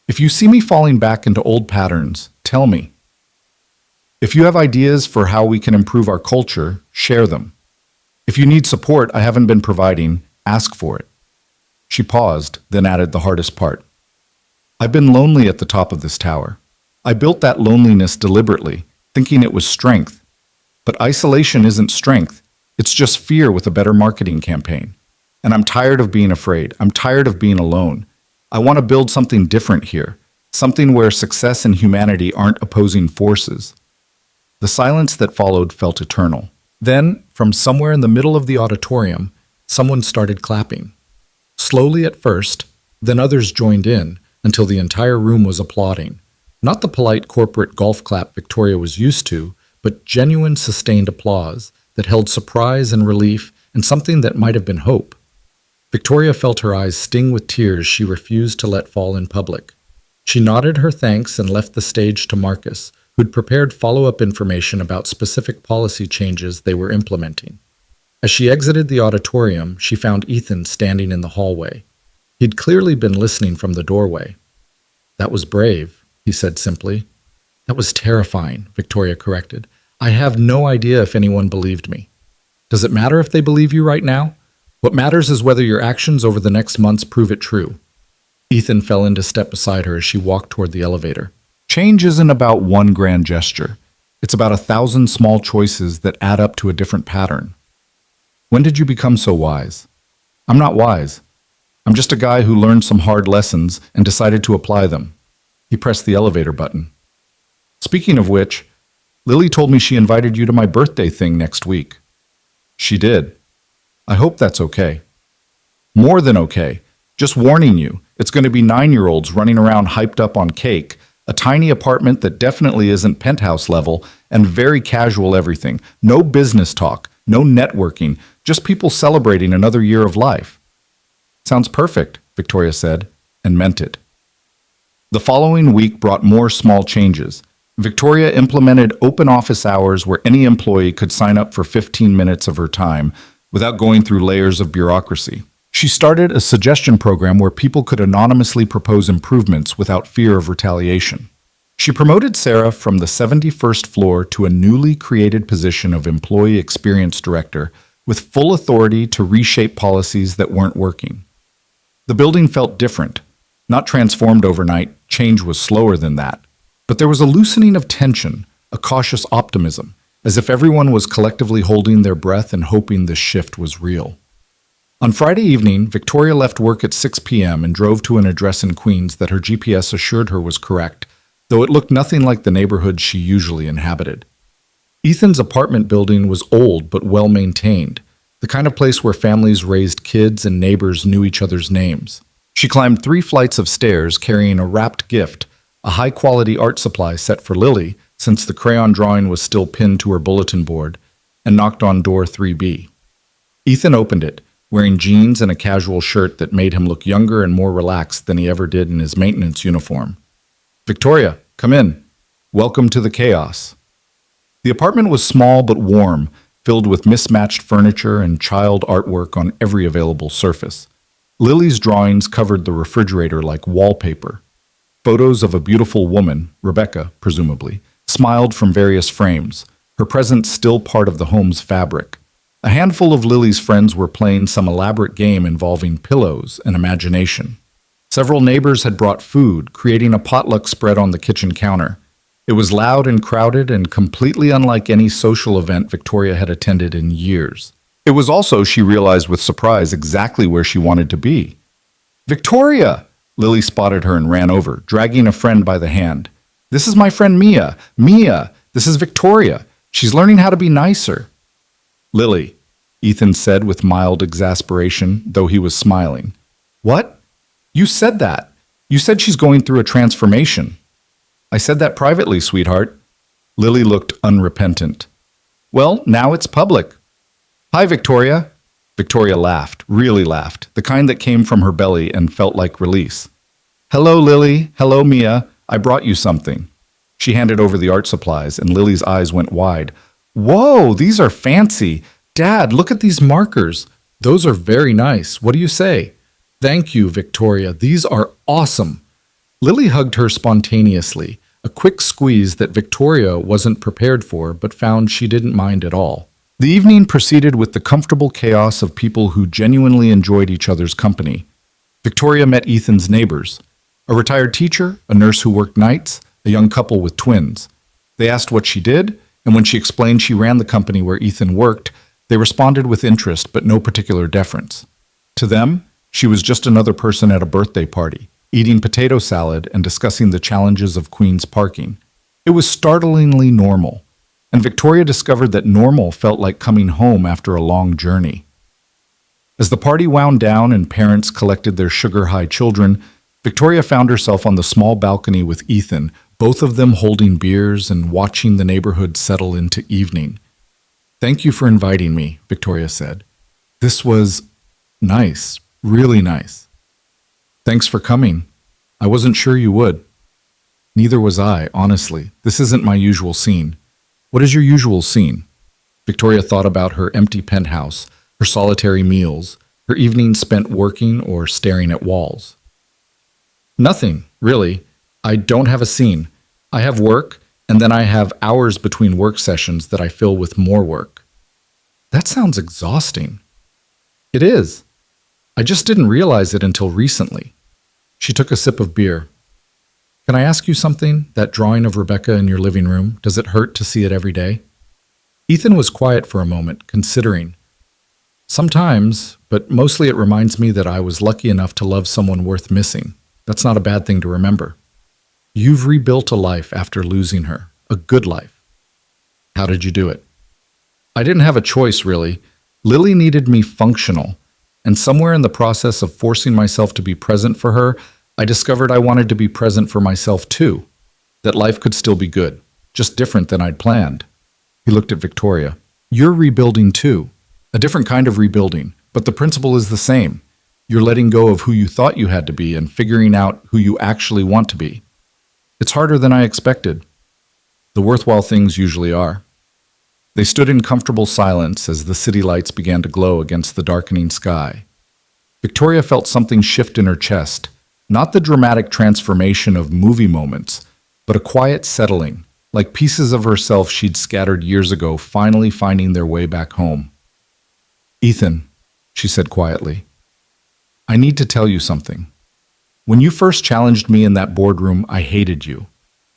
If you see me falling back into old patterns, tell me. If you have ideas for how we can improve our culture, share them. If you need support I haven't been providing, ask for it. She paused, then added the hardest part. I've been lonely at the top of this tower. I built that loneliness deliberately, thinking it was strength. But isolation isn't strength. It's just fear with a better marketing campaign. And I'm tired of being afraid. I'm tired of being alone. I want to build something different here, something where success and humanity aren't opposing forces. The silence that followed felt eternal. Then, from somewhere in the middle of the auditorium, someone started clapping. Slowly at first, then others joined in until the entire room was applauding. Not the polite corporate golf clap Victoria was used to, but genuine sustained applause that held surprise and relief and something that might have been hope. Victoria felt her eyes sting with tears she refused to let fall in public. She nodded her thanks and left the stage to Marcus, who'd prepared follow-up information about specific policy changes they were implementing. As she exited the auditorium, she found Ethan standing in the hallway. He'd clearly been listening from the doorway. "That was brave," he said simply. "That was terrifying," Victoria corrected. "I have no idea if anyone believed me." "Does it matter if they believe you right now? What matters is whether your actions over the next months prove it true." Ethan fell into step beside her as she walked toward the elevator. Change isn't about one grand gesture. It's about 1,000 small choices that add up to a different pattern. When did you become so wise? I'm not wise. I'm just a guy who learned some hard lessons and decided to apply them. He pressed the elevator button. Speaking of which, Lily told me she invited you to my birthday thing next week. She did. I hope that's okay. More than okay. Just warning you, it's going to be 9-year-olds running around hyped up on cake, a tiny apartment that definitely isn't penthouse level, and very casual everything. No business talk, no networking, just people celebrating another year of life. Sounds perfect, Victoria said, and meant it. The following week brought more small changes. Victoria implemented open office hours where any employee could sign up for 15 minutes of her time without going through layers of bureaucracy. She started a suggestion program where people could anonymously propose improvements without fear of retaliation. She promoted Sarah from the 71st floor to a newly created position of Employee Experience Director with full authority to reshape policies that weren't working. The building felt different. Not transformed overnight, change was slower than that. But there was a loosening of tension, a cautious optimism, as if everyone was collectively holding their breath and hoping this shift was real. On Friday evening, Victoria left work at 6 p.m. and drove to an address in Queens that her GPS assured her was correct, though it looked nothing like the neighborhood she usually inhabited. Ethan's apartment building was old but well-maintained, the kind of place where families raised kids and neighbors knew each other's names. She climbed 3 flights of stairs carrying a wrapped gift, a high-quality art supply set for Lily, since the crayon drawing was still pinned to her bulletin board, and knocked on door 3B. Ethan opened it, wearing jeans and a casual shirt that made him look younger and more relaxed than he ever did in his maintenance uniform. "Victoria, come in. Welcome to the chaos." The apartment was small but warm, filled with mismatched furniture and child artwork on every available surface. Lily's drawings covered the refrigerator like wallpaper. Photos of a beautiful woman, Rebecca, presumably, smiled from various frames, her presence still part of the home's fabric. A handful of Lily's friends were playing some elaborate game involving pillows and imagination. Several neighbors had brought food, creating a potluck spread on the kitchen counter. It was loud and crowded and completely unlike any social event Victoria had attended in years. It was also, she realized with surprise, exactly where she wanted to be. "Victoria!" Lily spotted her and ran over, dragging a friend by the hand. "This is my friend Mia. Mia, this is Victoria. She's learning how to be nicer." "Lily, Ethan said with mild exasperation, though he was smiling. What? You said that. You said she's going through a transformation. I said that privately, sweetheart. Lily looked unrepentant. Well, now it's public. Hi, Victoria. Victoria laughed, really laughed, the kind that came from her belly and felt like release. Hello, Lily. Hello, Mia. I brought you something. She handed over the art supplies, and Lily's eyes went wide. Whoa, these are fancy. Dad, look at these markers. Those are very nice. What do you say? Thank you, Victoria. These are awesome. Lily hugged her spontaneously, a quick squeeze that Victoria wasn't prepared for but found she didn't mind at all. The evening proceeded with the comfortable chaos of people who genuinely enjoyed each other's company. Victoria met Ethan's neighbors, a retired teacher, a nurse who worked nights, a young couple with twins. They asked what she did, and when she explained she ran the company where Ethan worked, they responded with interest but no particular deference. To them, she was just another person at a birthday party, eating potato salad and discussing the challenges of Queen's parking. It was startlingly normal, and Victoria discovered that normal felt like coming home after a long journey. As the party wound down and parents collected their sugar-high children, Victoria found herself on the small balcony with Ethan, both of them holding beers and watching the neighborhood settle into evening. Thank you for inviting me, Victoria said. This was nice, really nice. Thanks for coming. I wasn't sure you would. Neither was I, honestly. This isn't my usual scene. What is your usual scene? Victoria thought about her empty penthouse, her solitary meals, her evenings spent working or staring at walls. Nothing, really. I don't have a scene. I have work, and then I have hours between work sessions that I fill with more work. That sounds exhausting. It is. I just didn't realize it until recently. She took a sip of beer. Can I ask you something? That drawing of Rebecca in your living room, does it hurt to see it every day? Ethan was quiet for a moment, considering. Sometimes, but mostly it reminds me that I was lucky enough to love someone worth missing. That's not a bad thing to remember. You've rebuilt a life after losing her, a good life. How did you do it? I didn't have a choice, really. Lily needed me functional, and somewhere in the process of forcing myself to be present for her, I discovered I wanted to be present for myself too, that life could still be good, just different than I'd planned. He looked at Victoria. You're rebuilding too, a different kind of rebuilding, but the principle is the same. You're letting go of who you thought you had to be and figuring out who you actually want to be. It's harder than I expected. The worthwhile things usually are. They stood in comfortable silence as the city lights began to glow against the darkening sky. Victoria felt something shift in her chest, not the dramatic transformation of movie moments, but a quiet settling, like pieces of herself she'd scattered years ago finally finding their way back home. Ethan, she said quietly, I need to tell you something. When you first challenged me in that boardroom, I hated you.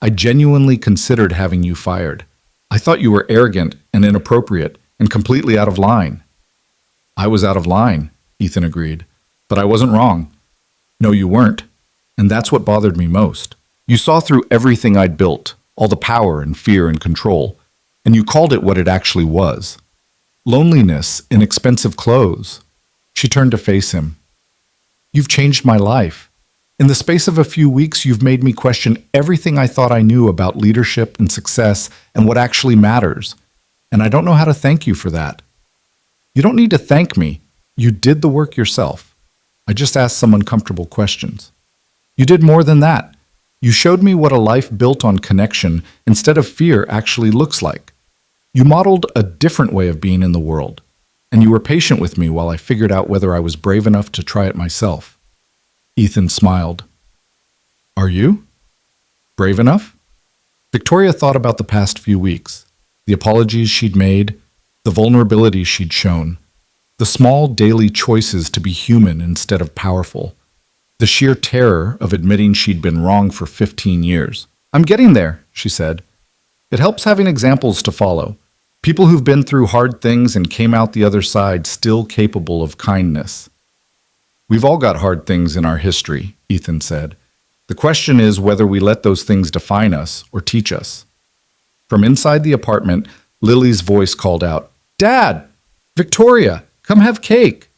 I genuinely considered having you fired. I thought you were arrogant and inappropriate and completely out of line. I was out of line, Ethan agreed, but I wasn't wrong. No, you weren't. And that's what bothered me most. You saw through everything I'd built, all the power and fear and control, and you called it what it actually was. Loneliness in expensive clothes. She turned to face him. You've changed my life. In the space of a few weeks, you've made me question everything I thought I knew about leadership and success and what actually matters. And I don't know how to thank you for that. You don't need to thank me. You did the work yourself. I just asked some uncomfortable questions. You did more than that. You showed me what a life built on connection instead of fear actually looks like. You modeled a different way of being in the world, and you were patient with me while I figured out whether I was brave enough to try it myself. Ethan smiled. Are you? Brave enough? Victoria thought about the past few weeks, the apologies she'd made, the vulnerability she'd shown, the small daily choices to be human instead of powerful, the sheer terror of admitting she'd been wrong for 15 years. I'm getting there, she said. It helps having examples to follow. People who've been through hard things and came out the other side still capable of kindness. We've all got hard things in our history, Ethan said. The question is whether we let those things define us or teach us. From inside the apartment, Lily's voice called out, Dad! Victoria, come have cake.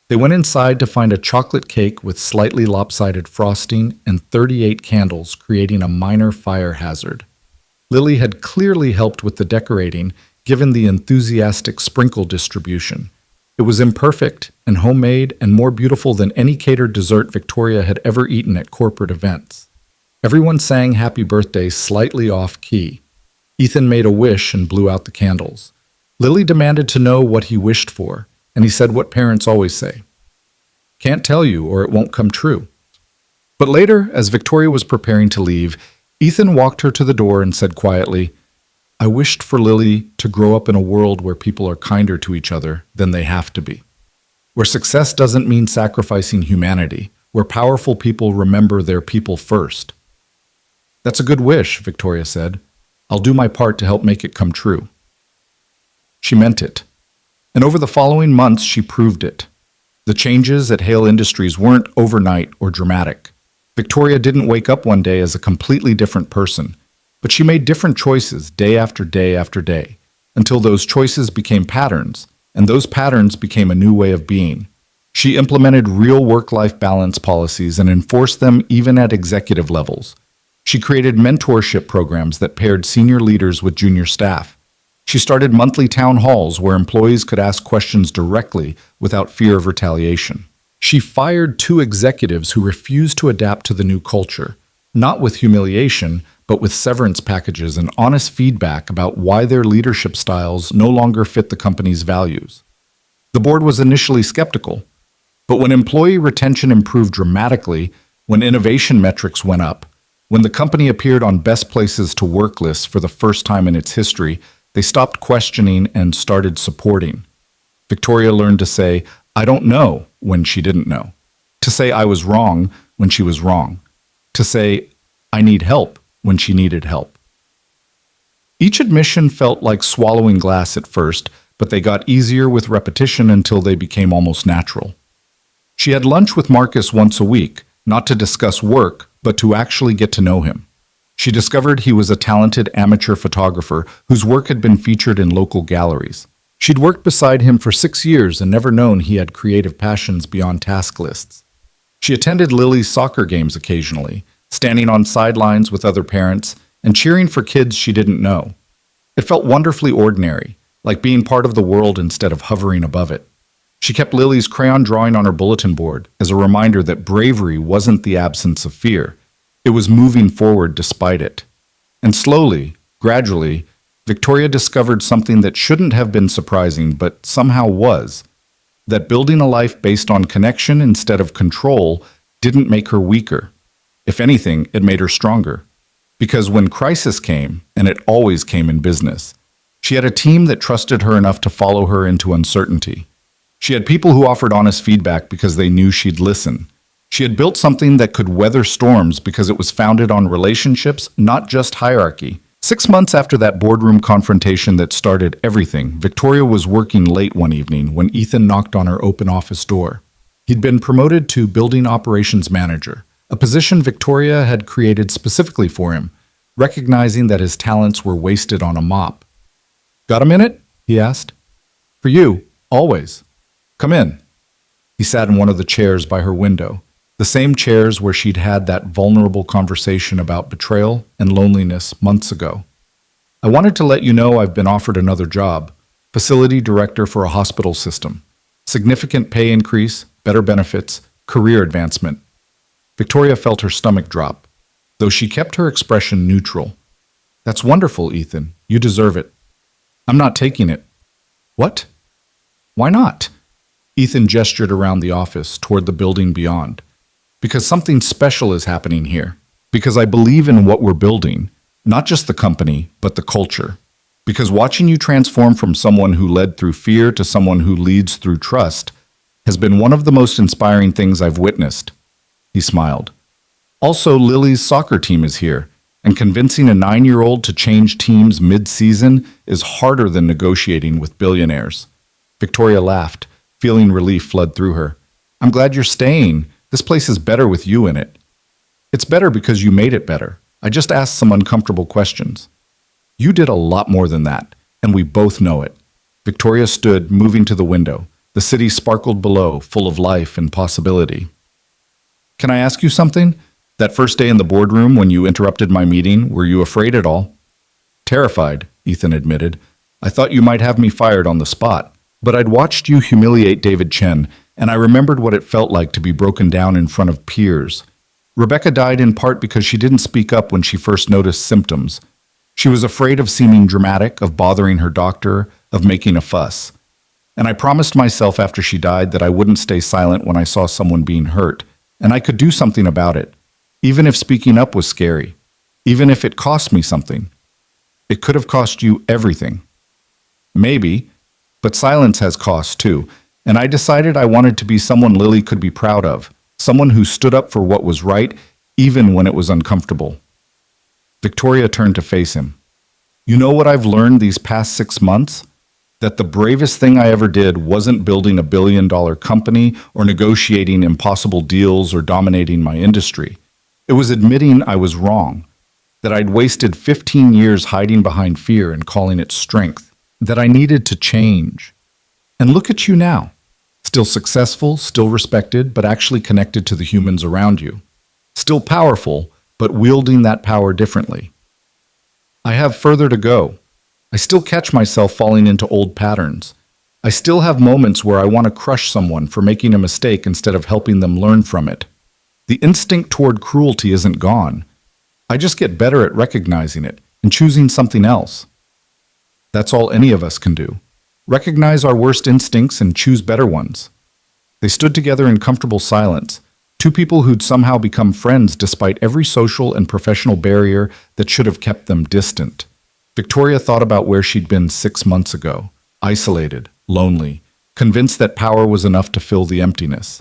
They went inside to find a chocolate cake with slightly lopsided frosting and 38 candles, creating a minor fire hazard. Lily had clearly helped with the decorating, given the enthusiastic sprinkle distribution. It was imperfect and homemade and more beautiful than any catered dessert Victoria had ever eaten at corporate events. Everyone sang happy birthday slightly off key. Ethan made a wish and blew out the candles. Lily demanded to know what he wished for, and he said what parents always say: "Can't tell you or it won't come true." But later, as Victoria was preparing to leave, Ethan walked her to the door and said quietly, "I wished for Lily to grow up in a world where people are kinder to each other than they have to be. Where success doesn't mean sacrificing humanity, where powerful people remember their people first." "That's a good wish," Victoria said. "I'll do my part to help make it come true." She meant it. And over the following months, she proved it. The changes at Hale Industries weren't overnight or dramatic. Victoria didn't wake up one day as a completely different person, but she made different choices day after day after day, until those choices became patterns, and those patterns became a new way of being. She implemented real work-life balance policies and enforced them even at executive levels. She created mentorship programs that paired senior leaders with junior staff. She started monthly town halls where employees could ask questions directly without fear of retaliation. She fired 2 executives who refused to adapt to the new culture, not with humiliation, but with severance packages and honest feedback about why their leadership styles no longer fit the company's values. The board was initially skeptical, but when employee retention improved dramatically, when innovation metrics went up, when the company appeared on best places to work lists for the first time in its history, they stopped questioning and started supporting. Victoria learned to say, "I don't know," when she didn't know. To say, "I was wrong," when she was wrong. To say, "I need help," when she needed help. Each admission felt like swallowing glass at first, but they got easier with repetition until they became almost natural. She had lunch with Marcus once a week, not to discuss work, but to actually get to know him. She discovered he was a talented amateur photographer whose work had been featured in local galleries. She'd worked beside him for 6 years and never known he had creative passions beyond task lists. She attended Lily's soccer games occasionally, standing on sidelines with other parents and cheering for kids she didn't know. It felt wonderfully ordinary, like being part of the world instead of hovering above it. She kept Lily's crayon drawing on her bulletin board as a reminder that bravery wasn't the absence of fear. It was moving forward despite it. And slowly, gradually, Victoria discovered something that shouldn't have been surprising, but somehow was. That building a life based on connection instead of control didn't make her weaker. If anything, it made her stronger. Because when crisis came, and it always came in business, she had a team that trusted her enough to follow her into uncertainty. She had people who offered honest feedback because they knew she'd listen. She had built something that could weather storms because it was founded on relationships, not just hierarchy. 6 months after that boardroom confrontation that started everything, Victoria was working late one evening when Ethan knocked on her open office door. He'd been promoted to building operations manager, a position Victoria had created specifically for him, recognizing that his talents were wasted on a mop. "Got a minute?" he asked. "For you, always. Come in." He sat in one of the chairs by her window, the same chairs where she'd had that vulnerable conversation about betrayal and loneliness months ago. "I wanted to let you know I've been offered another job, facility director for a hospital system. Significant pay increase, better benefits, career advancement." Victoria felt her stomach drop, though she kept her expression neutral. "That's wonderful, Ethan. You deserve it." "I'm not taking it." "What? Why not?" Ethan gestured around the office toward the building beyond. "Because something special is happening here. Because I believe in what we're building, not just the company, but the culture. Because watching you transform from someone who led through fear to someone who leads through trust has been one of the most inspiring things I've witnessed." He smiled. "Also, Lily's soccer team is here, and convincing a 9-year-old to change teams mid-season is harder than negotiating with billionaires." Victoria laughed, feeling relief flood through her. "I'm glad you're staying. This place is better with you in it." "It's better because you made it better. I just asked some uncomfortable questions." "You did a lot more than that, and we both know it." Victoria stood, moving to the window. The city sparkled below, full of life and possibility. Can I ask you something? That first day in the boardroom when you interrupted my meeting, were you afraid at all? Terrified, Ethan admitted. I thought you might have me fired on the spot. But I'd watched you humiliate David Chen, and I remembered what it felt like to be broken down in front of peers. Rebecca died in part because she didn't speak up when she first noticed symptoms. She was afraid of seeming dramatic, of bothering her doctor, of making a fuss. And I promised myself after she died that I wouldn't stay silent when I saw someone being hurt, and I could do something about it, even if speaking up was scary, even if it cost me something. It could have cost you everything. Maybe, but silence has cost too, and I decided I wanted to be someone Lily could be proud of, someone who stood up for what was right, even when it was uncomfortable. Victoria turned to face him. You know what I've learned these past 6 months? That the bravest thing I ever did wasn't building $1 billion company or negotiating impossible deals or dominating my industry. It was admitting I was wrong, that I'd wasted 15 years hiding behind fear and calling it strength, that I needed to change. And look at you now, still successful, still respected, but actually connected to the humans around you. Still powerful, but wielding that power differently. I have further to go. I still catch myself falling into old patterns. I still have moments where I want to crush someone for making a mistake instead of helping them learn from it. The instinct toward cruelty isn't gone. I just get better at recognizing it and choosing something else. That's all any of us can do. Recognize our worst instincts and choose better ones. They stood together in comfortable silence, two people who'd somehow become friends despite every social and professional barrier that should have kept them distant. Victoria thought about where she'd been 6 months ago, isolated, lonely, convinced that power was enough to fill the emptiness.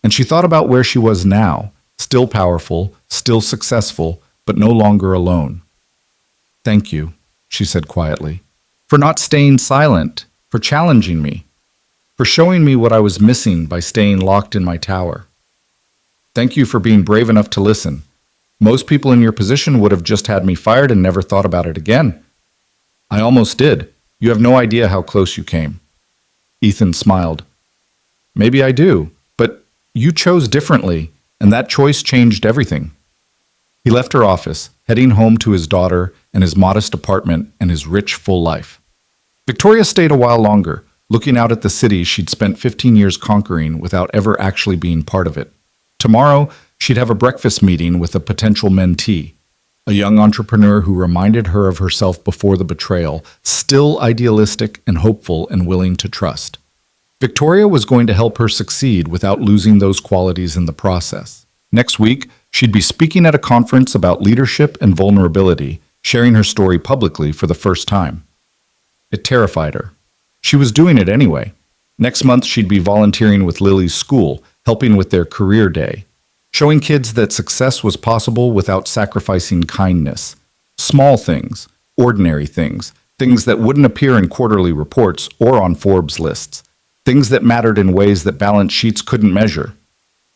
And she thought about where she was now, still powerful, still successful, but no longer alone. Thank you, she said quietly, for not staying silent, for challenging me, for showing me what I was missing by staying locked in my tower. Thank you for being brave enough to listen. Most people in your position would have just had me fired and never thought about it again. I almost did. You have no idea how close you came. Ethan smiled. Maybe I do, but you chose differently, and that choice changed everything. He left her office, heading home to his daughter and his modest apartment and his rich, full life. Victoria stayed a while longer, looking out at the city she'd spent 15 years conquering without ever actually being part of it. Tomorrow, she'd have a breakfast meeting with a potential mentee, a young entrepreneur who reminded her of herself before the betrayal, still idealistic and hopeful and willing to trust. Victoria was going to help her succeed without losing those qualities in the process. Next week, she'd be speaking at a conference about leadership and vulnerability, sharing her story publicly for the first time. It terrified her. She was doing it anyway. Next month, she'd be volunteering with Lily's school, helping with their career day, showing kids that success was possible without sacrificing kindness. Small things, ordinary things, things that wouldn't appear in quarterly reports or on Forbes lists, things that mattered in ways that balance sheets couldn't measure.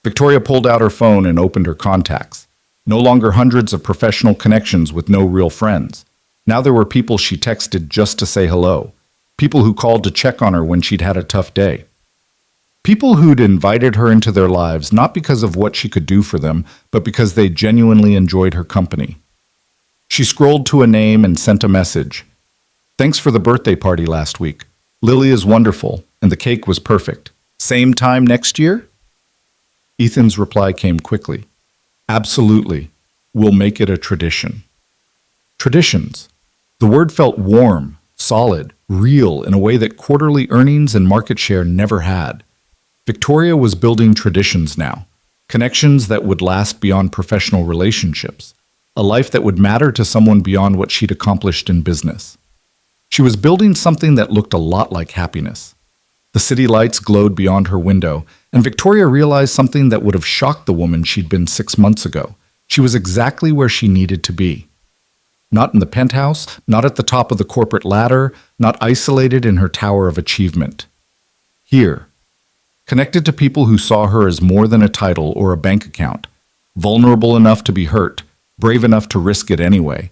Victoria pulled out her phone and opened her contacts. No longer hundreds of professional connections with no real friends. Now there were people she texted just to say hello. People who called to check on her when she'd had a tough day. People who'd invited her into their lives not because of what she could do for them, but because they genuinely enjoyed her company. She scrolled to a name and sent a message. Thanks for the birthday party last week. Lily is wonderful, and the cake was perfect. Same time next year? Ethan's reply came quickly. Absolutely. We'll make it a tradition. Traditions. The word felt warm, solid, real in a way that quarterly earnings and market share never had. Victoria was building traditions now, connections that would last beyond professional relationships, a life that would matter to someone beyond what she'd accomplished in business. She was building something that looked a lot like happiness. The city lights glowed beyond her window, and Victoria realized something that would have shocked the woman she'd been 6 months ago. She was exactly where she needed to be. Not in the penthouse, not at the top of the corporate ladder, not isolated in her tower of achievement. Here, connected to people who saw her as more than a title or a bank account, vulnerable enough to be hurt, brave enough to risk it anyway,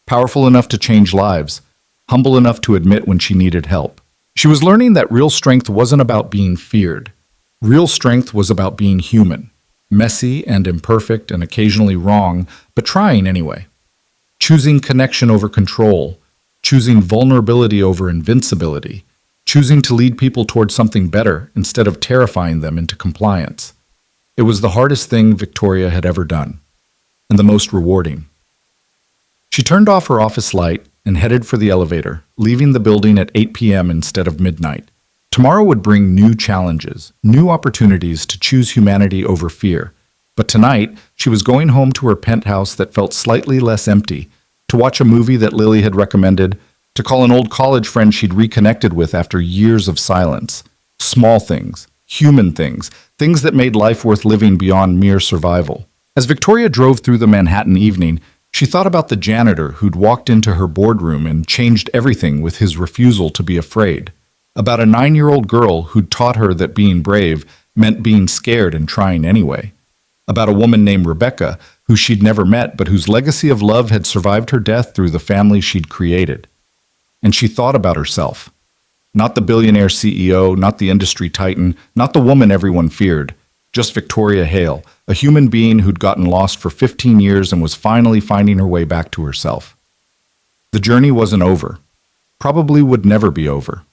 powerful enough to change lives, humble enough to admit when she needed help. She was learning that real strength wasn't about being feared. Real strength was about being human, messy and imperfect and occasionally wrong, but trying anyway. Choosing connection over control, choosing vulnerability over invincibility, choosing to lead people towards something better instead of terrifying them into compliance. It was the hardest thing Victoria had ever done, and the most rewarding. She turned off her office light and headed for the elevator, leaving the building at 8 p.m. instead of midnight. Tomorrow would bring new challenges, new opportunities to choose humanity over fear. But tonight, she was going home to her penthouse that felt slightly less empty, to watch a movie that Lily had recommended, to call an old college friend she'd reconnected with after years of silence. Small things, human things, things that made life worth living beyond mere survival. As Victoria drove through the Manhattan evening, she thought about the janitor who'd walked into her boardroom and changed everything with his refusal to be afraid. About a 9-year-old girl who'd taught her that being brave meant being scared and trying anyway. About a woman named Rebecca, who she'd never met but whose legacy of love had survived her death through the family she'd created. And she thought about herself. Not the billionaire CEO, not the industry titan, not the woman everyone feared. Just Victoria Hale, a human being who'd gotten lost for 15 years and was finally finding her way back to herself. The journey wasn't over. Probably would never be over.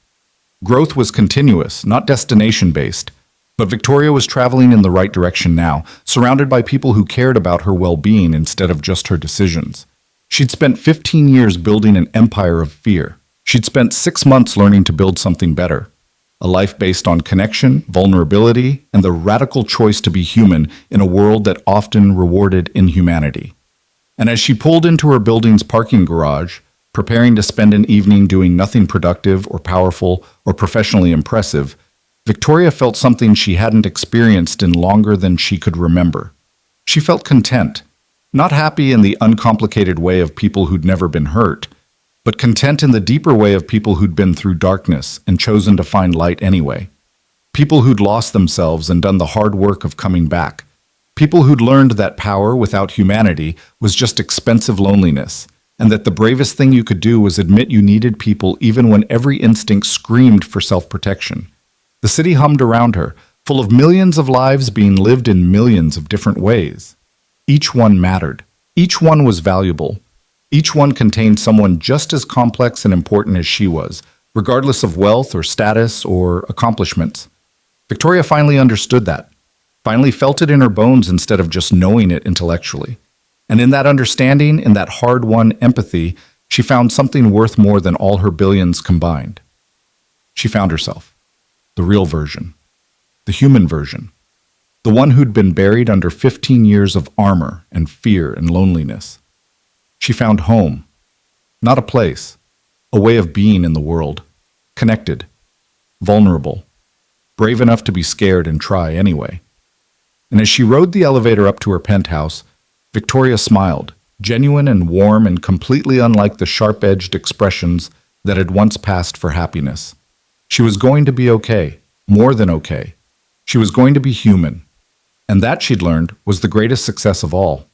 Growth was continuous, not destination-based. But Victoria was traveling in the right direction now, surrounded by people who cared about her well-being instead of just her decisions. She'd spent 15 years building an empire of fear. She'd spent 6 months learning to build something better. A life based on connection, vulnerability, and the radical choice to be human in a world that often rewarded inhumanity. And as she pulled into her building's parking garage, preparing to spend an evening doing nothing productive or powerful or professionally impressive, Victoria felt something she hadn't experienced in longer than she could remember. She felt content, not happy in the uncomplicated way of people who'd never been hurt, but content in the deeper way of people who'd been through darkness and chosen to find light anyway. People who'd lost themselves and done the hard work of coming back. People who'd learned that power without humanity was just expensive loneliness, and that the bravest thing you could do was admit you needed people even when every instinct screamed for self-protection. The city hummed around her, full of millions of lives being lived in millions of different ways. Each one mattered. Each one was valuable. Each one contained someone just as complex and important as she was, regardless of wealth or status or accomplishments. Victoria finally understood that, finally felt it in her bones instead of just knowing it intellectually. And in that understanding, in that hard-won empathy, she found something worth more than all her billions combined. She found herself. The real version. The human version. The one who'd been buried under 15 years of armor and fear and loneliness. She found home. Not a place. A way of being in the world. Connected. Vulnerable. Brave enough to be scared and try anyway. And as she rode the elevator up to her penthouse, Victoria smiled, genuine and warm and completely unlike the sharp-edged expressions that had once passed for happiness. She was going to be okay, more than okay. She was going to be human. And that, she'd learned, was the greatest success of all.